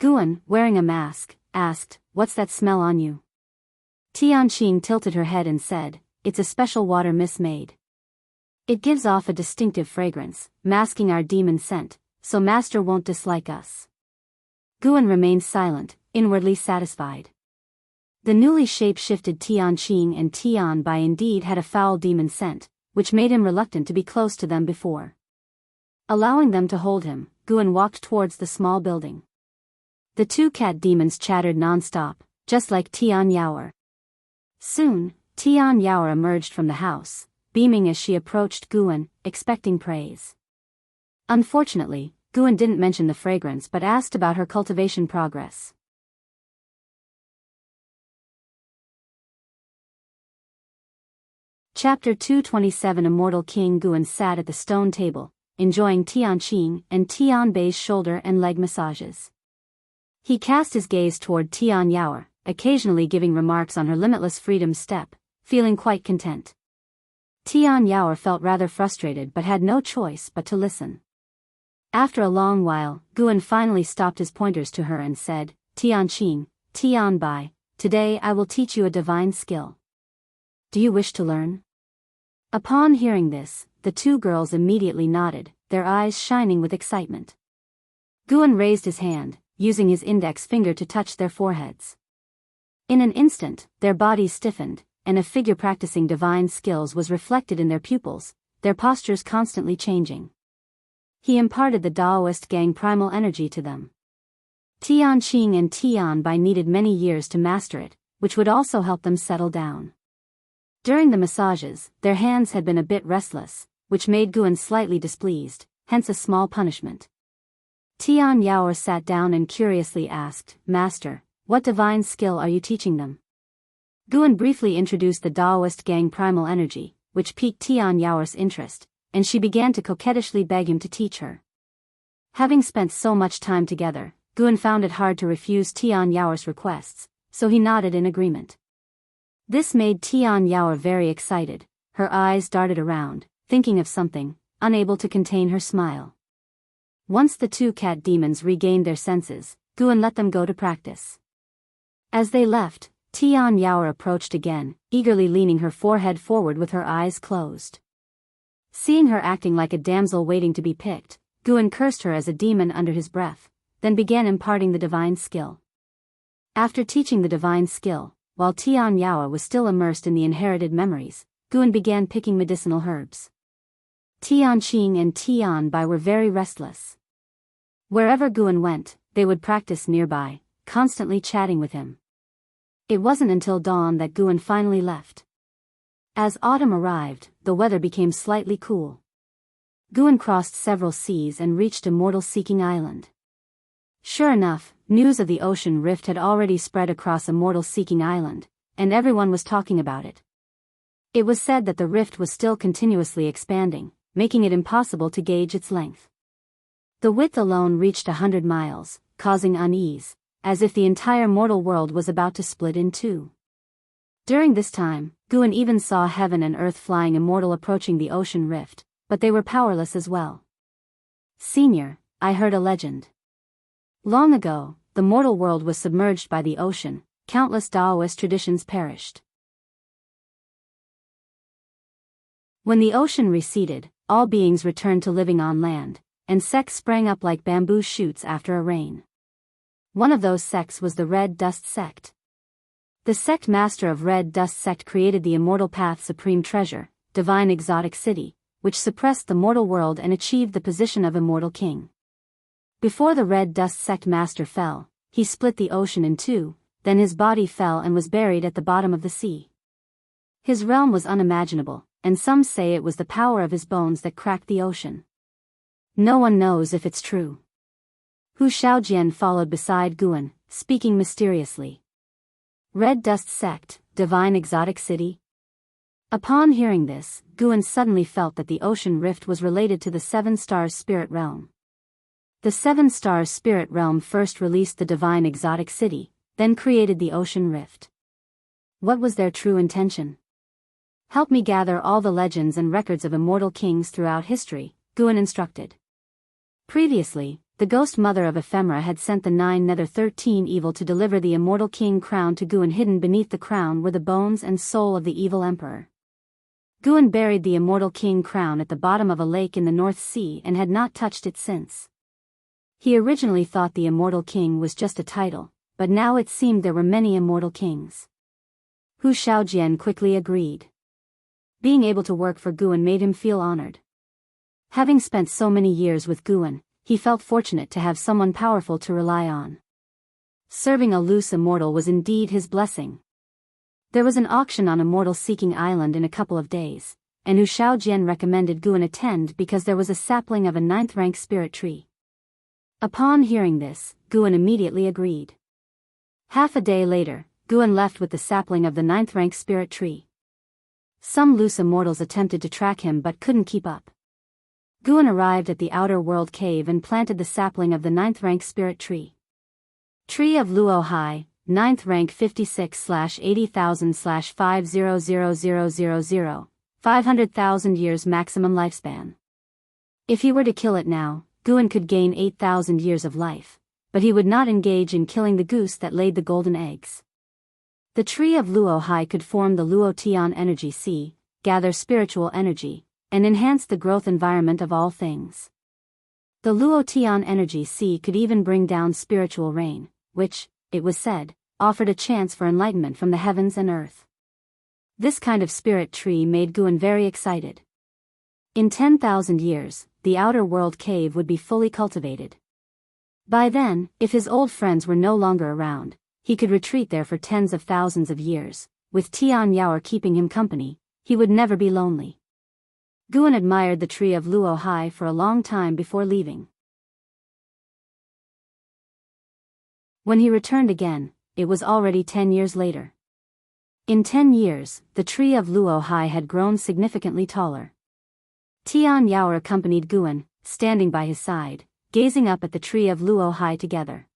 Guan, wearing a mask, asked, "What's that smell on you?" Tianqing tilted her head and said, "It's a special water Miss made. It gives off a distinctive fragrance, masking our demon scent, so Master won't dislike us." Guan remained silent, inwardly satisfied. The newly shape-shifted Tianqing and Tian Bai indeed had a foul demon scent, which made him reluctant to be close to them before. Allowing them to hold him, Guan walked towards the small building. The 2 cat demons chattered non-stop, just like Tian Yaoer. Soon, Tian Yaoer emerged from the house, beaming as she approached Guan, expecting praise. Unfortunately, Guan didn't mention the fragrance but asked about her cultivation progress. Chapter 227 Immortal King Guan sat at the stone table, enjoying Tianqing and Tian Bai's shoulder and leg massages. He cast his gaze toward Tian Yaoer, occasionally giving remarks on her limitless freedom step, feeling quite content. Tian Yaoer felt rather frustrated but had no choice but to listen. After a long while, Guan finally stopped his pointers to her and said, Tian Qing, Tian Bai, today I will teach you a divine skill. Do you wish to learn? Upon hearing this, the two girls immediately nodded, their eyes shining with excitement. Guan raised his hand, using his index finger to touch their foreheads. In an instant, their bodies stiffened, and a figure practicing divine skills was reflected in their pupils, their postures constantly changing. He imparted the Daoist gang primal energy to them. Tian Qing and Tian Bai needed many years to master it, which would also help them settle down. During the massages, their hands had been a bit restless, which made Guan slightly displeased, hence a small punishment. Tian Yaoer sat down and curiously asked, Master, what divine skill are you teaching them? Guan briefly introduced the Daoist gang primal energy, which piqued Tian Yaoer's interest, and she began to coquettishly beg him to teach her. Having spent so much time together, Guan found it hard to refuse Tian Yaoer's requests, so he nodded in agreement. This made Tian Yaoer very excited, her eyes darted around, thinking of something, unable to contain her smile. Once the two cat demons regained their senses, Guan let them go to practice. As they left, Tian Yaoer approached again, eagerly leaning her forehead forward with her eyes closed. Seeing her acting like a damsel waiting to be picked, Guan cursed her as a demon under his breath, then began imparting the divine skill. After teaching the divine skill, while Tian Yaoer was still immersed in the inherited memories, Guan began picking medicinal herbs. Tian Qing and Tian Bai were very restless. Wherever Guan went, they would practice nearby, constantly chatting with him. It wasn't until dawn that Guan finally left. As autumn arrived, the weather became slightly cool. Guan crossed several seas and reached a mortal-seeking island. Sure enough, news of the ocean rift had already spread across a mortal-seeking island, and everyone was talking about it. It was said that the rift was still continuously expanding, making it impossible to gauge its length. The width alone reached 100 miles, causing unease, as if the entire mortal world was about to split in two. During this time, Guan even saw heaven and earth flying immortal approaching the ocean rift, but they were powerless as well. Senior, I heard a legend. Long ago, the mortal world was submerged by the ocean, countless Daoist traditions perished. When the ocean receded, all beings returned to living on land, and sects sprang up like bamboo shoots after a rain. One of those sects was the Red Dust Sect. The sect master of Red Dust Sect created the Immortal Path Supreme Treasure, Divine Exotic City, which suppressed the mortal world and achieved the position of Immortal King. Before the Red Dust Sect master fell, he split the ocean in two, then his body fell and was buried at the bottom of the sea. His realm was unimaginable, and some say it was the power of his bones that cracked the ocean. No one knows if it's true. Hu Xiaojian followed beside Guan, speaking mysteriously. Red Dust Sect, Divine Exotic City? Upon hearing this, Guan suddenly felt that the ocean rift was related to the Seven Stars Spirit Realm. The Seven Stars Spirit Realm first released the Divine Exotic City, then created the ocean rift. What was their true intention? Help me gather all the legends and records of immortal kings throughout history, Guan instructed. Previously, the ghost mother of Ephemera had sent the 9 Nether 13 evil to deliver the immortal king crown to Guan. Hidden beneath the crown were the bones and soul of the evil emperor. Guan buried the immortal king crown at the bottom of a lake in the North Sea and had not touched it since. He originally thought the immortal king was just a title, but now it seemed there were many immortal kings. Hu Xiaojian quickly agreed. Being able to work for Guan made him feel honored. Having spent so many years with Guan, he felt fortunate to have someone powerful to rely on. Serving a loose immortal was indeed his blessing. There was an auction on Immortal Seeking Island in a couple of days, and Hu Xiaojian recommended Guan attend because there was a sapling of a 9th-rank spirit tree. Upon hearing this, Guan immediately agreed. Half a day later, Guan left with the sapling of the 9th-rank spirit tree. Some loose immortals attempted to track him but couldn't keep up. Guan arrived at the outer world cave and planted the sapling of the 9th-rank spirit tree. Tree of Luo Hai, 9th rank 56/80,000/500000, 500,000 years maximum lifespan. If he were to kill it now, Guan could gain 8,000 years of life, but he would not engage in killing the goose that laid the golden eggs. The tree of Luo Hai could form the Luo Tian energy sea, gather spiritual energy, and enhance the growth environment of all things. The Luo Tian energy sea could even bring down spiritual rain, which, it was said, offered a chance for enlightenment from the heavens and earth. This kind of spirit tree made Guan very excited. In 10,000 years, the outer world cave would be fully cultivated. By then, if his old friends were no longer around, he could retreat there for tens of thousands of years. With Tian Yaoer keeping him company, he would never be lonely. Guan admired the tree of Luo Hai for a long time before leaving. When he returned again, it was already 10 years later. In 10 years, the tree of Luo Hai had grown significantly taller. Tian Yaoer accompanied Guan, standing by his side, gazing up at the tree of Luo Hai together.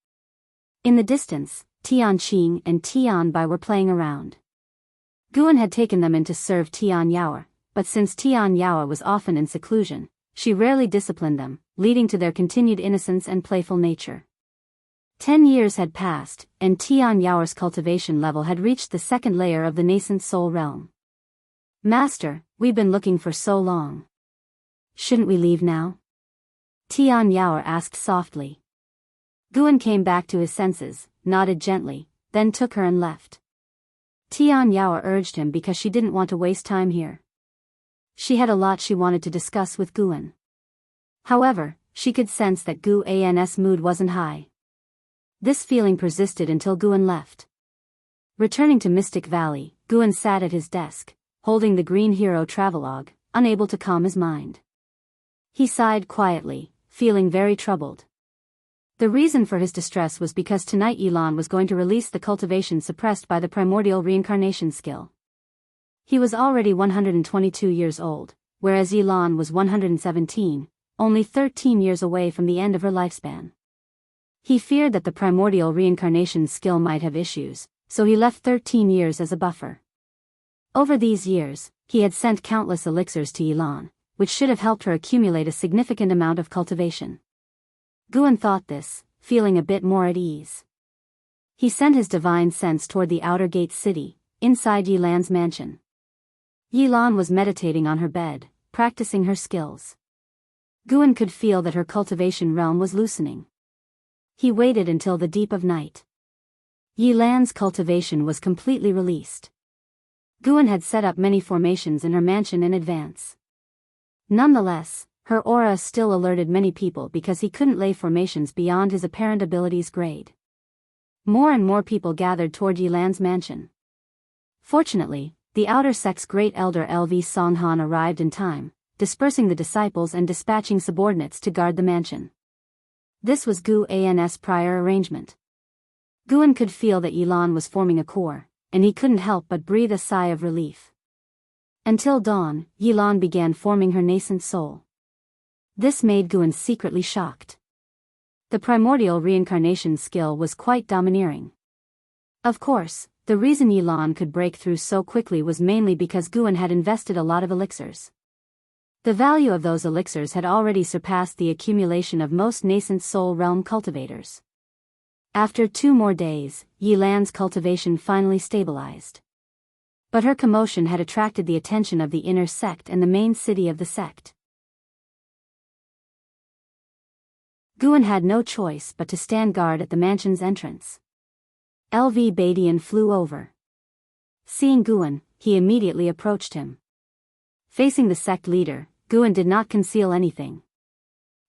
In the distance, Tian Qing and Tian Bai were playing around. Guan had taken them in to serve Tian Yaoer, but since Tian Yaoer was often in seclusion, she rarely disciplined them, leading to their continued innocence and playful nature. 10 years had passed, and Tian Yaoer's cultivation level had reached the second layer of the nascent soul realm. "Master, we've been looking for so long. Shouldn't we leave now?" Tian Yaoer asked softly. Guan came back to his senses, nodded gently, then took her and left. Tian Yaoer urged him because she didn't want to waste time here. She had a lot she wanted to discuss with Guan. However, she could sense that Guan's mood wasn't high. This feeling persisted until Guan left. Returning to Mystic Valley, Guan sat at his desk, holding the Green Hero travelogue, unable to calm his mind. He sighed quietly, feeling very troubled. The reason for his distress was because tonight Yilan was going to release the cultivation suppressed by the primordial reincarnation skill. He was already 122 years old, whereas Yilan was 117, only 13 years away from the end of her lifespan. He feared that the primordial reincarnation skill might have issues, so he left 13 years as a buffer. Over these years, he had sent countless elixirs to Yilan, which should have helped her accumulate a significant amount of cultivation. Guan thought this, feeling a bit more at ease. He sent his divine sense toward the outer gate city, inside Yilan's mansion. Yilan was meditating on her bed, practicing her skills. Guan could feel that her cultivation realm was loosening. He waited until the deep of night. Yilan's cultivation was completely released. Guan had set up many formations in her mansion in advance. Nonetheless, her aura still alerted many people because he couldn't lay formations beyond his apparent abilities grade. More and more people gathered toward Yilan's mansion. Fortunately, the outer sect's great elder LV Songhan arrived in time, dispersing the disciples and dispatching subordinates to guard the mansion. This was Guan's prior arrangement. Guan could feel that Yilan was forming a core, and he couldn't help but breathe a sigh of relief. Until dawn, Yilan began forming her nascent soul. This made Guan secretly shocked. The primordial reincarnation skill was quite domineering. Of course, the reason Yilan could break through so quickly was mainly because Guan had invested a lot of elixirs. The value of those elixirs had already surpassed the accumulation of most nascent soul realm cultivators. After 2 more days, Yilan's cultivation finally stabilized. But her commotion had attracted the attention of the inner sect and the main city of the sect. Guan had no choice but to stand guard at the mansion's entrance. LV Badian flew over. Seeing Guan, he immediately approached him. Facing the sect leader, Guan did not conceal anything.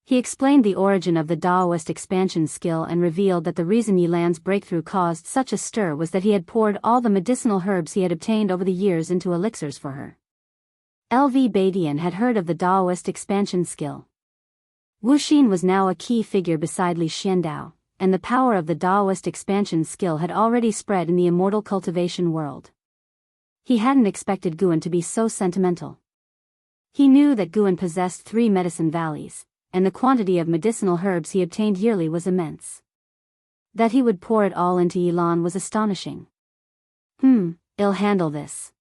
He explained the origin of the Daoist expansion skill and revealed that the reason Yilan's breakthrough caused such a stir was that he had poured all the medicinal herbs he had obtained over the years into elixirs for her. LV Badian had heard of the Daoist expansion skill. Wuxin was now a key figure beside Li Xiandao, and the power of the Daoist expansion skill had already spread in the immortal cultivation world. He hadn't expected Guan to be so sentimental. He knew that Guan possessed 3 medicine valleys, and the quantity of medicinal herbs he obtained yearly was immense. That he would pour it all into Yilan was astonishing. I'll handle this.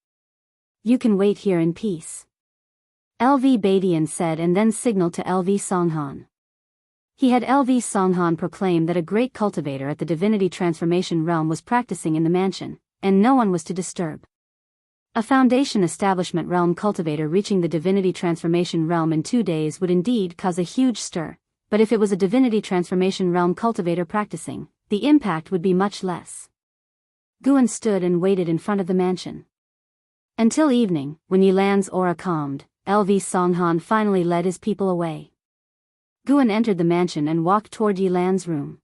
You can wait here in peace. LV Badian said and then signaled to LV Songhan. He had LV Songhan proclaim that a great cultivator at the divinity transformation realm was practicing in the mansion, and no one was to disturb. A foundation establishment realm cultivator reaching the divinity transformation realm in 2 days would indeed cause a huge stir, but if it was a divinity transformation realm cultivator practicing, the impact would be much less. Guan stood and waited in front of the mansion. Until evening, when Yilan's aura calmed, LV Songhan finally led his people away. Guan entered the mansion and walked toward Yilan's room.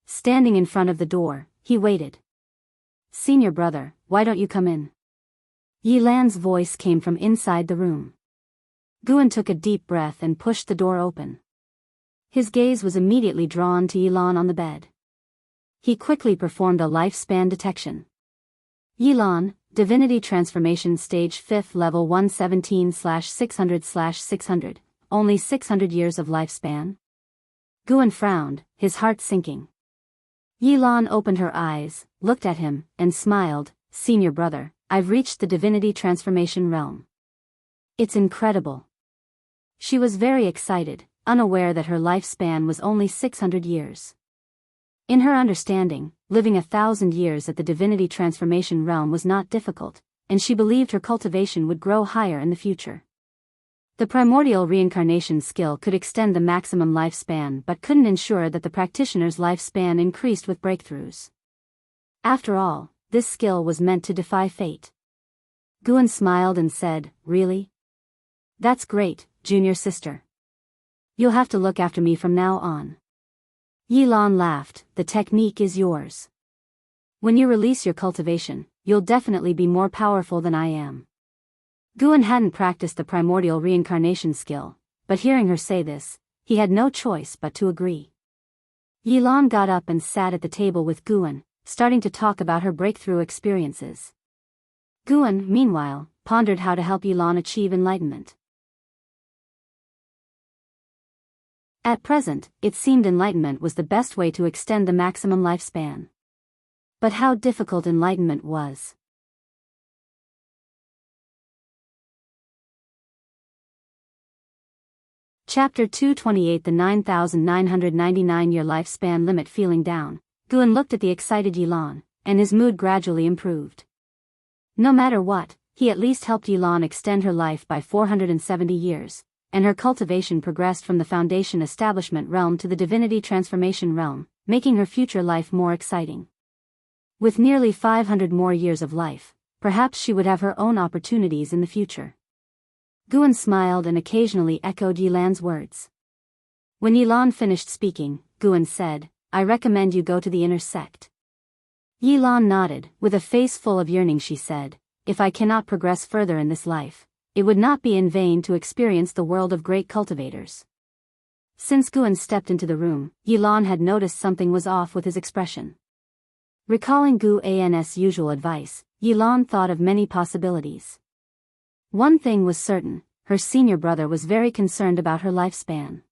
Standing in front of the door, he waited. "Senior brother, why don't you come in?" Yilan's voice came from inside the room. Guan took a deep breath and pushed the door open. His gaze was immediately drawn to Yilan on the bed. He quickly performed a lifespan detection. Yilan, Divinity Transformation Stage 5th Level 117/600/600, only 600 years of lifespan? Guan frowned, his heart sinking. Yilan opened her eyes, looked at him, and smiled. "Senior brother, I've reached the divinity transformation realm. It's incredible." She was very excited, unaware that her lifespan was only 600 years. In her understanding, living 1,000 years at the divinity transformation realm was not difficult, and she believed her cultivation would grow higher in the future. The primordial reincarnation skill could extend the maximum lifespan but couldn't ensure that the practitioner's lifespan increased with breakthroughs. After all, this skill was meant to defy fate. Guan smiled and said, "Really? That's great, junior sister. You'll have to look after me from now on." Yilan laughed. "The technique is yours. When you release your cultivation, you'll definitely be more powerful than I am." Guan hadn't practiced the primordial reincarnation skill, but hearing her say this, he had no choice but to agree. Yilan got up and sat at the table with Guan, starting to talk about her breakthrough experiences. Guan, meanwhile, pondered how to help Yilan achieve enlightenment. At present, it seemed enlightenment was the best way to extend the maximum lifespan. But how difficult enlightenment was. Chapter 228 The 9,999-year lifespan limit. Feeling down, Guan looked at the excited Yilan, and his mood gradually improved. No matter what, he at least helped Yilan extend her life by 470 years, and her cultivation progressed from the foundation establishment realm to the divinity transformation realm, making her future life more exciting. With nearly 500 more years of life, perhaps she would have her own opportunities in the future. Guan smiled and occasionally echoed Yilan's words. When Yilan finished speaking, Guan said, "I recommend you go to the inner sect." Yilan nodded. With a face full of yearning she said, "If I cannot progress further in this life, it would not be in vain to experience the world of great cultivators." Since Guan stepped into the room, Yilan had noticed something was off with his expression. Recalling Guan's usual advice, Yilan thought of many possibilities. One thing was certain, her senior brother was very concerned about her lifespan.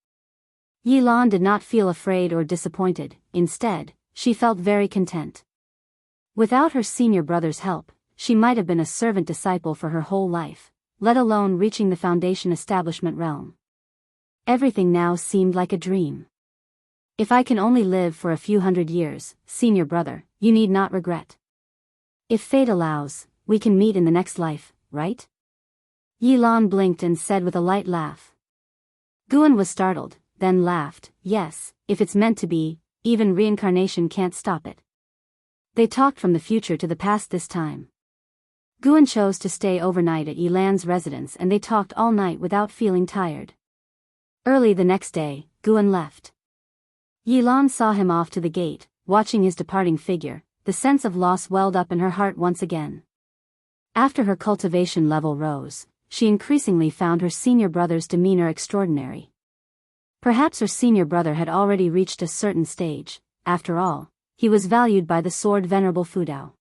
Yilan did not feel afraid or disappointed, instead, she felt very content. Without her senior brother's help, she might have been a servant disciple for her whole life, let alone reaching the foundation establishment realm. Everything now seemed like a dream. "If I can only live for a few hundred years, senior brother, you need not regret. If fate allows, we can meet in the next life, right?" Yilan blinked and said with a light laugh. Guan was startled, then laughed. "Yes, if it's meant to be, even reincarnation can't stop it." They talked from the future to the past this time. Guan chose to stay overnight at Yilan's residence and they talked all night without feeling tired. Early the next day, Guan left. Yilan saw him off to the gate, watching his departing figure. The sense of loss welled up in her heart once again. After her cultivation level rose, she increasingly found her senior brother's demeanor extraordinary. Perhaps her senior brother had already reached a certain stage. After all, he was valued by the sword venerable Fudao.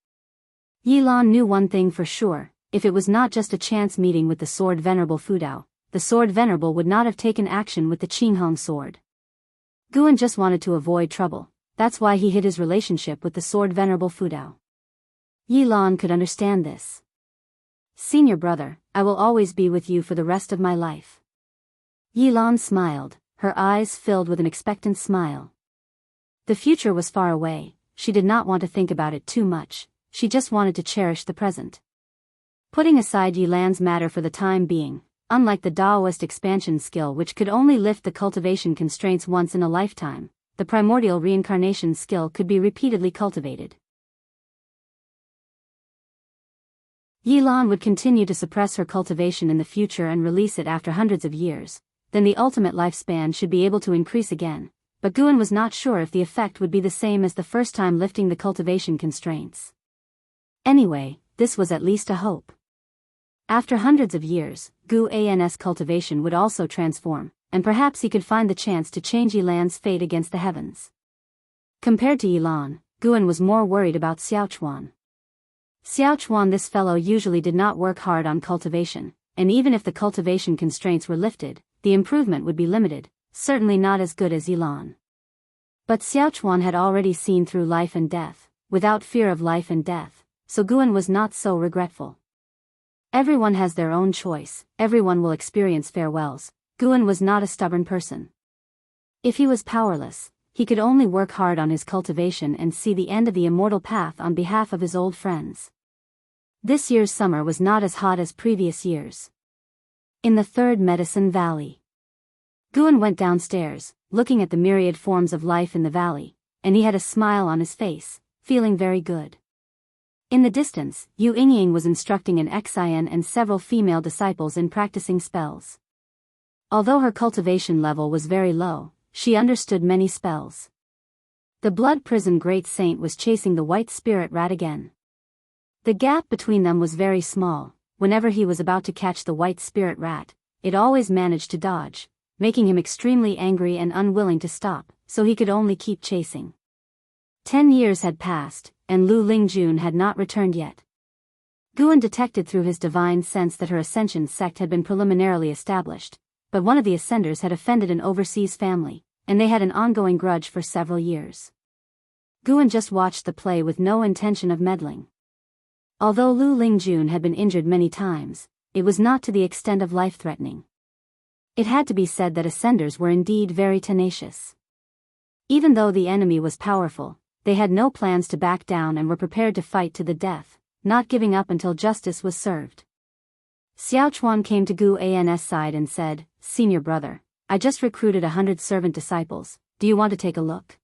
Yilan knew one thing for sure: if it was not just a chance meeting with the sword venerable Fudao, the sword venerable would not have taken action with the Qinghong sword. Guan just wanted to avoid trouble, That's why he hid his relationship with the sword venerable Fudao. Yilan could understand this. Senior brother, I will always be with you for the rest of my life. Yilan smiled, her eyes filled with an expectant smile. The future was far away, she did not want to think about it too much, she just wanted to cherish the present. Putting aside Yilan's matter for the time being, unlike the Daoist expansion skill which could only lift the cultivation constraints once in a lifetime, the primordial reincarnation skill could be repeatedly cultivated. Yilan would continue to suppress her cultivation in the future and release it after hundreds of years, then the ultimate lifespan should be able to increase again, but Guan was not sure if the effect would be the same as the first time lifting the cultivation constraints. Anyway, this was at least a hope. After hundreds of years, Guan's cultivation would also transform, and perhaps he could find the chance to change Yilan's fate against the heavens. Compared to Yilan, Guan was more worried about Xiaochuan. Xiaochuan, this fellow usually did not work hard on cultivation, and even if the cultivation constraints were lifted, the improvement would be limited, certainly not as good as Yilan. But Xiaochuan had already seen through life and death, without fear of life and death, so Guan was not so regretful. Everyone has their own choice, everyone will experience farewells. Guan was not a stubborn person. If he was powerless, he could only work hard on his cultivation and see the end of the immortal path on behalf of his old friends. This year's summer was not as hot as previous years. In the third medicine valley, Guan went downstairs, looking at the myriad forms of life in the valley, and he had a smile on his face, feeling very good. In the distance, Yu Yingying was instructing an Xian and several female disciples in practicing spells. Although her cultivation level was very low, she understood many spells. The Blood Prison Great Saint was chasing the white spirit rat again. The gap between them was very small. Whenever he was about to catch the white spirit rat, it always managed to dodge, making him extremely angry and unwilling to stop, so he could only keep chasing. 10 years had passed, and Lu Lingjun had not returned yet. Guan detected through his divine sense that her ascension sect had been preliminarily established, but one of the ascenders had offended an overseas family, and they had an ongoing grudge for several years. Guan just watched the play with no intention of meddling. Although Lu Lingjun had been injured many times, it was not to the extent of life-threatening. It had to be said that ascenders were indeed very tenacious. Even though the enemy was powerful, they had no plans to back down and were prepared to fight to the death, not giving up until justice was served. Xiaochuan came to Guan's side and said, "Senior brother, I just recruited 100 servant disciples, do you want to take a look?"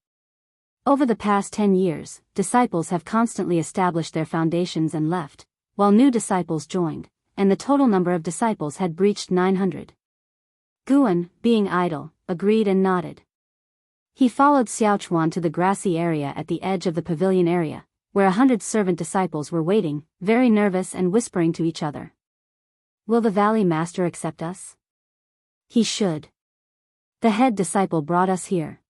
Over the past 10 years, disciples have constantly established their foundations and left, while new disciples joined, and the total number of disciples had breached 900. Guan, being idle, agreed and nodded. He followed Xiaochuan to the grassy area at the edge of the pavilion area, where 100 servant disciples were waiting, very nervous and whispering to each other. "Will the Valley Master accept us?" "He should. The head disciple brought us here."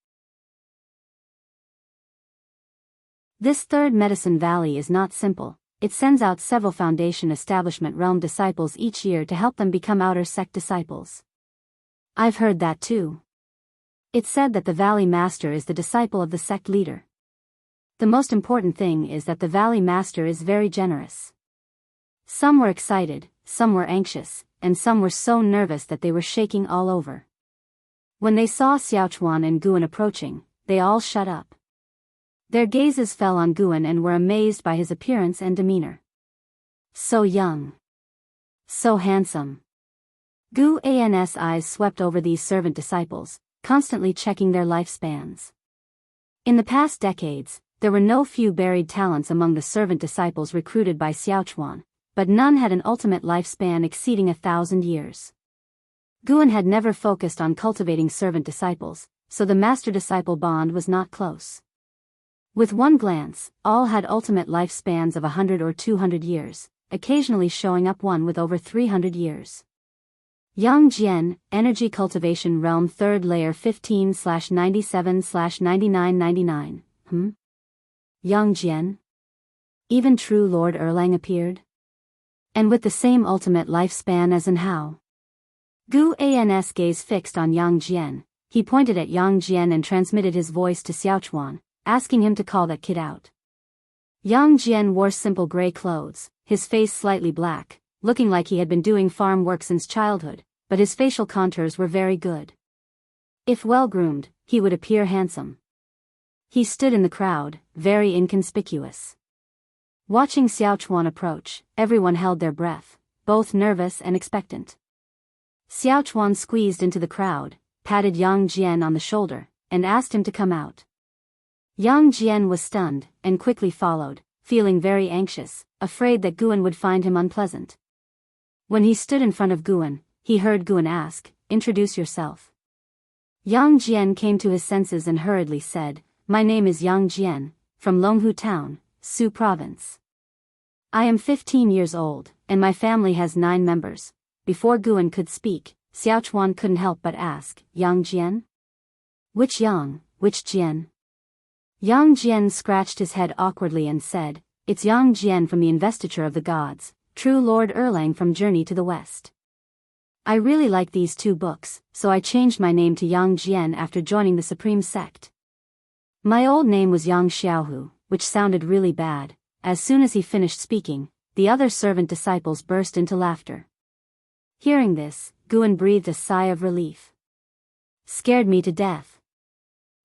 This third medicine valley is not simple. It sends out several foundation establishment realm disciples each year to help them become outer sect disciples. I've heard that too. It's said that the Valley Master is the disciple of the sect leader. The most important thing is that the Valley Master is very generous. Some were excited, some were anxious, and some were so nervous that they were shaking all over. When they saw Xiaochuan and Guan approaching, they all shut up. Their gazes fell on Guan and were amazed by his appearance and demeanor. So young. So handsome. Guan's eyes swept over these servant disciples, constantly checking their lifespans. In the past decades, there were no few buried talents among the servant disciples recruited by Xiaochuan, but none had an ultimate lifespan exceeding 1,000 years. Guan had never focused on cultivating servant disciples, so the master-disciple bond was not close. With one glance, all had ultimate lifespans of 100 or 200 years, occasionally showing up one with over 300 years. Yang Jian, Energy Cultivation Realm 3rd Layer 15/97/9999. Yang Jian? Even true Lord Erlang appeared? And with the same ultimate lifespan as in Hao. Guan's gaze fixed on Yang Jian. He pointed at Yang Jian and transmitted his voice to Xiaochuan. asking him to call that kid out. Yang Jian wore simple gray clothes, his face slightly black, looking like he had been doing farm work since childhood, but his facial contours were very good. If well-groomed, he would appear handsome. He stood in the crowd, very inconspicuous. Watching Xiao Chuan approach, everyone held their breath, both nervous and expectant. Xiao Chuan squeezed into the crowd, patted Yang Jian on the shoulder, and asked him to come out. Yang Jian was stunned, and quickly followed, feeling very anxious, afraid that Guan would find him unpleasant. When he stood in front of Guan, he heard Guan ask, "Introduce yourself." Yang Jian came to his senses and hurriedly said, "My name is Yang Jian, from Longhu Town, Su Province. I am 15 years old, and my family has 9 members." Before Guan could speak, Xiao Chuan couldn't help but ask, "Yang Jian? Which Yang, which Jian?" Yang Jian scratched his head awkwardly and said, "It's Yang Jian from the Investiture of the Gods, true Lord Erlang from Journey to the West. I really like these 2 books, so I changed my name to Yang Jian after joining the Supreme Sect. My old name was Yang Xiaohu, which sounded really bad." As soon as he finished speaking, the other servant disciples burst into laughter. Hearing this, Guan breathed a sigh of relief. "Scared me to death."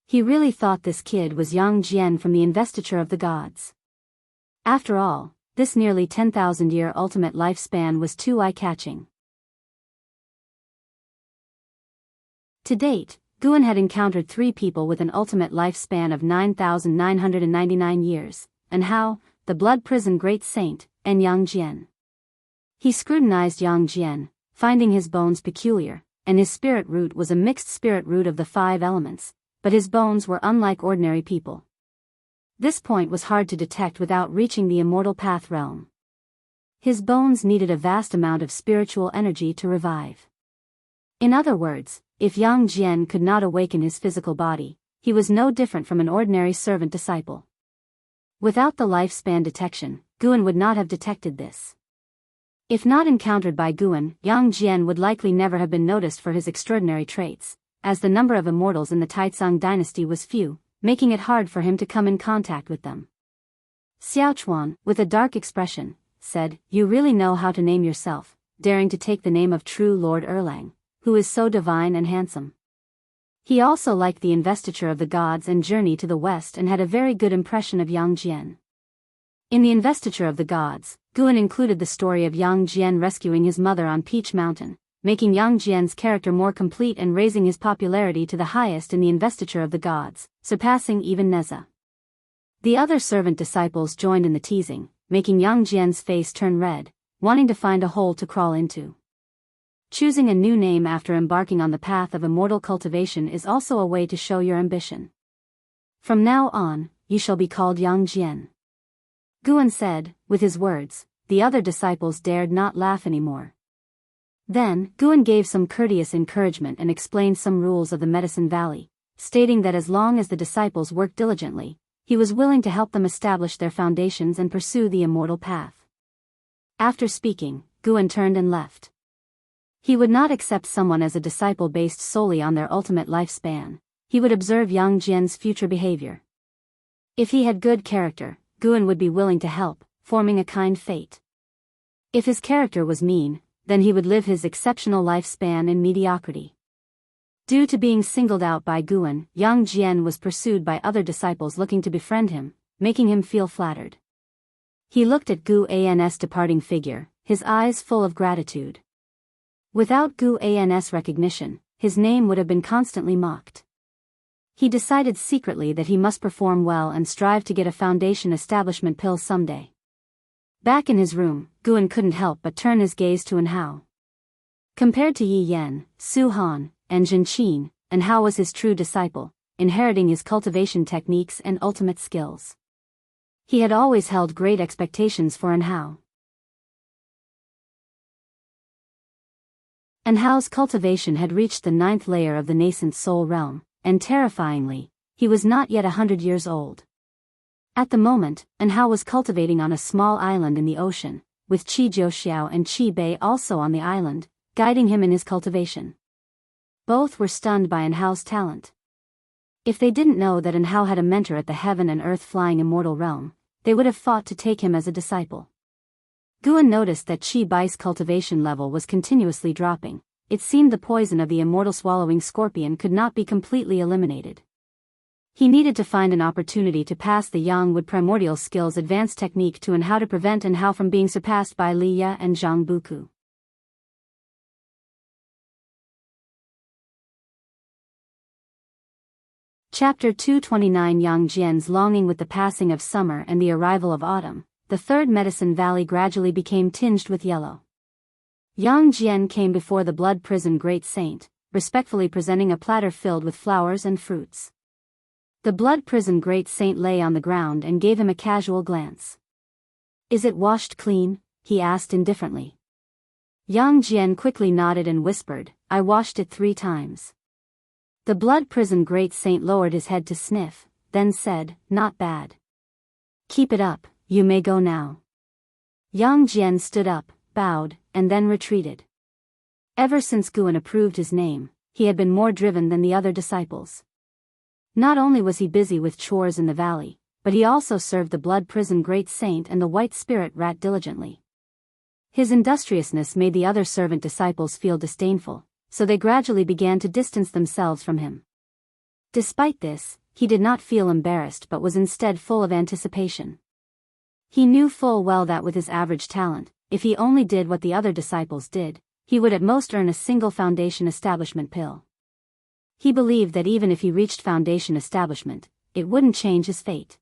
He really thought this kid was Yang Jian from the Investiture of the Gods. After all, this nearly 10,000-year ultimate lifespan was too eye-catching. To date, Guan had encountered 3 people with an ultimate lifespan of 9,999 years, and Hao, the Blood Prison Great Saint, and Yang Jian. He scrutinized Yang Jian, finding his bones peculiar, and his spirit root was a mixed spirit root of the 5 elements, but his bones were unlike ordinary people. This point was hard to detect without reaching the immortal path realm. His bones needed a vast amount of spiritual energy to revive. In other words, if Yang Jian could not awaken his physical body, he was no different from an ordinary servant disciple. Without the lifespan detection, Guan would not have detected this. If not encountered by Guan, Yang Jian would likely never have been noticed for his extraordinary traits, as the number of immortals in the Taizong dynasty was few, making it hard for him to come in contact with them. Xiao Chuan, with a dark expression, said, "You really know how to name yourself, daring to take the name of true Lord Erlang, who is so divine and handsome." He also liked the Investiture of the Gods and Journey to the West and had a very good impression of Yang Jian. In the Investiture of the Gods, Guan included the story of Yang Jian rescuing his mother on Peach Mountain, making Yang Jian's character more complete and raising his popularity to the highest in the Investiture of the Gods, surpassing even Neza. The other servant disciples joined in the teasing, making Yang Jian's face turn red, wanting to find a hole to crawl into. Choosing a new name after embarking on the path of immortal cultivation is also a way to show your ambition. "From now on, you shall be called Yang Jian," Guan said. With his words, the other disciples dared not laugh anymore. Then, Guan gave some courteous encouragement and explained some rules of the Medicine Valley, stating that as long as the disciples worked diligently, he was willing to help them establish their foundations and pursue the immortal path. After speaking, Guan turned and left. He would not accept someone as a disciple based solely on their ultimate lifespan. He would observe Yang Jian's future behavior. If he had good character, Guan would be willing to help, forming a kind fate. If his character was mean, then he would live his exceptional lifespan in mediocrity. Due to being singled out by Guan, Yang Jian was pursued by other disciples looking to befriend him, making him feel flattered. He looked at Gu An's departing figure, his eyes full of gratitude. Without Gu An's recognition, his name would have been constantly mocked. He decided secretly that he must perform well and strive to get a foundation establishment pill someday. Back in his room, Guan couldn't help but turn his gaze to Anhao. Compared to Yi Yan, Su Han, and Jin Qin, Anhao was his true disciple, inheriting his cultivation techniques and ultimate skills. He had always held great expectations for Anhao. Anhao's cultivation had reached the 9th layer of the nascent soul realm, and terrifyingly, he was not yet 100 years old. At the moment, Anhao was cultivating on a small island in the ocean, with Qi Jiuxiao and Qi Bei also on the island, guiding him in his cultivation. Both were stunned by Anhao's talent. If they didn't know that Anhao had a mentor at the heaven and earth flying immortal realm, they would have fought to take him as a disciple. Guan noticed that Qi Bai's cultivation level was continuously dropping. It seemed the poison of the immortal swallowing scorpion could not be completely eliminated. He needed to find an opportunity to pass the Yangwood primordial skills advanced technique to Anhao to prevent Anhao from being surpassed by Li Ye and Zhang Buku. Chapter 229 Yang Jian's longing with the passing of summer and the arrival of autumn, the third medicine valley gradually became tinged with yellow. Yang Jian came before the blood prison great saint, respectfully presenting a platter filled with flowers and fruits. The blood prison great saint lay on the ground and gave him a casual glance. "Is it washed clean?" he asked indifferently. Yang Jian quickly nodded and whispered, "I washed it 3 times. The blood prison great saint lowered his head to sniff, then said, "Not bad. Keep it up, you may go now." Yang Jian stood up, bowed, and then retreated. Ever since Guan approved his name, he had been more driven than the other disciples. Not only was he busy with chores in the valley, but he also served the blood prison great saint and the white spirit rat diligently. His industriousness made the other servant disciples feel disdainful, so they gradually began to distance themselves from him. Despite this, he did not feel embarrassed but was instead full of anticipation. He knew full well that with his average talent, if he only did what the other disciples did, he would at most earn a single foundation establishment pill. He believed that even if he reached foundation establishment, it wouldn't change his fate.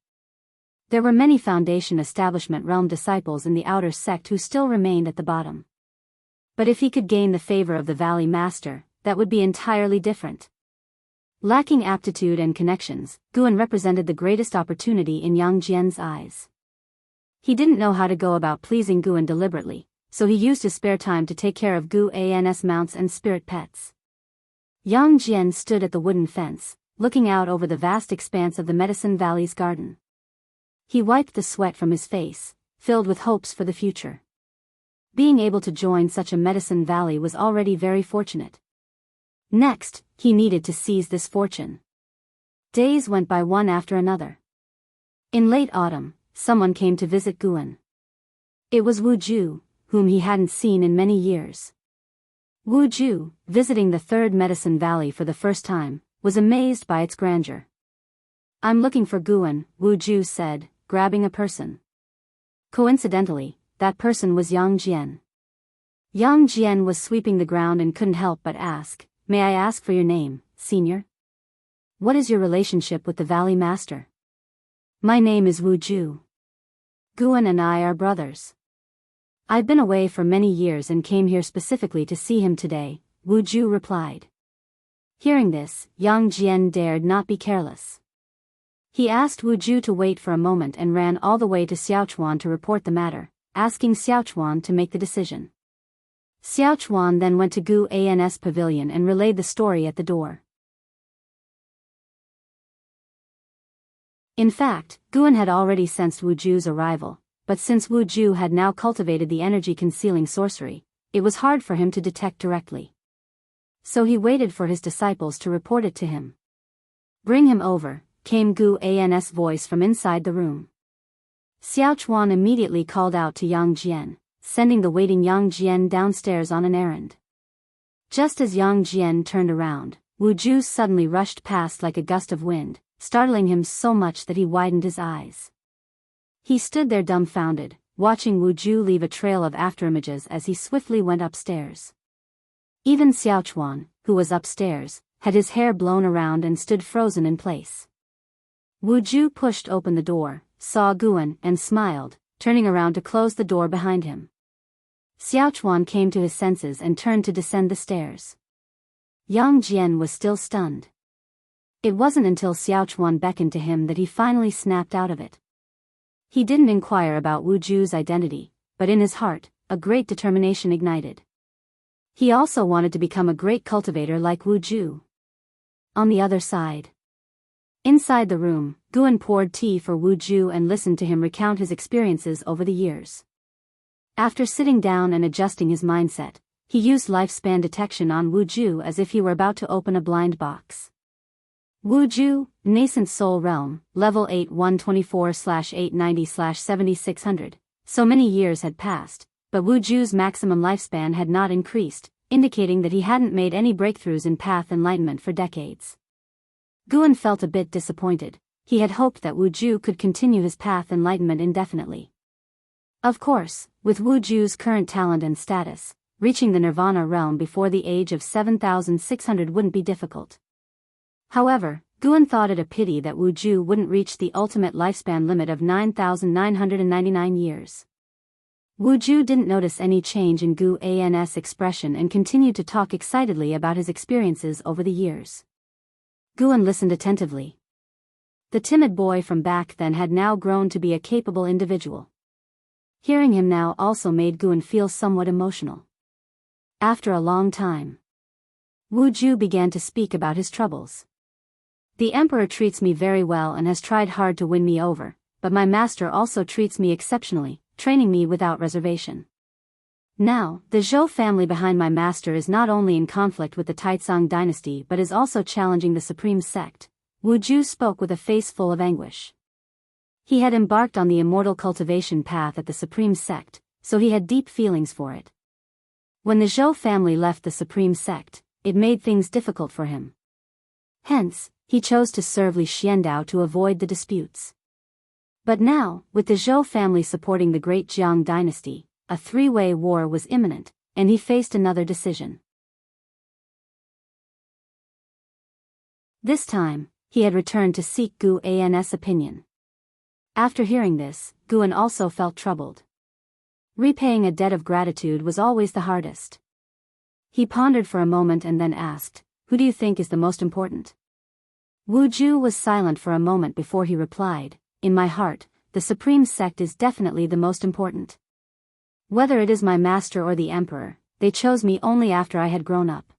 There were many foundation establishment realm disciples in the outer sect who still remained at the bottom. But if he could gain the favor of the Valley Master, that would be entirely different. Lacking aptitude and connections, Guan represented the greatest opportunity in Yang Jian's eyes. He didn't know how to go about pleasing Guan deliberately, so he used his spare time to take care of Guan's mounts and spirit pets. Yang Jian stood at the wooden fence, looking out over the vast expanse of the Medicine Valley's garden. He wiped the sweat from his face, filled with hopes for the future. Being able to join such a medicine valley was already very fortunate. Next, he needed to seize this fortune. Days went by one after another. In late autumn, someone came to visit Guan. It was Wu Ju, whom he hadn't seen in many years. Wu Ju, visiting the third medicine valley for the first time, was amazed by its grandeur. "I'm looking for Guan," Wu Ju said, grabbing a person. Coincidentally, that person was Yang Jian. Yang Jian was sweeping the ground and couldn't help but ask, "May I ask for your name, senior? What is your relationship with the Valley Master?" "My name is Wu Ju. Guan and I are brothers. I've been away for many years and came here specifically to see him today," Wu Ju replied. Hearing this, Yang Jian dared not be careless. He asked Wu Ju to wait for a moment and ran all the way to Xiaochuan to report the matter, asking Xiaochuan to make the decision. Xiaochuan then went to Guan's pavilion and relayed the story at the door. In fact, Guan had already sensed Wu Ju's arrival, but since Wu Ju had now cultivated the energy-concealing sorcery, it was hard for him to detect directly. So he waited for his disciples to report it to him. "Bring him over," came Guan's voice from inside the room. Xiaochuan immediately called out to Yang Jian, sending the waiting Yang Jian downstairs on an errand. Just as Yang Jian turned around, Wu Ju suddenly rushed past like a gust of wind, startling him so much that he widened his eyes. He stood there dumbfounded, watching Wu Ju leave a trail of afterimages as he swiftly went upstairs. Even Xiaochuan, who was upstairs, had his hair blown around and stood frozen in place. Wu Ju pushed open the door, saw Guan, and smiled, turning around to close the door behind him. Xiaochuan came to his senses and turned to descend the stairs. Yang Jian was still stunned. It wasn't until Xiaochuan beckoned to him that he finally snapped out of it. He didn't inquire about Wu Ju's identity, but in his heart, a great determination ignited. He also wanted to become a great cultivator like Wu Ju. On the other side. Inside the room, Guan poured tea for Wu Ju and listened to him recount his experiences over the years. After sitting down and adjusting his mindset, he used lifespan detection on Wu Ju as if he were about to open a blind box. Wuju, Nascent Soul Realm, Level 8 124/890/7600. So many years had passed, but Wuju's maximum lifespan had not increased, indicating that he hadn't made any breakthroughs in path enlightenment for decades. Guan felt a bit disappointed. He had hoped that Wuju could continue his path enlightenment indefinitely. Of course, with Wuju's current talent and status, reaching the Nirvana realm before the age of 7,600 wouldn't be difficult. However, Guan thought it a pity that Wuju wouldn't reach the ultimate lifespan limit of 9,999 years. Wuju didn't notice any change in Guan's expression and continued to talk excitedly about his experiences over the years. Guan listened attentively. The timid boy from back then had now grown to be a capable individual. Hearing him now also made Guan feel somewhat emotional. After a long time, Wuju began to speak about his troubles. The emperor treats me very well and has tried hard to win me over, but my master also treats me exceptionally, training me without reservation. Now, the Zhou family behind my master is not only in conflict with the Taizong dynasty but is also challenging the supreme sect. Wuju spoke with a face full of anguish. He had embarked on the immortal cultivation path at the supreme sect, so he had deep feelings for it. When the Zhou family left the supreme sect, it made things difficult for him. Hence, he chose to serve Li Xiandao to avoid the disputes. But now, with the Zhou family supporting the great Jiang dynasty, a three-way war was imminent, and he faced another decision. This time, he had returned to seek Guan's opinion. After hearing this, Guan also felt troubled. Repaying a debt of gratitude was always the hardest. He pondered for a moment and then asked, "Who do you think is the most important?" Wuju was silent for a moment before he replied, "In my heart, the supreme sect is definitely the most important. Whether it is my master or the emperor, they chose me only after I had grown up.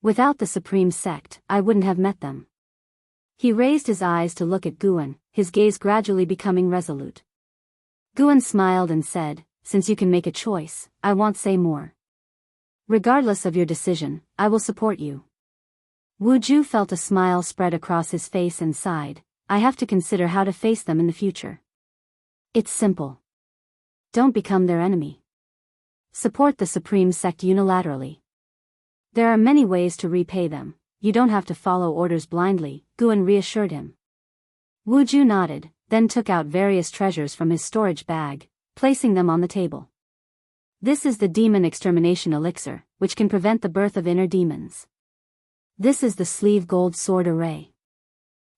Without the supreme sect, I wouldn't have met them." He raised his eyes to look at Guan, his gaze gradually becoming resolute. Guan smiled and said, "Since you can make a choice, I won't say more. Regardless of your decision, I will support you." Wuju felt a smile spread across his face and sighed, "I have to consider how to face them in the future. It's simple. Don't become their enemy. Support the supreme sect unilaterally. There are many ways to repay them, you don't have to follow orders blindly," Guan reassured him. Wuju nodded, then took out various treasures from his storage bag, placing them on the table. "This is the demon extermination elixir, which can prevent the birth of inner demons. This is the sleeve gold sword array.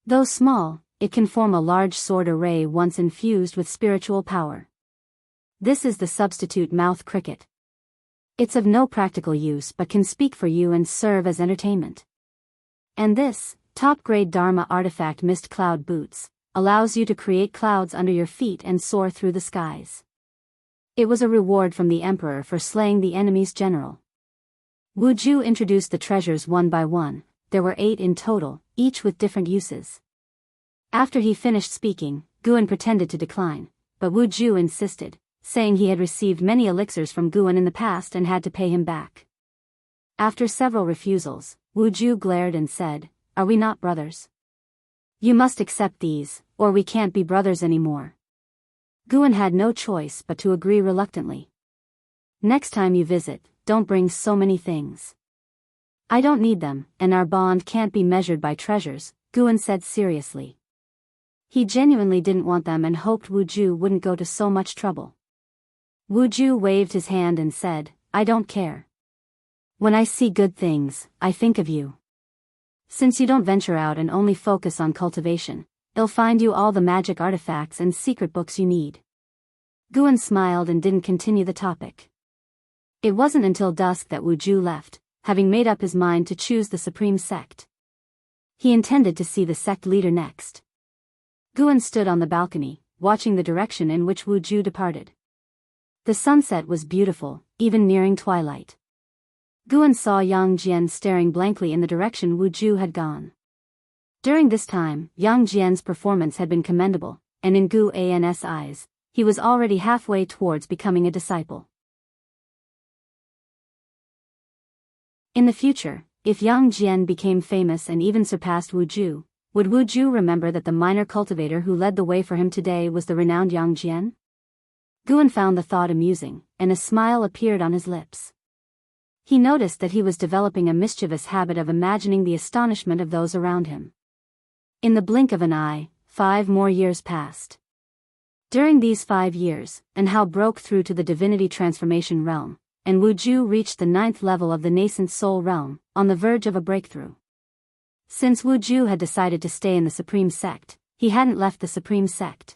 Though small, it can form a large sword array once infused with spiritual power. This is the substitute mouth cricket. It's of no practical use but can speak for you and serve as entertainment. And this, top-grade Dharma artifact mist cloud boots, allows you to create clouds under your feet and soar through the skies. It was a reward from the emperor for slaying the enemy's general." Wuju introduced the treasures one by one. There were 8 in total, each with different uses. After he finished speaking, Guan pretended to decline, but Wuju insisted, saying he had received many elixirs from Guan in the past and had to pay him back. After several refusals, Wuju glared and said, "Are we not brothers? You must accept these, or we can't be brothers anymore." Guan had no choice but to agree reluctantly. "Next time you visit, don't bring so many things. I don't need them, and our bond can't be measured by treasures," Guan said seriously. He genuinely didn't want them and hoped Wuju wouldn't go to so much trouble. Wuju waved his hand and said, "I don't care. When I see good things, I think of you. Since you don't venture out and only focus on cultivation, I'll find you all the magic artifacts and secret books you need." Guan smiled and didn't continue the topic. It wasn't until dusk that Wuju left, having made up his mind to choose the supreme sect. He intended to see the sect leader next. Guan stood on the balcony, watching the direction in which Wuju departed. The sunset was beautiful, even nearing twilight. Guan saw Yang Jian staring blankly in the direction Wuju had gone. During this time, Yang Jian's performance had been commendable, and in Guan's eyes, he was already halfway towards becoming a disciple. In the future, if Yang Jian became famous and even surpassed Wu Ju, would Wu Ju remember that the minor cultivator who led the way for him today was the renowned Yang Jian? Guan found the thought amusing, and a smile appeared on his lips. He noticed that he was developing a mischievous habit of imagining the astonishment of those around him. In the blink of an eye, 5 more years passed. During these 5 years, An Hao broke through to the divinity transformation realm, and Wu Ju reached the 9th level of the nascent soul realm, on the verge of a breakthrough. Since Wu Ju had decided to stay in the Supreme Sect, he hadn't left the Supreme Sect.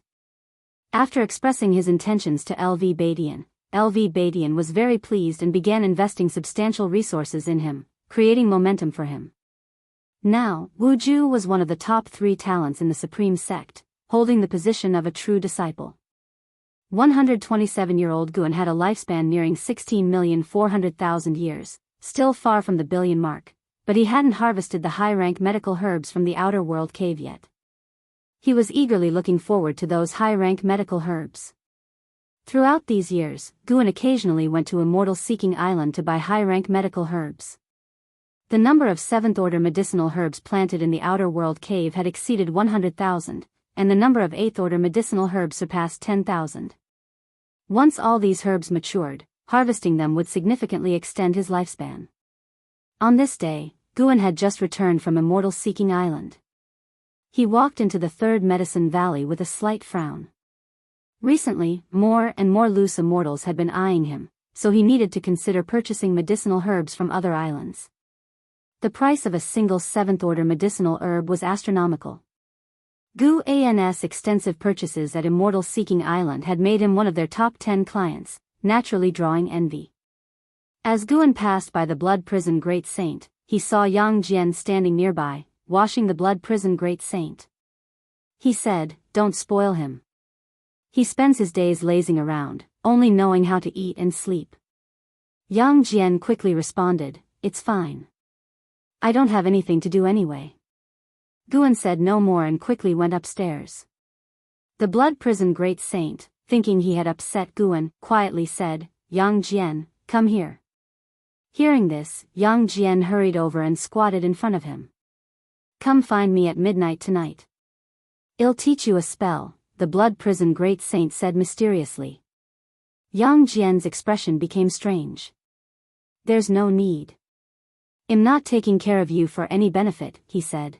After expressing his intentions to LV Badian was very pleased and began investing substantial resources in him, creating momentum for him. Now, Wu Ju was one of the top 3 talents in the Supreme Sect, holding the position of a true disciple. 127-year-old Guan had a lifespan nearing 16,400,000 years, still far from the billion mark, but he hadn't harvested the high-rank medical herbs from the outer world cave yet. He was eagerly looking forward to those high-rank medical herbs. Throughout these years, Guan occasionally went to Immortal Seeking Island to buy high-rank medical herbs. The number of 7th-order medicinal herbs planted in the outer world cave had exceeded 100,000, and the number of 8th-order medicinal herbs surpassed 10,000. Once all these herbs matured, harvesting them would significantly extend his lifespan. On this day, Guan had just returned from Immortal Seeking Island. He walked into the 3rd Medicine Valley with a slight frown. Recently, more and more loose immortals had been eyeing him, so he needed to consider purchasing medicinal herbs from other islands. The price of a single 7th-order medicinal herb was astronomical. Guan's extensive purchases at Immortal Seeking Island had made him one of their top 10 clients, naturally drawing envy. As Guan passed by the Blood Prison Great Saint, he saw Yang Jian standing nearby, washing the Blood Prison Great Saint. He said, "Don't spoil him. He spends his days lazing around, only knowing how to eat and sleep." Yang Jian quickly responded, "It's fine. I don't have anything to do anyway." Guan said no more and quickly went upstairs. The Blood Prison Great Saint, thinking he had upset Guan, quietly said, "Yang Jian, come here." Hearing this, Yang Jian hurried over and squatted in front of him. "Come find me at midnight tonight. I'll teach you a spell," the Blood Prison Great Saint said mysteriously. Yang Jian's expression became strange. "There's no need. I'm not taking care of you for any benefit," he said.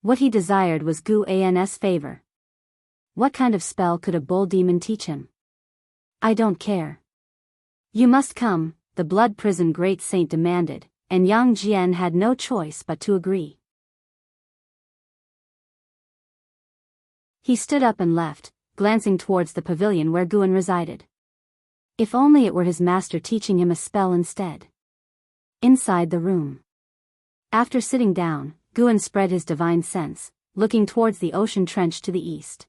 What he desired was Guan's favor. What kind of spell could a bull demon teach him? "I don't care. You must come," the Blood Prison Great Saint demanded, and Yang Jian had no choice but to agree. He stood up and left, glancing towards the pavilion where Guan resided. If only it were his master teaching him a spell instead. Inside the room. After sitting down, Guan spread his divine sense, looking towards the ocean trench to the east.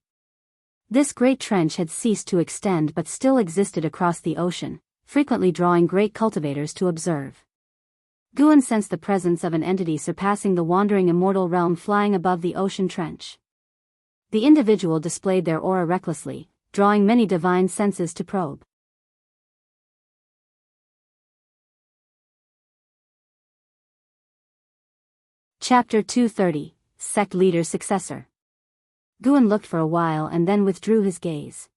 This great trench had ceased to extend but still existed across the ocean, frequently drawing great cultivators to observe. Guan sensed the presence of an entity surpassing the wandering immortal realm flying above the ocean trench. The individual displayed their aura recklessly, drawing many divine senses to probe. Chapter 230, Sect Leader's Successor. Guan looked for a while and then withdrew his gaze.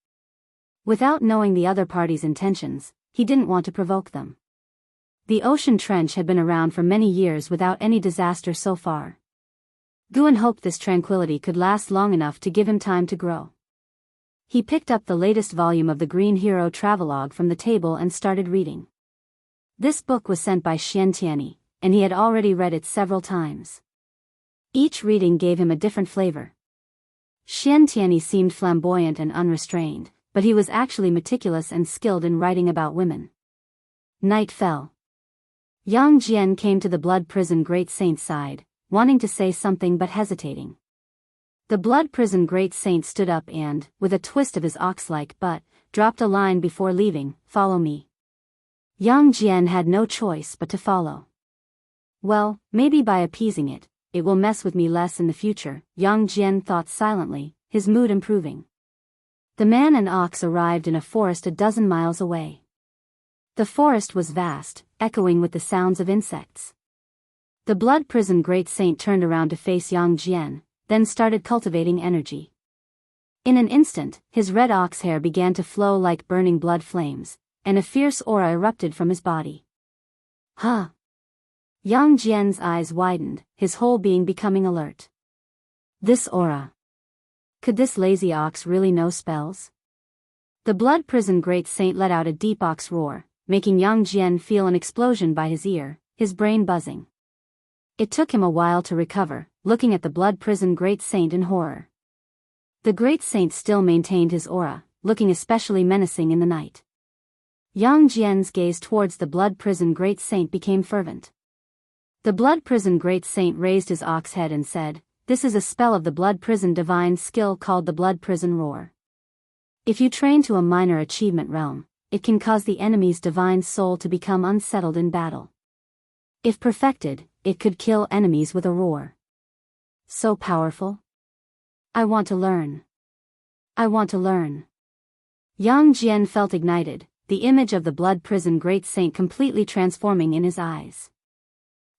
Without knowing the other party's intentions, he didn't want to provoke them. The ocean trench had been around for many years without any disaster so far. Guan hoped this tranquility could last long enough to give him time to grow. He picked up the latest volume of the Green Hero Travelogue from the table and started reading. This book was sent by Xiantiani, and he had already read it several times. Each reading gave him a different flavor. Xiantiani seemed flamboyant and unrestrained, but he was actually meticulous and skilled in writing about women. Night fell. Yang Jian came to the Blood Prison Great Saint's side, wanting to say something but hesitating. The Blood Prison Great Saint stood up and, with a twist of his ox-like butt, dropped a line before leaving, "Follow me." Yang Jian had no choice but to follow. Well, maybe by appeasing it, it will mess with me less in the future, Yang Jian thought silently, his mood improving. The man and ox arrived in a forest a dozen miles away. The forest was vast, echoing with the sounds of insects. The blood prison great saint turned around to face Yang Jian, then started cultivating energy. In an instant, his red ox hair began to flow like burning blood flames, and a fierce aura erupted from his body. Huh! Yang Jian's eyes widened, his whole being becoming alert. This aura. Could this lazy ox really know spells? The blood prison great saint let out a deep ox roar, making Yang Jian feel an explosion by his ear, his brain buzzing. It took him a while to recover, looking at the blood prison great saint in horror. The great saint still maintained his aura, looking especially menacing in the night. Yang Jian's gaze towards the blood prison great saint became fervent. The blood prison great saint raised his ox head and said, "This is a spell of the blood prison divine skill called the blood prison roar. If you train to a minor achievement realm, it can cause the enemy's divine soul to become unsettled in battle. If perfected, it could kill enemies with a roar. So powerful? I want to learn. I want to learn." Yang Jian felt ignited, the image of the blood prison great saint completely transforming in his eyes.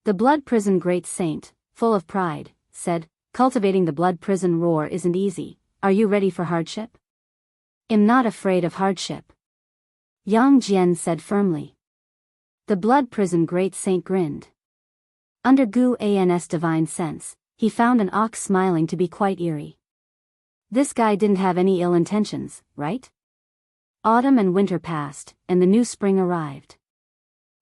The blood prison great saint, full of pride, said, "Cultivating the blood prison roar isn't easy. Are you ready for hardship?" "I'm not afraid of hardship," Yang Jian said firmly. The blood prison great saint grinned. Under Gu An's divine sense, he found an ox smiling to be quite eerie. This guy didn't have any ill intentions, right? Autumn and winter passed, and the new spring arrived.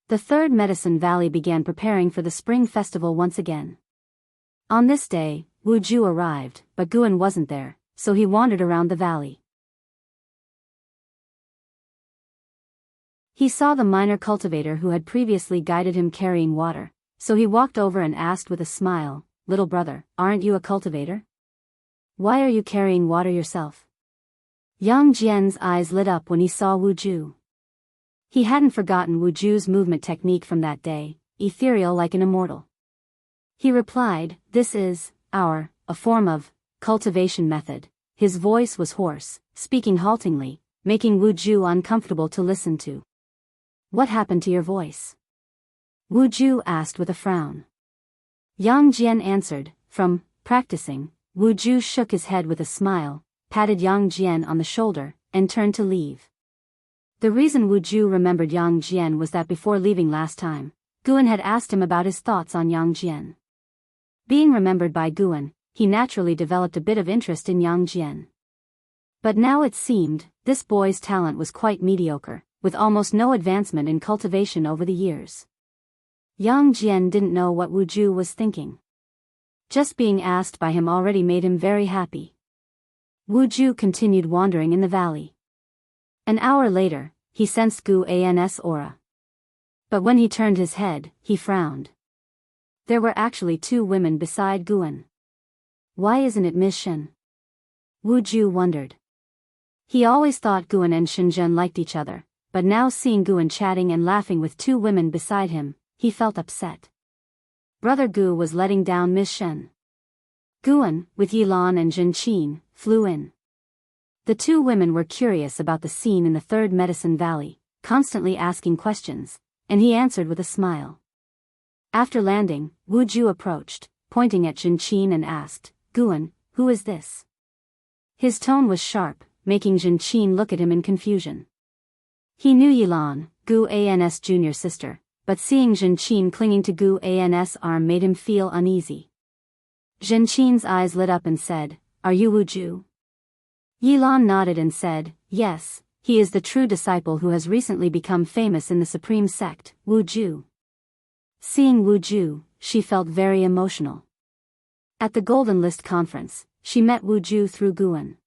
The third Medicine Valley began preparing for the spring festival once again. On this day, Wu Ju arrived, but Guan wasn't there, so he wandered around the valley. He saw the minor cultivator who had previously guided him carrying water, so he walked over and asked with a smile, "Little brother, aren't you a cultivator? Why are you carrying water yourself?" Yang Jian's eyes lit up when he saw Wu Ju. He hadn't forgotten Wu Ju's movement technique from that day, ethereal like an immortal. He replied, "This is a form of cultivation method." His voice was hoarse, speaking haltingly, making Wu Ju uncomfortable to listen to. "What happened to your voice?" Wu Ju asked with a frown. Yang Jian answered, "From practicing." Wu Ju shook his head with a smile, patted Yang Jian on the shoulder, and turned to leave. The reason Wu Ju remembered Yang Jian was that before leaving last time, Guan had asked him about his thoughts on Yang Jian. Being remembered by Guan, he naturally developed a bit of interest in Yang Jian. But now it seemed, this boy's talent was quite mediocre, with almost no advancement in cultivation over the years. Yang Jian didn't know what Wu Ju was thinking. Just being asked by him already made him very happy. Wu Ju continued wandering in the valley. An hour later, he sensed Gu An's aura. But when he turned his head, he frowned. There were actually two women beside Guan. Why isn't it Miss Shen? Wu Ju wondered. He always thought Guan and Shenzhen liked each other, but now seeing Guan chatting and laughing with two women beside him, he felt upset. Brother Gu was letting down Miss Shen. Guan, with Yilan and Zhenqin, flew in. The two women were curious about the scene in the third Medicine Valley, constantly asking questions, and he answered with a smile. After landing, Wu Ju approached, pointing at Zhenqin and asked, "Guan, who is this?" His tone was sharp, making Zhenqin look at him in confusion. He knew Yilan, Gu An's junior sister, but seeing Zhenqin clinging to Gu An's arm made him feel uneasy. Zhenqin's eyes lit up and said, "Are you Wu Ju?" Yilan nodded and said, "Yes, he is the true disciple who has recently become famous in the Supreme Sect, Wu Ju." Seeing Wu Ju, she felt very emotional. At the Golden List conference, she met Wu Ju through Guan.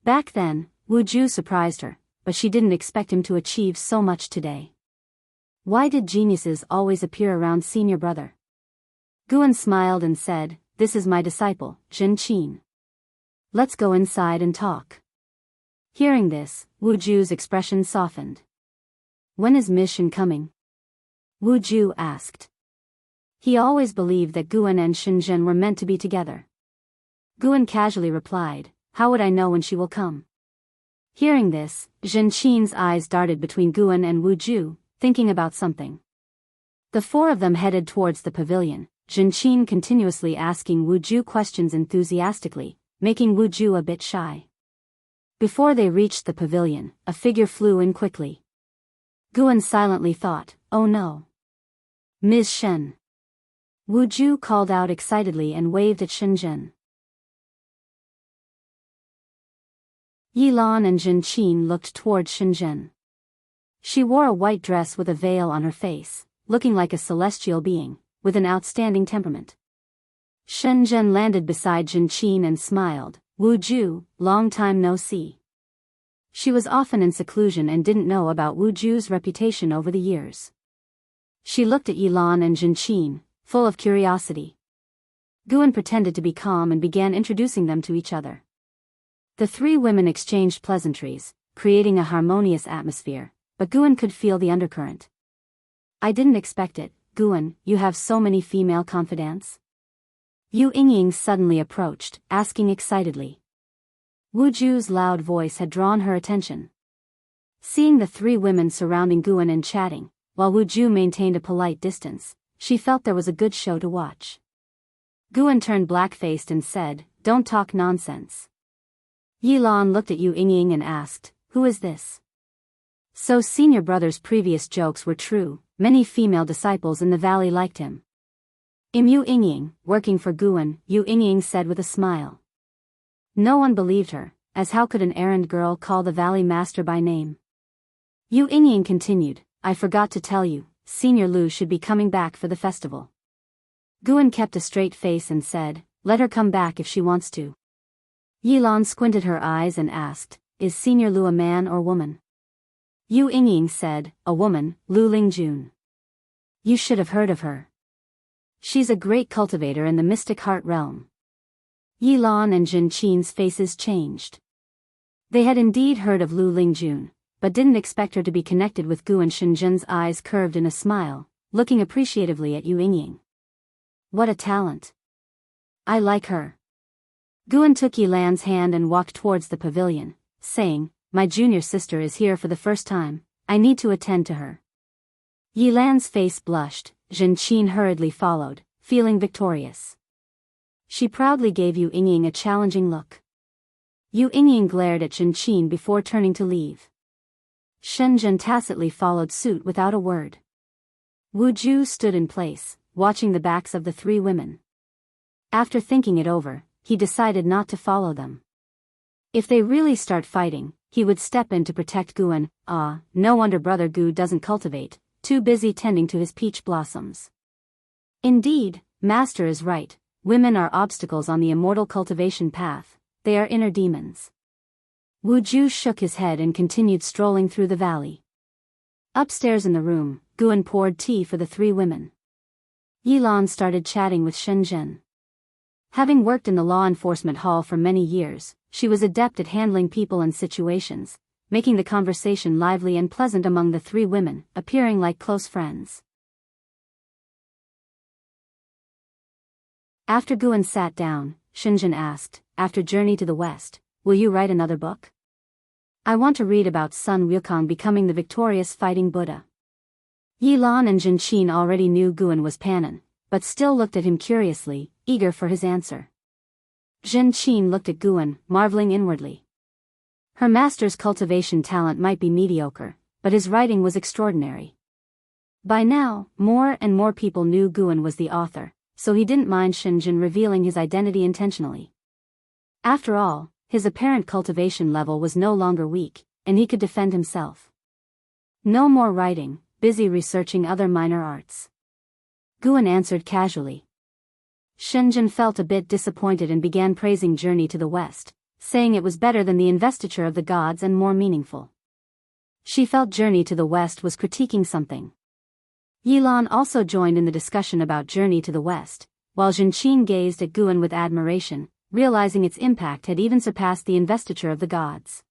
Back then, Wu Ju surprised her, but she didn't expect him to achieve so much today. Why did geniuses always appear around senior brother? Guan smiled and said, "This is my disciple, Zhenqin. Let's go inside and talk." Hearing this, Wu Ju's expression softened. "When is mission coming?" Wu Ju asked. He always believed that Guan and Shenzhen were meant to be together. Guan casually replied, "How would I know when she will come?" Hearing this, Zhenqin's eyes darted between Guan and Wu Ju, thinking about something. The four of them headed towards the pavilion, Zhenqin continuously asking Wu Ju questions enthusiastically, making Wu Ju a bit shy. Before they reached the pavilion, a figure flew in quickly. Guan silently thought, oh no. Ms. Shen. Wu Ju called out excitedly and waved at Shenzhen. Yilan and Zhenqin looked toward Shenzhen. She wore a white dress with a veil on her face, looking like a celestial being, with an outstanding temperament. Shenzhen landed beside Zhenqin and smiled, Wu Ju, long time no see. She was often in seclusion and didn't know about Wu Ju's reputation over the years. She looked at Yilan and Zhenqin, full of curiosity. Guan pretended to be calm and began introducing them to each other. The three women exchanged pleasantries, creating a harmonious atmosphere, but Guan could feel the undercurrent. I didn't expect it, Guan, you have so many female confidants? Yu Yingying suddenly approached, asking excitedly. Wu Ju's loud voice had drawn her attention. Seeing the three women surrounding Guan and chatting, while Wu Ju maintained a polite distance, she felt there was a good show to watch. Guan turned black-faced and said, don't talk nonsense. Yilan looked at Yu Yingying and asked, who is this? So senior brother's previous jokes were true, many female disciples in the valley liked him. Yu Yingying, working for Guan, Yu Yingying said with a smile. No one believed her, as how could an errand girl call the valley master by name? Yu Yingying continued, I forgot to tell you, Senior Lu should be coming back for the festival. Guan kept a straight face and said, let her come back if she wants to. Yilan squinted her eyes and asked, is Senior Lu a man or woman? Yu Yingying said, a woman, Lu Lingjun. You should have heard of her. She's a great cultivator in the mystic heart realm. Yilan and Zhenqin's faces changed. They had indeed heard of Lu Lingjun, but didn't expect her to be connected with Guan. Shenzhen's eyes curved in a smile, looking appreciatively at Yu Yingying. What a talent. I like her. Guan took Yilan's hand and walked towards the pavilion, saying, my junior sister is here for the first time, I need to attend to her. Yilan's face blushed, Zhenqin hurriedly followed, feeling victorious. She proudly gave Yu Yingying a challenging look. Yu Yingying glared at Zhenqin before turning to leave. Shenzhen tacitly followed suit without a word. Wu Ju stood in place, watching the backs of the three women. After thinking it over, he decided not to follow them. If they really start fighting, he would step in to protect Guan. No wonder brother Gu doesn't cultivate, too busy tending to his peach blossoms. Indeed, master is right, women are obstacles on the immortal cultivation path, they are inner demons. Wu Ju shook his head and continued strolling through the valley. Upstairs in the room, Guan poured tea for the three women. Yilan started chatting with Shenzhen. Having worked in the law enforcement hall for many years, she was adept at handling people and situations, making the conversation lively and pleasant among the three women, appearing like close friends. After Guan sat down, Shenzhen asked, after Journey to the West, will you write another book? I want to read about Sun Wukong becoming the victorious fighting Buddha. Yilan and Zhenqin already knew Guan was Panin, but still looked at him curiously, eager for his answer. Zhenqin looked at Guan, marveling inwardly. Her master's cultivation talent might be mediocre, but his writing was extraordinary. By now, more and more people knew Guan was the author, so he didn't mind Shenzhen revealing his identity intentionally. After all, his apparent cultivation level was no longer weak, and he could defend himself. No more writing, busy researching other minor arts. Guan answered casually. Shenzhen felt a bit disappointed and began praising Journey to the West, saying it was better than the Investiture of the Gods and more meaningful. She felt Journey to the West was critiquing something. Yilan also joined in the discussion about Journey to the West, while Zhenqin gazed at Guan with admiration, realizing its impact had even surpassed the Investiture of the Gods.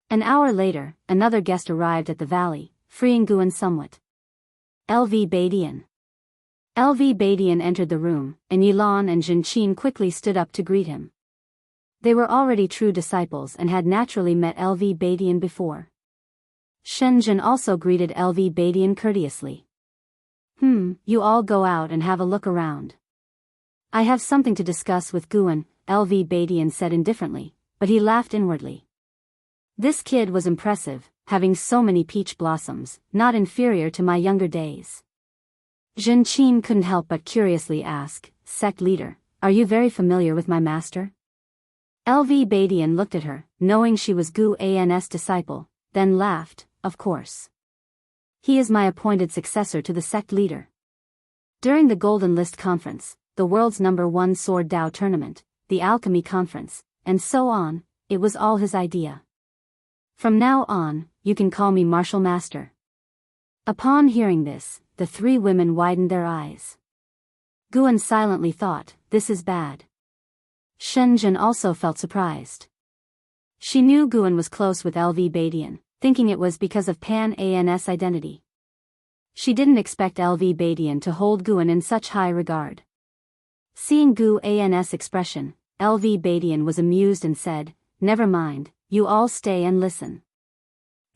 An hour later, another guest arrived at the valley, freeing Guan somewhat. L.V. Badian. L.V. Badian entered the room, and Yilan and Zhenqin quickly stood up to greet him. They were already true disciples and had naturally met L.V. Badian before. Shenzhen also greeted L.V. Badian courteously. You all go out and have a look around. I have something to discuss with Guan, LV Badian said indifferently, but he laughed inwardly. This kid was impressive, having so many peach blossoms, not inferior to my younger days. Zhenqin couldn't help but curiously ask, sect leader, are you very familiar with my master? LV Badian looked at her, knowing she was Gu An's disciple, then laughed, of course. He is my appointed successor to the sect leader. During the Golden List Conference, the world's #1 Sword Dao tournament, the Alchemy Conference, and so on, it was all his idea. From now on, you can call me Martial Master. Upon hearing this, the three women widened their eyes. Guan silently thought, this is bad. Shenzhen also felt surprised. She knew Guan was close with LV Badian, thinking it was because of Pan An's identity. She didn't expect LV Badian to hold Guan in such high regard. Seeing Gu An's expression, LV Badian was amused and said, never mind, you all stay and listen.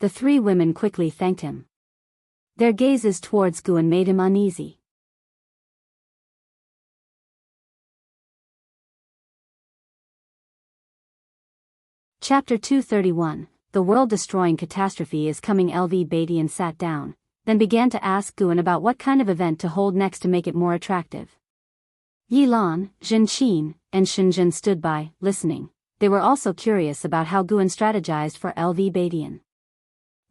The three women quickly thanked him. Their gazes towards Guan made him uneasy. Chapter 231, The world-destroying catastrophe is coming. LV Badian sat down, then began to ask Guan about what kind of event to hold next to make it more attractive. Yilan, Zhenqin, and Shenzhen stood by, listening. They were also curious about how Guan strategized for LV Badian.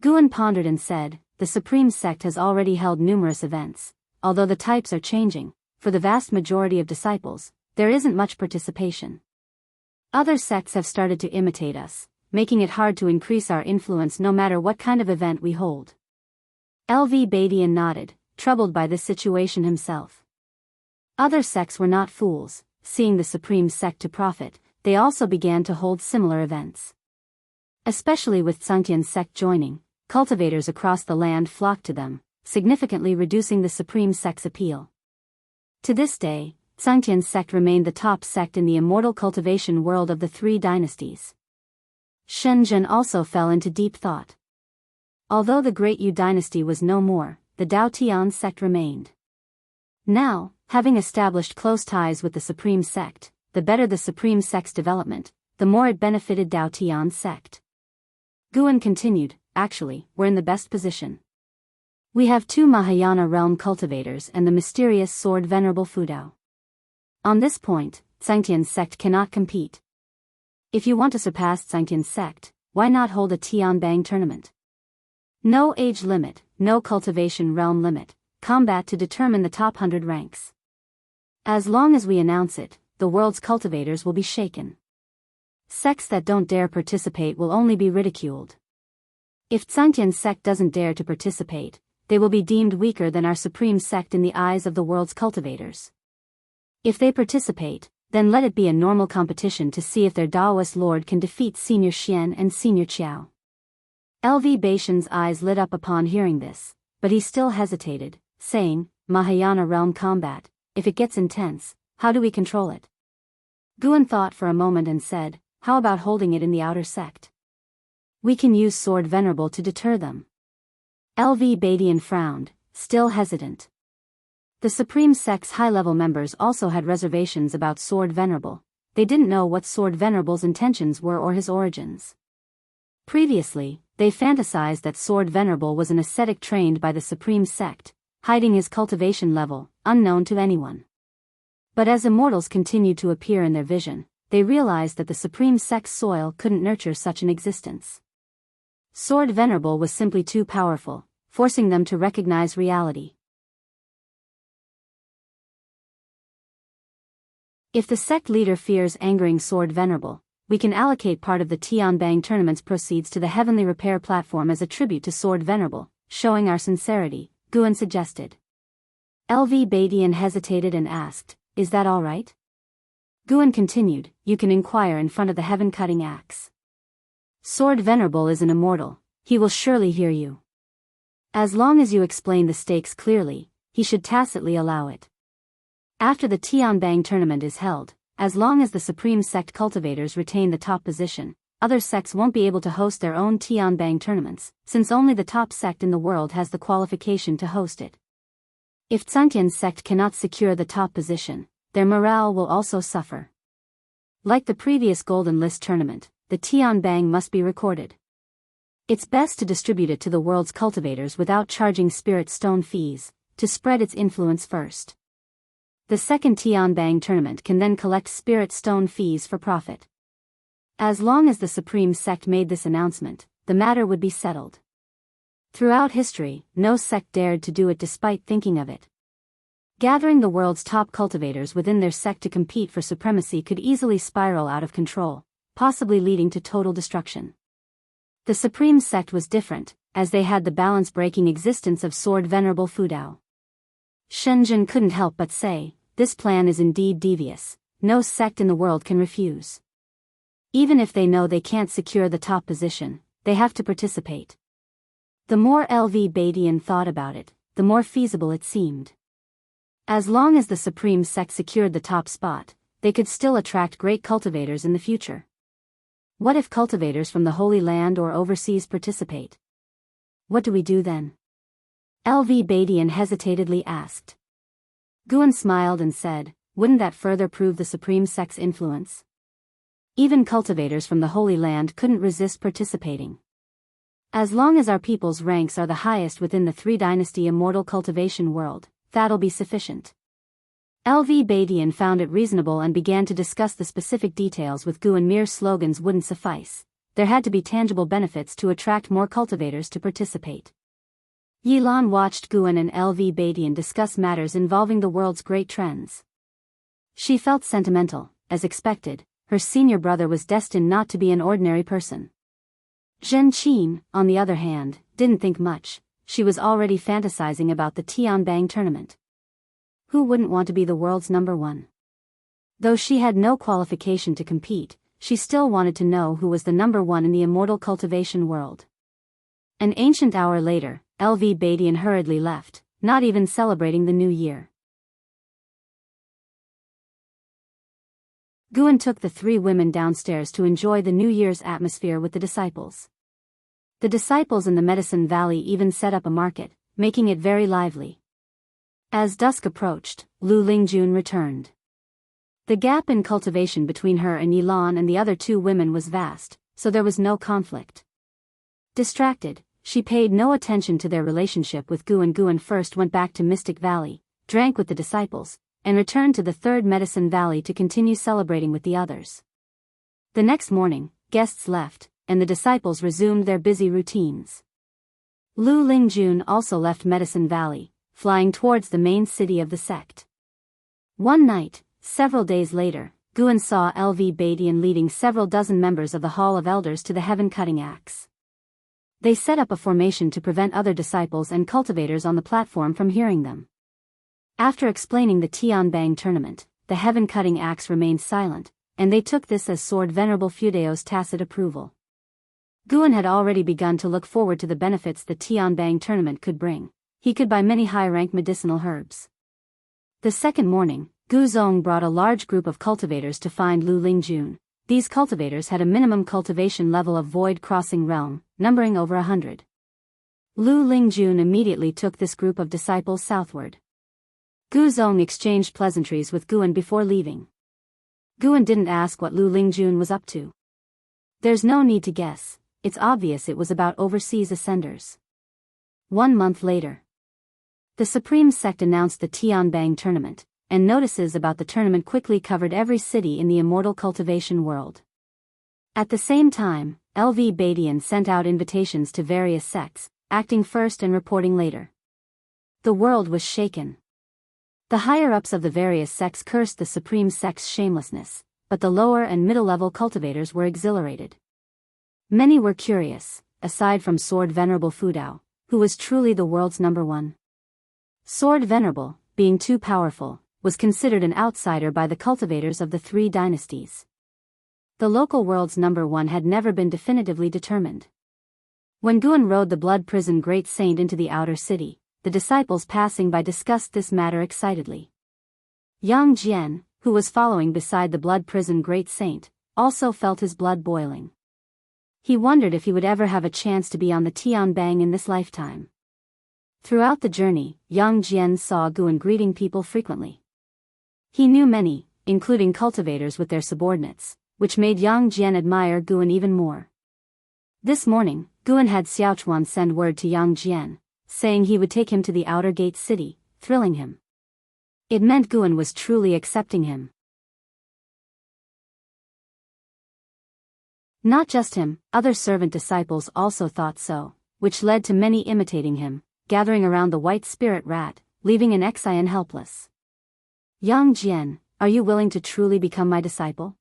Guan pondered and said, the Supreme Sect has already held numerous events. Although the types are changing, for the vast majority of disciples, there isn't much participation. Other sects have started to imitate us, making it hard to increase our influence no matter what kind of event we hold. LV Badian nodded, troubled by this situation himself. Other sects were not fools. Seeing the Supreme Sect to profit, they also began to hold similar events. Especially with Sainthoud's sect joining, cultivators across the land flocked to them, significantly reducing the Supreme Sect's appeal. To this day, Sainthoud's sect remained the top sect in the immortal cultivation world of the three dynasties. Shenzhen also fell into deep thought. Although the Great Yu dynasty was no more, the Dao Tian sect remained. Now, having established close ties with the Supreme Sect, the better the Supreme Sect's development, the more it benefited Dao Tian's sect. Guan continued, actually, we're in the best position. We have 2 Mahayana realm cultivators and the mysterious sword Venerable Fudao. On this point, Sainthoud's sect cannot compete. If you want to surpass Sainthoud's sect, why not hold a Tianbang tournament? No age limit, no cultivation realm limit, combat to determine the top 100 ranks. As long as we announce it, the world's cultivators will be shaken. Sects that don't dare participate will only be ridiculed. If Sainthoud's sect doesn't dare to participate, they will be deemed weaker than our Supreme Sect in the eyes of the world's cultivators. If they participate, then let it be a normal competition to see if their Daoist lord can defeat Senior Xian and Senior Qiao. LV Badian's eyes lit up upon hearing this, but he still hesitated, saying, Mahayana realm combat, if it gets intense, how do we control it? Guan thought for a moment and said, how about holding it in the outer sect? We can use Sword Venerable to deter them. LV Badian frowned, still hesitant. The Supreme Sect's high-level members also had reservations about Sword Venerable. They didn't know what Sword Venerable's intentions were or his origins. Previously, they fantasized that Sword Venerable was an ascetic trained by the Supreme Sect, hiding his cultivation level, unknown to anyone. But as immortals continued to appear in their vision, they realized that the Supreme Sect's soil couldn't nurture such an existence. Sword Venerable was simply too powerful, forcing them to recognize reality. If the sect leader fears angering Sword Venerable, we can allocate part of the Tianbang tournament's proceeds to the Heavenly Repair Platform as a tribute to Sword Venerable, showing our sincerity, Guan suggested. LV Badian hesitated and asked, is that all right? Guan continued, you can inquire in front of the heaven-cutting axe. Sword Venerable is an immortal, he will surely hear you. As long as you explain the stakes clearly, he should tacitly allow it. After the Tianbang tournament is held, as long as the Supreme Sect cultivators retain the top position, other sects won't be able to host their own Tianbang tournaments, since only the top sect in the world has the qualification to host it. If Sainthoud's sect cannot secure the top position, their morale will also suffer. Like the previous Golden List tournament, the Tianbang must be recorded. It's best to distribute it to the world's cultivators without charging spirit stone fees, to spread its influence first. The second Tianbang tournament can then collect spirit stone fees for profit. As long as the Supreme Sect made this announcement, the matter would be settled. Throughout history, no sect dared to do it despite thinking of it. Gathering the world's top cultivators within their sect to compete for supremacy could easily spiral out of control, possibly leading to total destruction. The Supreme Sect was different, as they had the balance-breaking existence of Sword Venerable Fudao. Shenzhen couldn't help but say, "This plan is indeed devious. No sect in the world can refuse. Even if they know they can't secure the top position, they have to participate." The more LV Badian thought about it, the more feasible it seemed. As long as the Supreme Sect secured the top spot, they could still attract great cultivators in the future. What if cultivators from the Holy Land or overseas participate? What do we do then? LV Badian hesitatedly asked. Guan smiled and said, "Wouldn't that further prove the Supreme Sect's influence? Even cultivators from the Holy Land couldn't resist participating. As long as our people's ranks are the highest within the three-dynasty immortal cultivation world, that'll be sufficient." LV Badian found it reasonable and began to discuss the specific details with Guan. Mere slogans wouldn't suffice. There had to be tangible benefits to attract more cultivators to participate. Yilan watched Guan and LV Badian discuss matters involving the world's great trends. She felt sentimental. As expected, her senior brother was destined not to be an ordinary person. Zhen Qin, on the other hand, didn't think much. She was already fantasizing about the Tianbang tournament. Who wouldn't want to be the world's number one? Though she had no qualification to compete, she still wanted to know who was the number one in the immortal cultivation world. An ancient hour later, LV Badian hurriedly left, not even celebrating the new year. Guan took the three women downstairs to enjoy the New Year's atmosphere with the disciples. The disciples in the Medicine Valley even set up a market, making it very lively. As dusk approached, Lu Lingjun returned. The gap in cultivation between her and Yilan and the other two women was vast, so there was no conflict. Distracted, she paid no attention to their relationship with Guan. Guan first went back to Mystic Valley, drank with the disciples, and returned to the third Medicine Valley to continue celebrating with the others. The next morning, guests left, and the disciples resumed their busy routines. Lu Lingjun also left Medicine Valley, flying towards the main city of the sect. One night, several days later, Guan saw LV Badian leading several dozen members of the Hall of Elders to the heaven-cutting axe. They set up a formation to prevent other disciples and cultivators on the platform from hearing them. After explaining the Tianbang tournament, the heaven-cutting axe remained silent, and they took this as Sword Venerable Fudao's tacit approval. Guan had already begun to look forward to the benefits the Tianbang tournament could bring. He could buy many high-rank medicinal herbs. The second morning, Gu Zong brought a large group of cultivators to find Lu Lingjun. These cultivators had a minimum cultivation level of Void Crossing Realm, numbering over 100. Lu Lingjun immediately took this group of disciples southward. Gu Zong exchanged pleasantries with Guan before leaving. Guan didn't ask what Lu Lingjun was up to. There's no need to guess, it's obvious it was about overseas ascenders. 1 month later, the Supreme Sect announced the Tianbang tournament, and notices about the tournament quickly covered every city in the immortal cultivation world. At the same time, LV Badian sent out invitations to various sects, acting first and reporting later. The world was shaken. The higher-ups of the various sects cursed the Supreme Sect's shamelessness, but the lower and middle-level cultivators were exhilarated. Many were curious, aside from Sword Venerable Fudao, who was truly the world's number one. Sword Venerable, being too powerful, was considered an outsider by the cultivators of the three dynasties. The local world's number one had never been definitively determined. When Guan rode the Blood Prison Great Saint into the outer city, the disciples passing by discussed this matter excitedly. Yang Jian, who was following beside the Blood Prison Great Saint, also felt his blood boiling. He wondered if he would ever have a chance to be on the Tianbang in this lifetime. Throughout the journey, Yang Jian saw Guan greeting people frequently. He knew many, including cultivators with their subordinates, which made Yang Jian admire Guan even more. This morning, Guan had Xiaochuan send word to Yang Jian, saying he would take him to the outer gate city, thrilling him. It meant Guan was truly accepting him. Not just him, other servant disciples also thought so, which led to many imitating him, gathering around the white spirit rat, leaving an Xian helpless. Yang Jian, are you willing to truly become my disciple?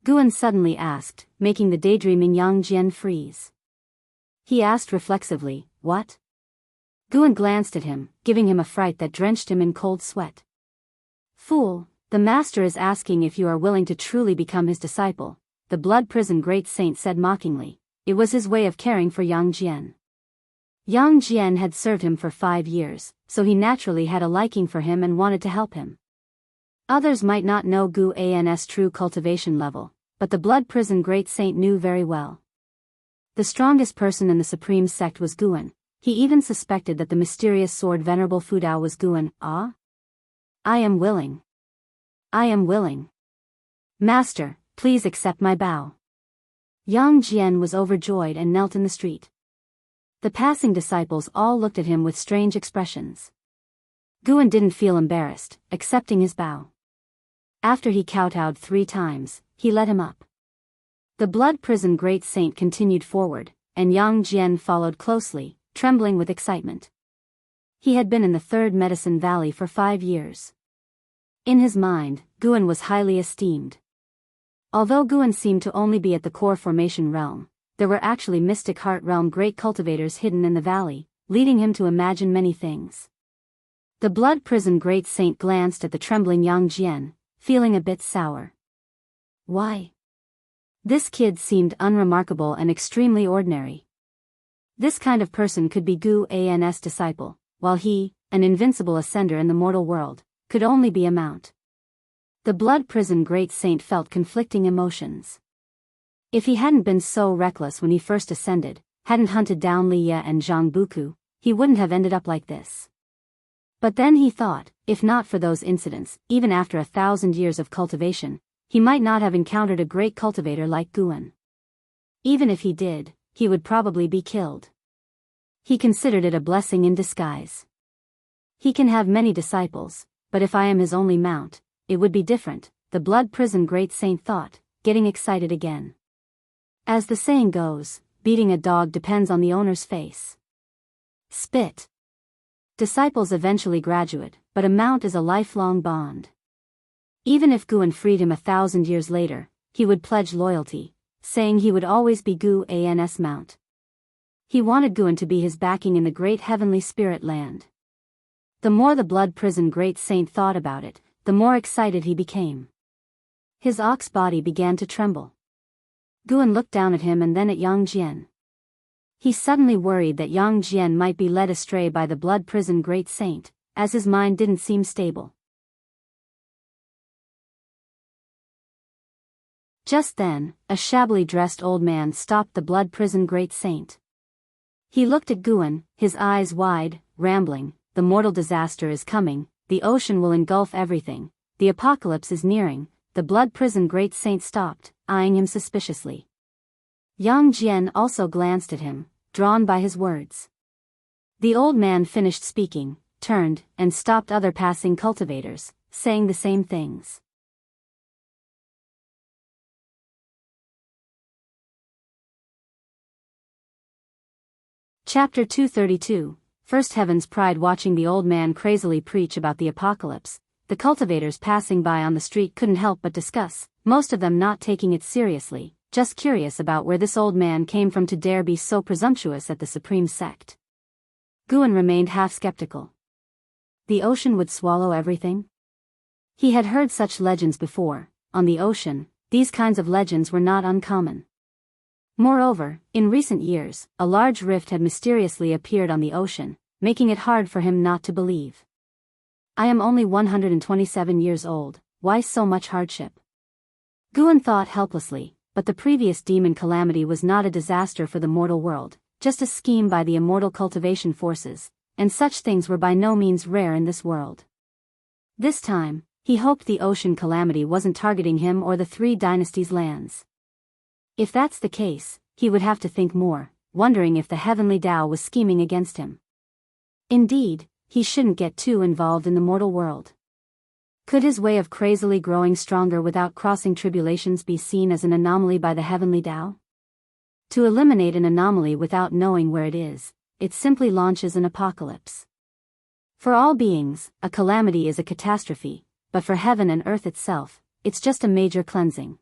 Guan suddenly asked, making the daydreaming Yang Jian freeze. He asked reflexively, what? Guan glanced at him, giving him a fright that drenched him in cold sweat. Fool, the master is asking if you are willing to truly become his disciple, the blood prison great saint said mockingly. It was his way of caring for Yang Jian. Yang Jian had served him for 5 years, so he naturally had a liking for him and wanted to help him. Others might not know Guan's true cultivation level, but the blood prison great saint knew very well. The strongest person in the supreme sect was Guan. He even suspected that the mysterious sword venerable Fudao was Guan. Ah? I am willing. I am willing. Master, please accept my bow. Yang Jian was overjoyed and knelt in the street. The passing disciples all looked at him with strange expressions. Guan didn't feel embarrassed, accepting his bow. After he kowtowed 3 times, he led him up. The blood prison great saint continued forward, and Yang Jian followed closely, trembling with excitement. He had been in the 3rd Medicine Valley for 5 years. In his mind, Guan was highly esteemed. Although Guan seemed to only be at the core formation realm, there were actually mystic heart realm great cultivators hidden in the valley, leading him to imagine many things. The blood prison great saint glanced at the trembling Yang Jian, feeling a bit sour. Why? This kid seemed unremarkable and extremely ordinary. This kind of person could be Guan's disciple, while he, an invincible ascender in the mortal world, could only be a mount. The blood prison great saint felt conflicting emotions. If he hadn't been so reckless when he first ascended, hadn't hunted down Li Ye and Zhang Buku, he wouldn't have ended up like this. But then he thought, if not for those incidents, even after 1,000 years of cultivation, he might not have encountered a great cultivator like Guan. Even if he did, he would probably be killed. He considered it a blessing in disguise. He can have many disciples, but if I am his only mount, it would be different, the blood prison great saint thought, getting excited again. As the saying goes, beating a dog depends on the owner's face. Spit. Disciples eventually graduate, but a mount is a lifelong bond. Even if Guan freed him 1,000 years later, he would pledge loyalty, saying he would always be Guan's mount. He wanted Guan to be his backing in the great heavenly spirit land. The more the blood prison great saint thought about it, the more excited he became. His ox body began to tremble. Guan looked down at him and then at Yang Jian. He suddenly worried that Yang Jian might be led astray by the blood prison great saint, as his mind didn't seem stable. Just then, a shabbily dressed old man stopped the blood prison great saint. He looked at Guan, his eyes wide, rambling. The mortal disaster is coming, the ocean will engulf everything, the apocalypse is nearing. The blood prison great saint stopped, eyeing him suspiciously. Yang Jian also glanced at him, drawn by his words. The old man finished speaking, turned, and stopped other passing cultivators, saying the same things. Chapter 232. First Heaven's pride. Watching the old man crazily preach about the apocalypse, the cultivators passing by on the street couldn't help but discuss, most of them not taking it seriously, just curious about where this old man came from to dare be so presumptuous at the supreme sect. Guan remained half skeptical. The ocean would swallow everything? He had heard such legends before. On the ocean, these kinds of legends were not uncommon. Moreover, in recent years, a large rift had mysteriously appeared on the ocean, making it hard for him not to believe. I am only 127 years old, why so much hardship? Guan thought helplessly, but the previous demon calamity was not a disaster for the mortal world, just a scheme by the immortal cultivation forces, and such things were by no means rare in this world. This time, he hoped the ocean calamity wasn't targeting him or the Three Dynasties' lands. If that's the case, he would have to think more, wondering if the heavenly Tao was scheming against him. Indeed, he shouldn't get too involved in the mortal world. Could his way of crazily growing stronger without crossing tribulations be seen as an anomaly by the heavenly Tao? To eliminate an anomaly without knowing where it is, it simply launches an apocalypse. For all beings, a calamity is a catastrophe, but for heaven and earth itself, it's just a major cleansing.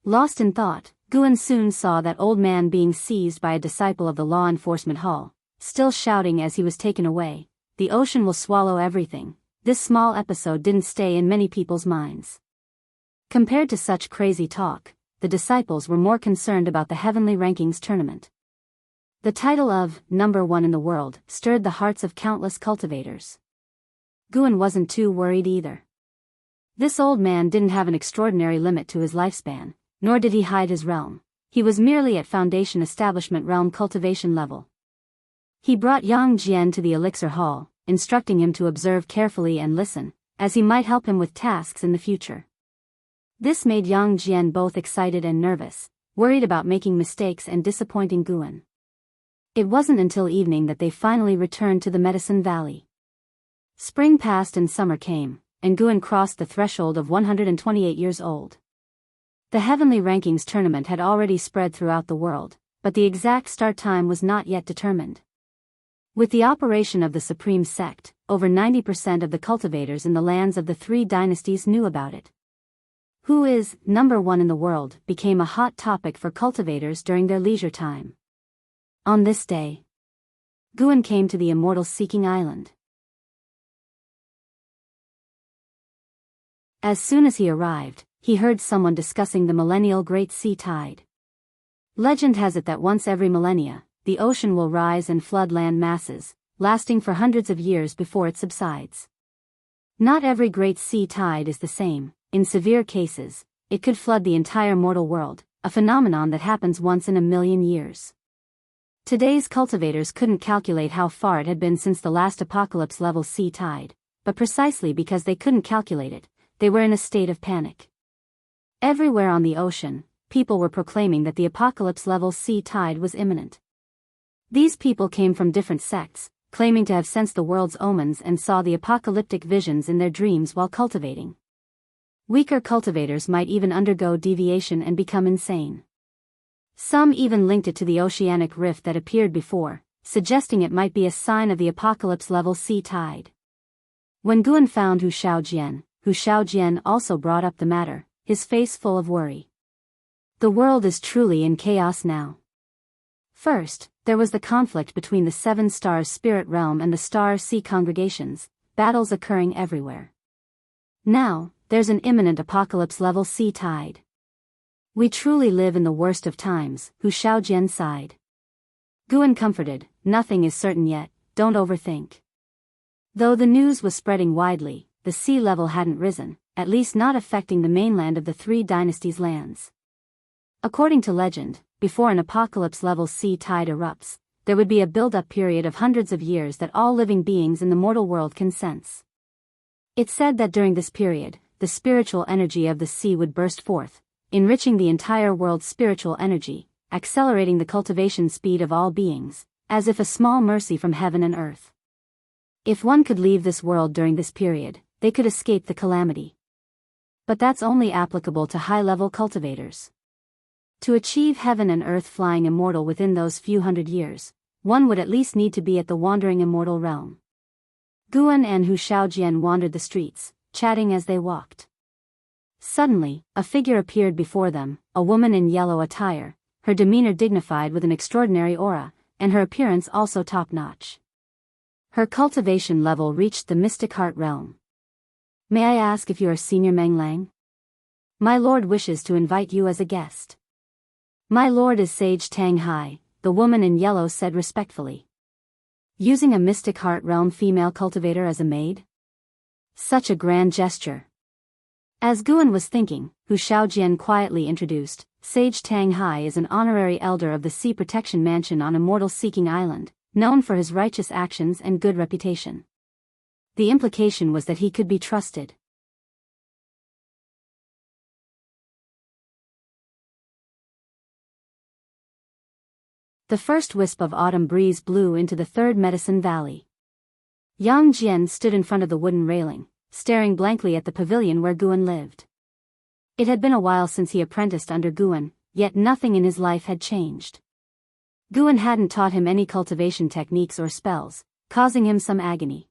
Lost in thought, Guan soon saw that old man being seized by a disciple of the law enforcement hall, still shouting as he was taken away, "The ocean will swallow everything." This small episode didn't stay in many people's minds. Compared to such crazy talk, the disciples were more concerned about the Heavenly Rankings tournament. The title of number one in the world stirred the hearts of countless cultivators. Guan wasn't too worried either. This old man didn't have an extraordinary limit to his lifespan, nor did he hide his realm. He was merely at Foundation Establishment realm cultivation level. He brought Yang Jian to the Elixir Hall, instructing him to observe carefully and listen, as he might help him with tasks in the future. This made Yang Jian both excited and nervous, worried about making mistakes and disappointing Guan. It wasn't until evening that they finally returned to the Medicine Valley. Spring passed and summer came, and Guan crossed the threshold of 128 years old. The Heavenly Rankings tournament had already spread throughout the world, but the exact start time was not yet determined. With the operation of the Supreme Sect, over 90% of the cultivators in the lands of the Three Dynasties knew about it. Who is number one in the world became a hot topic for cultivators during their leisure time. On this day, Guan came to the immortal-seeking island. As soon as he arrived, he heard someone discussing the millennial Great Sea Tide. Legend has it that once every millennia, the ocean will rise and flood land masses, lasting for hundreds of years before it subsides. Not every great sea tide is the same. In severe cases, it could flood the entire mortal world, a phenomenon that happens once in a million years. Today's cultivators couldn't calculate how far it had been since the last apocalypse-level sea tide, but precisely because they couldn't calculate it, they were in a state of panic. Everywhere on the ocean, people were proclaiming that the apocalypse-level sea tide was imminent. These people came from different sects, claiming to have sensed the world's omens and saw the apocalyptic visions in their dreams while cultivating. Weaker cultivators might even undergo deviation and become insane. Some even linked it to the oceanic rift that appeared before, suggesting it might be a sign of the apocalypse-level sea tide. When Guan found Hu Xiaojian also brought up the matter, his face full of worry. The world is truly in chaos now. First, there was the conflict between the Seven Stars spirit realm and the Star Sea congregations, battles occurring everywhere. Now, there's an imminent apocalypse-level sea tide. We truly live in the worst of times, Hu Xiaojian sighed. Guan comforted, nothing is certain yet, don't overthink. Though the news was spreading widely, the sea level hadn't risen, at least not affecting the mainland of the Three Dynasties' lands. According to legend, before an apocalypse-level sea tide erupts, there would be a build-up period of hundreds of years that all living beings in the mortal world can sense. It's said that during this period, the spiritual energy of the sea would burst forth, enriching the entire world's spiritual energy, accelerating the cultivation speed of all beings, as if a small mercy from heaven and earth. If one could leave this world during this period, they could escape the calamity. But that's only applicable to high-level cultivators. To achieve heaven and earth flying immortal within those few hundred years, one would at least need to be at the wandering immortal realm. Guan and Hu Xiaojian wandered the streets, chatting as they walked. Suddenly, a figure appeared before them, a woman in yellow attire, her demeanor dignified with an extraordinary aura, and her appearance also top-notch. Her cultivation level reached the mystic heart realm. May I ask if you are Senior Meng Lang? My lord wishes to invite you as a guest. My lord is Sage Tang Hai, the woman in yellow said respectfully. Using a mystic heart realm female cultivator as a maid? Such a grand gesture. As Guan was thinking, Hu Xiaojian quietly introduced, Sage Tang Hai is an honorary elder of the Sea Protection Mansion on Immortal Seeking Island, known for his righteous actions and good reputation. The implication was that he could be trusted. The first wisp of autumn breeze blew into the third medicine valley. Yang Jian stood in front of the wooden railing, staring blankly at the pavilion where Guan lived. It had been a while since he apprenticed under Guan, yet nothing in his life had changed. Guan hadn't taught him any cultivation techniques or spells, causing him some agony.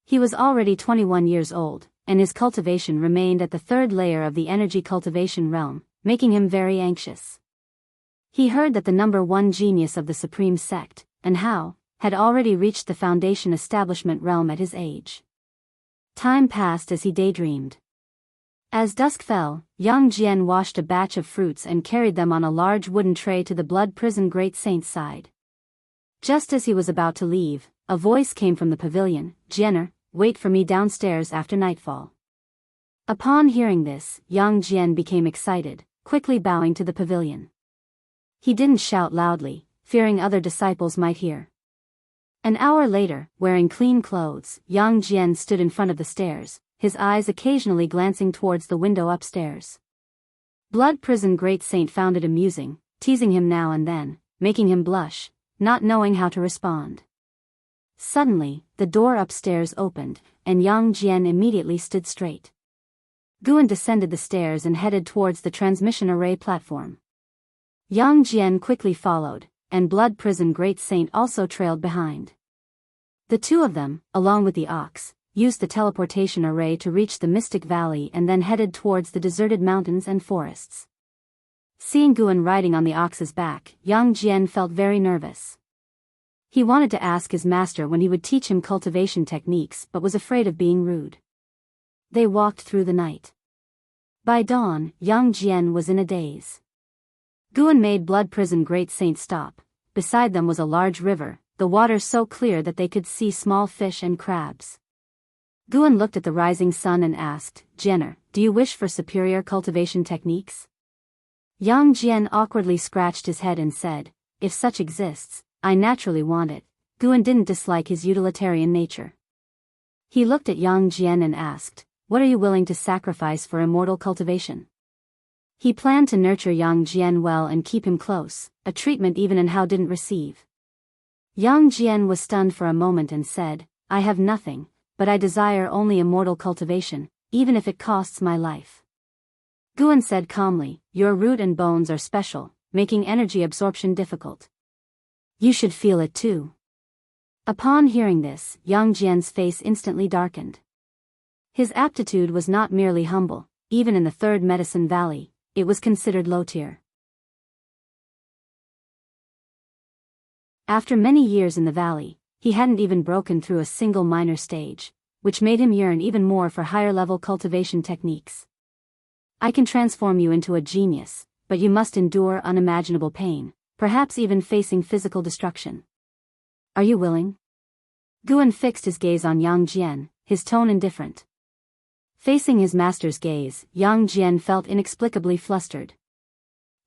He was already 21 years old, and his cultivation remained at the third layer of the energy cultivation realm, making him very anxious. He heard that the number one genius of the supreme sect, and Hao, had already reached the foundation establishment realm at his age. Time passed as he daydreamed. As dusk fell, Yang Jian washed a batch of fruits and carried them on a large wooden tray to the blood prison great saint's side. Just as he was about to leave, a voice came from the pavilion, "Jianer, wait for me downstairs after nightfall." Upon hearing this, Yang Jian became excited, quickly bowing to the pavilion. He didn't shout loudly, fearing other disciples might hear. An hour later, wearing clean clothes, Yang Jian stood in front of the stairs, his eyes occasionally glancing towards the window upstairs. Blood Prison Great Saint found it amusing, teasing him now and then, making him blush, not knowing how to respond. Suddenly, the door upstairs opened, and Yang Jian immediately stood straight. Guan descended the stairs and headed towards the transmission array platform. Yang Jian quickly followed, and Blood Prison Great Saint also trailed behind. The two of them, along with the ox, used the teleportation array to reach the Mystic Valley and then headed towards the deserted mountains and forests. Seeing Guan riding on the ox's back, Yang Jian felt very nervous. He wanted to ask his master when he would teach him cultivation techniques but was afraid of being rude. They walked through the night. By dawn, Yang Jian was in a daze. Guan made Blood Prison Great Saint stop. Beside them was a large river, the water so clear that they could see small fish and crabs. Guan looked at the rising sun and asked, "Jianer, do you wish for superior cultivation techniques?" Yang Jian awkwardly scratched his head and said, "If such exists, I naturally want it." Guan didn't dislike his utilitarian nature. He looked at Yang Jian and asked, "What are you willing to sacrifice for immortal cultivation?" He planned to nurture Yang Jian well and keep him close, a treatment even Hao didn't receive. Yang Jian was stunned for a moment and said, "I have nothing, but I desire only immortal cultivation, even if it costs my life." Guan said calmly, "Your root and bones are special, making energy absorption difficult. You should feel it too." Upon hearing this, Yang Jian's face instantly darkened. His aptitude was not merely humble, even in the third medicine valley, it was considered low tier. After many years in the valley, he hadn't even broken through a single minor stage, which made him yearn even more for higher-level cultivation techniques. "I can transform you into a genius, but you must endure unimaginable pain, perhaps even facing physical destruction. Are you willing?" Guan fixed his gaze on Yang Jian, his tone indifferent. Facing his master's gaze, Yang Jian felt inexplicably flustered.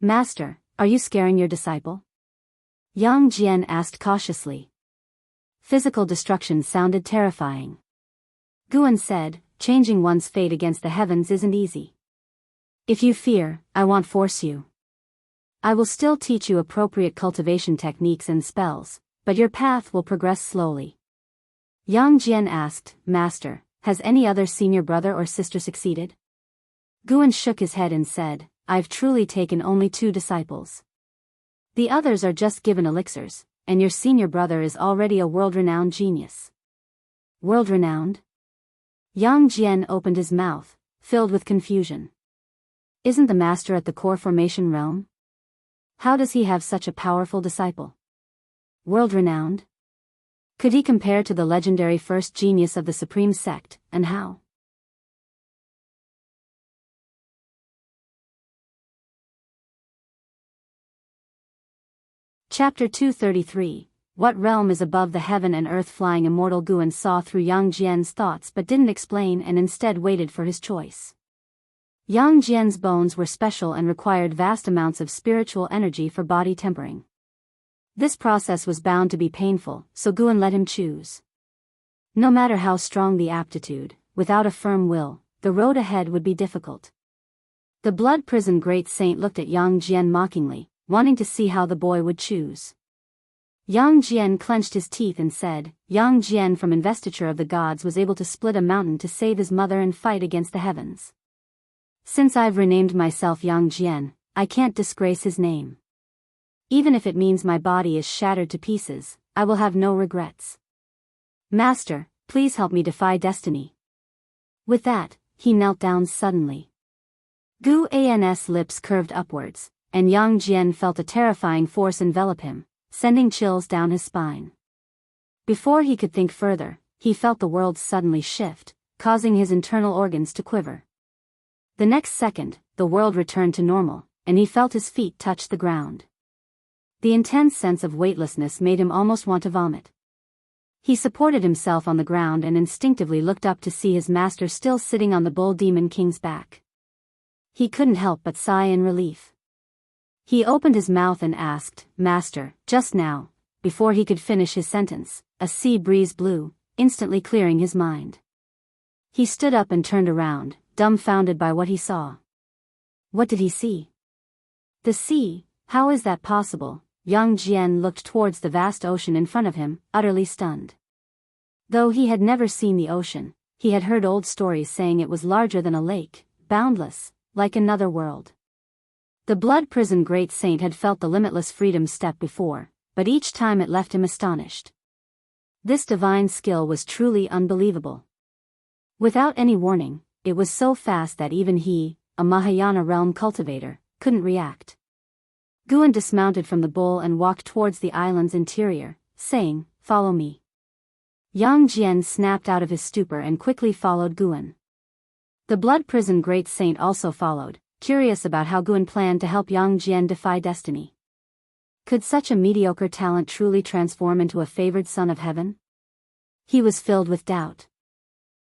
"Master, are you scaring your disciple?" Yang Jian asked cautiously. Physical destruction sounded terrifying. Guan said, "Changing one's fate against the heavens isn't easy. If you fear, I won't force you. I will still teach you appropriate cultivation techniques and spells, but your path will progress slowly." Yang Jian asked, "Master, has any other senior brother or sister succeeded?" Guan shook his head and said, "I've truly taken only 2 disciples. The others are just given elixirs, and your senior brother is already a world-renowned genius." "World-renowned?" Yang Jian opened his mouth, filled with confusion. Isn't the master at the core formation realm? How does he have such a powerful disciple? World-renowned? Could he compare to the legendary first genius of the supreme sect, and how? Chapter 233, What realm is above the heaven and earth? Flying immortal Guan saw through Yang Jian's thoughts but didn't explain and instead waited for his choice. Yang Jian's bones were special and required vast amounts of spiritual energy for body tempering. This process was bound to be painful, so Guan let him choose. No matter how strong the aptitude, without a firm will, the road ahead would be difficult. The blood prison great saint looked at Yang Jian mockingly, wanting to see how the boy would choose. Yang Jian clenched his teeth and said, Yang Jian from investiture of the gods was able to split a mountain to save his mother and fight against the heavens. Since I've renamed myself Yang Jian, I can't disgrace his name. Even if it means my body is shattered to pieces, I will have no regrets. Master, please help me defy destiny. With that, he knelt down suddenly. Gu An's lips curved upwards, and Yang Jian felt a terrifying force envelop him, sending chills down his spine. Before he could think further, he felt the world suddenly shift, causing his internal organs to quiver. The next second, the world returned to normal, and he felt his feet touch the ground. The intense sense of weightlessness made him almost want to vomit. He supported himself on the ground and instinctively looked up to see his master still sitting on the bull demon king's back. He couldn't help but sigh in relief. He opened his mouth and asked, Master, just now, before he could finish his sentence, a sea breeze blew, instantly clearing his mind. He stood up and turned around, dumbfounded by what he saw. What did he see? The sea, how is that possible? Yang Jian looked towards the vast ocean in front of him, utterly stunned. Though he had never seen the ocean, he had heard old stories saying it was larger than a lake, boundless, like another world. The blood prison great saint had felt the limitless freedom step before, but each time it left him astonished. This divine skill was truly unbelievable. Without any warning, it was so fast that even he, a Mahayana realm cultivator, couldn't react. Guan dismounted from the bull and walked towards the island's interior, saying, Follow me. Yang Jian snapped out of his stupor and quickly followed Guan. The blood prison great saint also followed, curious about how Guan planned to help Yang Jian defy destiny. Could such a mediocre talent truly transform into a favored son of heaven? He was filled with doubt.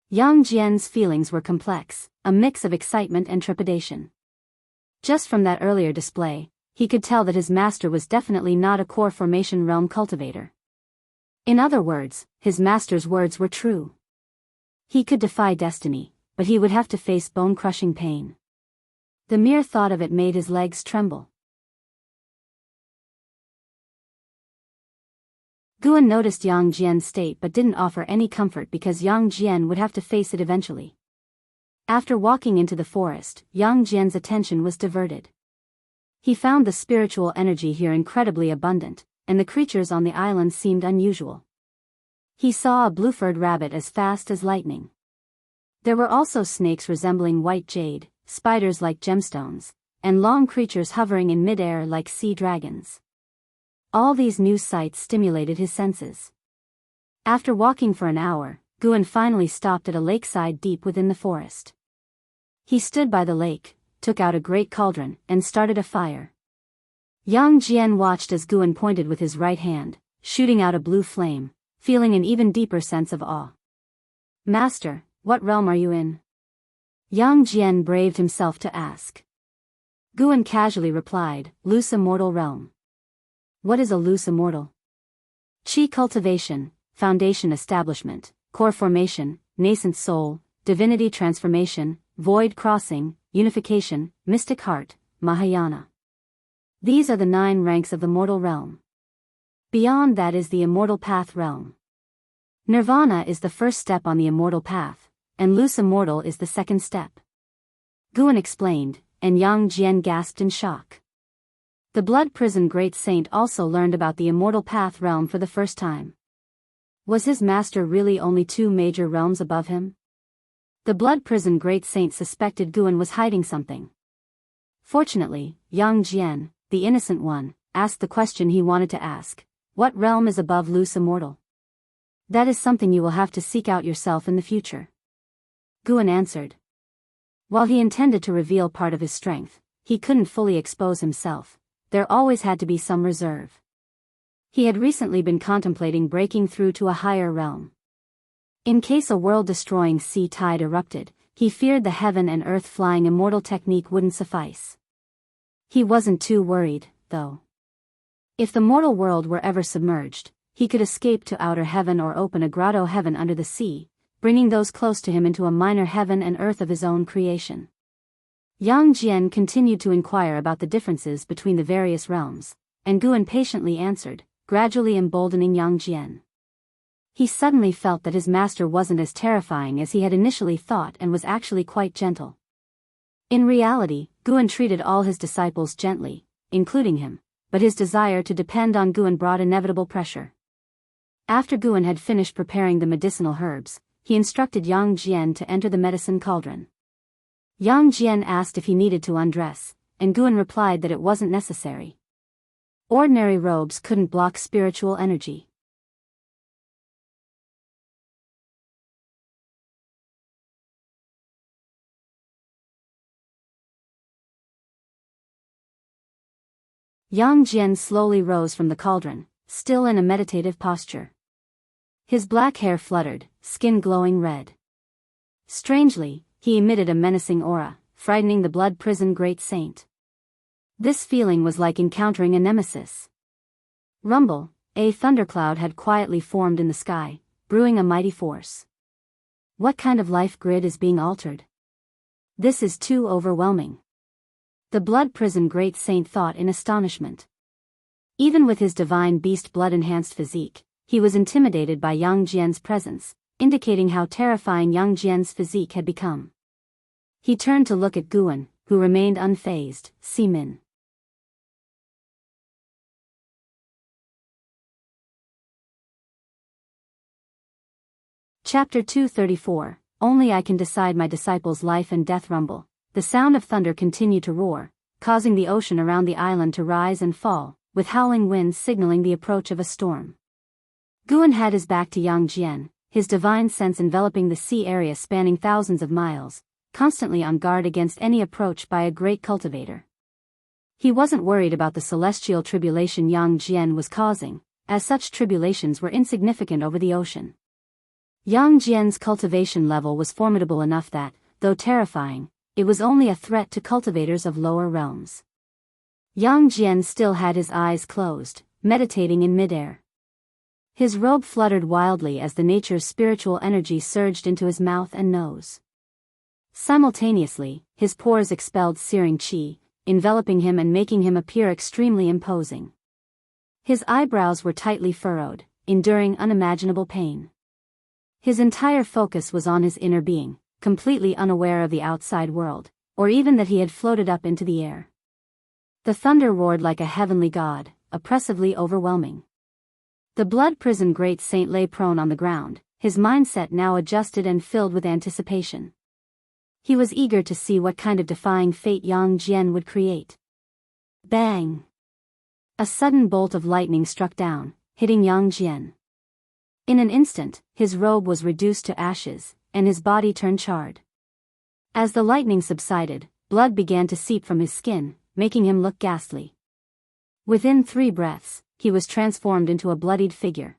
Yang Jian's feelings were complex, a mix of excitement and trepidation. Just from that earlier display, he could tell that his master was definitely not a core formation realm cultivator. In other words, his master's words were true. He could defy destiny, but he would have to face bone-crushing pain. The mere thought of it made his legs tremble. Guan noticed Yang Jian's state but didn't offer any comfort because Yang Jian would have to face it eventually. After walking into the forest, Yang Jian's attention was diverted. He found the spiritual energy here incredibly abundant, and the creatures on the island seemed unusual. He saw a blue-furred rabbit as fast as lightning. There were also snakes resembling white jade, spiders like gemstones, and long creatures hovering in mid-air like sea dragons. All these new sights stimulated his senses. After walking for an hour, Guan finally stopped at a lakeside deep within the forest. He stood by the lake, took out a great cauldron, and started a fire. Yang Jian watched as Guan pointed with his right hand, shooting out a blue flame, feeling an even deeper sense of awe. Master, what realm are you in? Yang Jian braved himself to ask. Guan casually replied, Loose Immortal Realm. What is a loose immortal? Qi cultivation, foundation establishment, core formation, nascent soul, divinity transformation, void crossing, unification, mystic heart, Mahayana. These are the 9 ranks of the mortal realm. Beyond that is the immortal path realm. Nirvana is the first step on the immortal path, and loose immortal is the second step. Guan explained, and Yang Jian gasped in shock. The blood prison great saint also learned about the immortal path realm for the first time. Was his master really only 2 major realms above him? The blood prison great saint suspected Guan was hiding something. Fortunately, Yang Jian, the innocent one, asked the question he wanted to ask. What realm is above loose immortal? That is something you will have to seek out yourself in the future. Guan answered. While he intended to reveal part of his strength, he couldn't fully expose himself. There always had to be some reserve. He had recently been contemplating breaking through to a higher realm. In case a world-destroying sea tide erupted, he feared the heaven and earth flying immortal technique wouldn't suffice. He wasn't too worried, though. If the mortal world were ever submerged, he could escape to outer heaven or open a grotto heaven under the sea, bringing those close to him into a minor heaven and earth of his own creation. Yang Jian continued to inquire about the differences between the various realms, and Guan patiently answered, gradually emboldening Yang Jian. He suddenly felt that his master wasn't as terrifying as he had initially thought and was actually quite gentle. In reality, Guan treated all his disciples gently, including him, but his desire to depend on Guan brought inevitable pressure. After Guan had finished preparing the medicinal herbs, he instructed Yang Jian to enter the medicine cauldron. Yang Jian asked if he needed to undress, and Guan replied that it wasn't necessary. Ordinary robes couldn't block spiritual energy. Yang Jian slowly rose from the cauldron, still in a meditative posture. His black hair fluttered, skin glowing red. Strangely, he emitted a menacing aura, frightening the blood prison great saint. This feeling was like encountering a nemesis. Rumble, a thundercloud had quietly formed in the sky, brewing a mighty force. What kind of life grid is being altered? This is too overwhelming. The blood prison great saint thought in astonishment. Even with his divine beast blood-enhanced physique, he was intimidated by Yang Jian's presence, indicating how terrifying Yang Jian's physique had become. He turned to look at Guan, who remained unfazed. Simin. Chapter 234, Only I Can Decide My Disciples' Life and Death. Rumble. The sound of thunder continued to roar, causing the ocean around the island to rise and fall, with howling winds signaling the approach of a storm. Guan had his back to Yang Jian, his divine sense enveloping the sea area spanning thousands of miles, constantly on guard against any approach by a great cultivator. He wasn't worried about the celestial tribulation Yang Jian was causing, as such tribulations were insignificant over the ocean. Yang Jian's cultivation level was formidable enough that, though terrifying, it was only a threat to cultivators of lower realms. Yang Jian still had his eyes closed, meditating in midair. His robe fluttered wildly as the nature's spiritual energy surged into his mouth and nose. Simultaneously, his pores expelled searing qi, enveloping him and making him appear extremely imposing. His eyebrows were tightly furrowed, enduring unimaginable pain. His entire focus was on his inner being, completely unaware of the outside world, or even that he had floated up into the air. The thunder roared like a heavenly god, oppressively overwhelming. The blood prison great saint lay prone on the ground, his mindset now adjusted and filled with anticipation. He was eager to see what kind of defying fate Yang Jian would create. Bang! A sudden bolt of lightning struck down, hitting Yang Jian. In an instant, his robe was reduced to ashes, and his body turned charred. As the lightning subsided, blood began to seep from his skin, making him look ghastly. Within 3 breaths, he was transformed into a bloodied figure.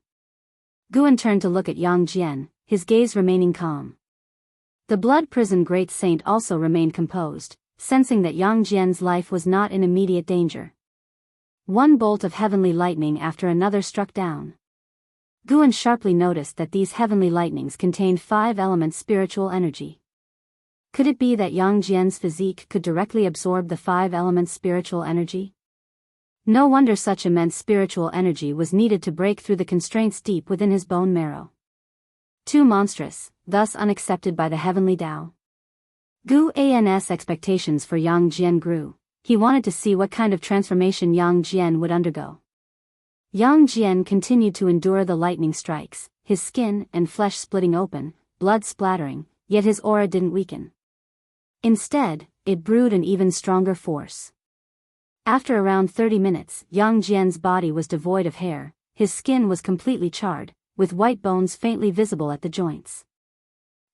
Guan turned to look at Yang Jian, his gaze remaining calm. The blood prison great saint also remained composed, sensing that Yang Jian's life was not in immediate danger. One bolt of heavenly lightning after another struck down. Guan sharply noticed that these heavenly lightnings contained 5 elements spiritual energy. Could it be that Yang Jian's physique could directly absorb the 5 elements spiritual energy? No wonder such immense spiritual energy was needed to break through the constraints deep within his bone marrow. Too monstrous, thus unaccepted by the heavenly Tao. Guan's expectations for Yang Jian grew. He wanted to see what kind of transformation Yang Jian would undergo. Yang Jian continued to endure the lightning strikes, his skin and flesh splitting open, blood splattering, yet his aura didn't weaken. Instead, it brewed an even stronger force. After around 30 minutes, Yang Jian's body was devoid of hair, his skin was completely charred, with white bones faintly visible at the joints.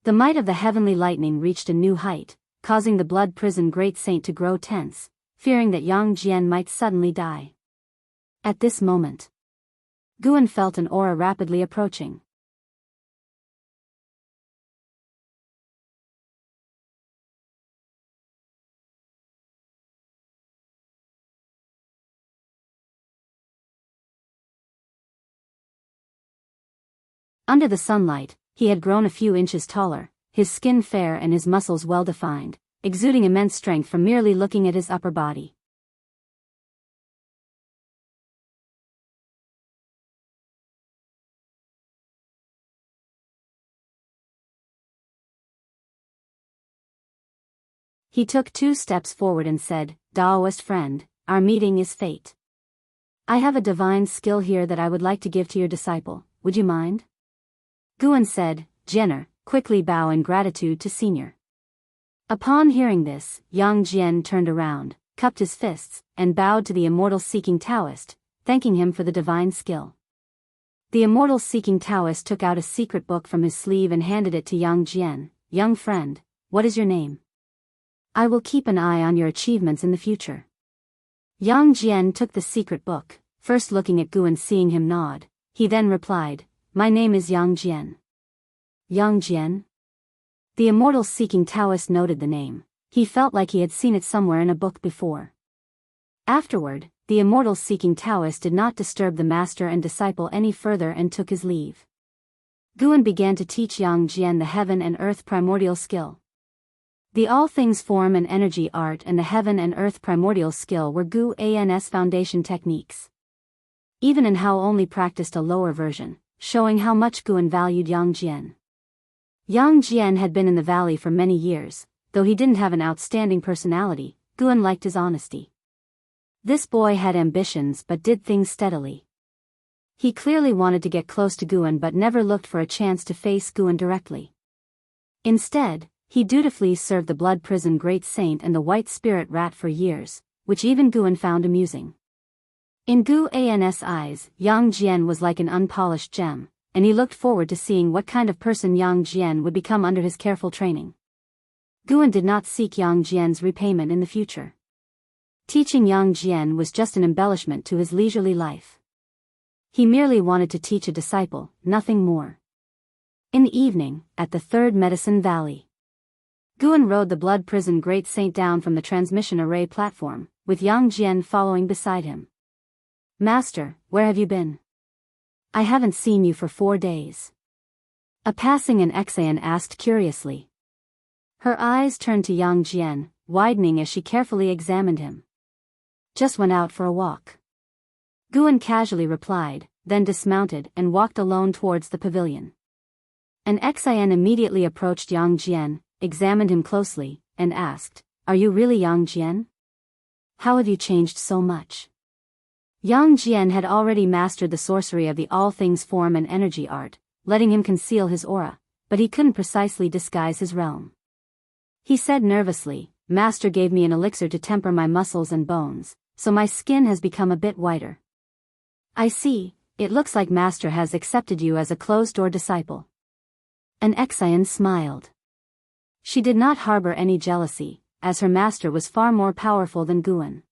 The might of the heavenly lightning reached a new height, causing the blood prison great saint to grow tense, fearing that Yang Jian might suddenly die. At this moment, Guan felt an aura rapidly approaching. Under the sunlight, he had grown a few inches taller, his skin fair and his muscles well-defined, exuding immense strength from merely looking at his upper body. He took 2 steps forward and said, "Daoist friend, our meeting is fate. I have a divine skill here that I would like to give to your disciple, would you mind?" Guan said, "Jenner, quickly bow in gratitude to senior." Upon hearing this, Yang Jian turned around, cupped his fists, and bowed to the immortal-seeking Taoist, thanking him for the divine skill. The immortal-seeking Taoist took out a secret book from his sleeve and handed it to Yang Jian. "Young friend, what is your name? I will keep an eye on your achievements in the future." Yang Jian took the secret book, first looking at Guan, seeing him nod. He then replied, "My name is Yang Jian." Yang Jian? The immortal-seeking Taoist noted the name. He felt like he had seen it somewhere in a book before. Afterward, the immortal-seeking Taoist did not disturb the master and disciple any further and took his leave. Guan began to teach Yang Jian the heaven and earth primordial skill. The all things form and energy art and the heaven and earth primordial skill were Gu An's foundation techniques. Even in Hao only practiced a lower version, showing how much Guan valued Yang Jian. Yang Jian had been in the valley for many years, though he didn't have an outstanding personality. Guan liked his honesty. This boy had ambitions but did things steadily. He clearly wanted to get close to Guan but never looked for a chance to face Guan directly. Instead, he dutifully served the Blood Prison Great Saint and the White Spirit Rat for years, which even Guan found amusing. In Gu An's eyes, Yang Jian was like an unpolished gem, and he looked forward to seeing what kind of person Yang Jian would become under his careful training. Guan did not seek Yang Jian's repayment in the future. Teaching Yang Jian was just an embellishment to his leisurely life. He merely wanted to teach a disciple, nothing more. In the evening, at the Third Medicine Valley, Guan rode the Blood Prison Great Saint down from the transmission array platform, with Yang Jian following beside him. "Master, where have you been? I haven't seen you for 4 days." A passing an Exayan asked curiously. Her eyes turned to Yang Jian, widening as she carefully examined him. "Just went out for a walk." Guan casually replied, then dismounted and walked alone towards the pavilion. An Exayan immediately approached Yang Jian, examined him closely, and asked, "Are you really Yang Jian? How have you changed so much?" Yang Jian had already mastered the sorcery of the all things form and energy art, letting him conceal his aura, but he couldn't precisely disguise his realm. He said nervously, "Master gave me an elixir to temper my muscles and bones, so my skin has become a bit whiter." "I see, it looks like Master has accepted you as a closed-door disciple." An Exayan smiled. She did not harbor any jealousy, as her master was far more powerful than Guan.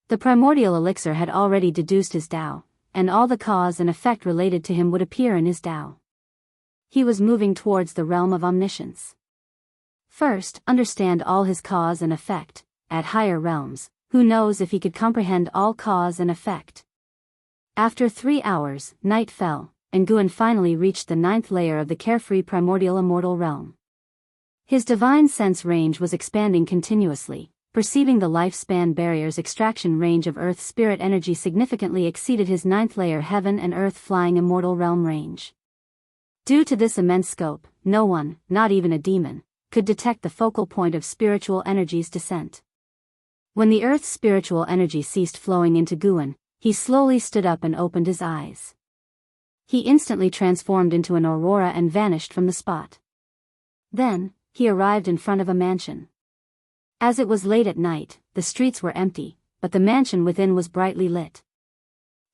The primordial elixir had already deduced his Tao, and all the cause and effect related to him would appear in his Tao. He was moving towards the realm of omniscience. First, understand all his cause and effect. At higher realms, who knows if he could comprehend all cause and effect. After 3 hours, night fell, and Guan finally reached the 9th layer of the carefree primordial immortal realm. His divine sense range was expanding continuously. Perceiving the lifespan barrier's extraction range of Earth spirit energy significantly exceeded his 9th layer heaven and earth flying immortal realm range. Due to this immense scope, no one, not even a demon, could detect the focal point of spiritual energy's descent. When the Earth's spiritual energy ceased flowing into Guan, he slowly stood up and opened his eyes. He instantly transformed into an aurora and vanished from the spot. Then, he arrived in front of a mansion. As it was late at night, the streets were empty, but the mansion within was brightly lit.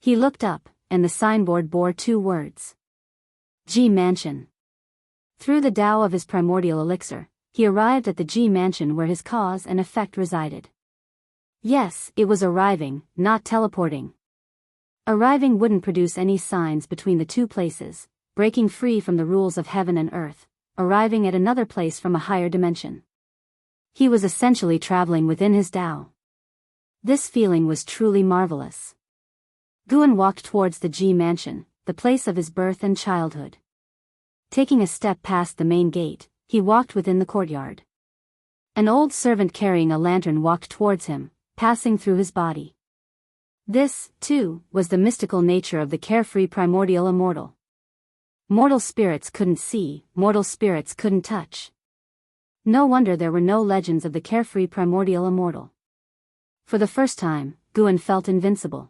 He looked up, and the signboard bore 2 words. Ji Mansion. Through the Tao of his primordial elixir, he arrived at the Ji Mansion where his cause and effect resided. Yes, it was arriving, not teleporting. Arriving wouldn't produce any signs between the 2 places, breaking free from the rules of heaven and earth, arriving at another place from a higher dimension. He was essentially traveling within his Tao. This feeling was truly marvelous. Guan walked towards the Ji Mansion, the place of his birth and childhood. Taking a step past the main gate, he walked within the courtyard. An old servant carrying a lantern walked towards him, passing through his body. This, too, was the mystical nature of the carefree primordial immortal. Mortal spirits couldn't see, mortal spirits couldn't touch. No wonder there were no legends of the carefree primordial immortal. For the first time, Guan felt invincible.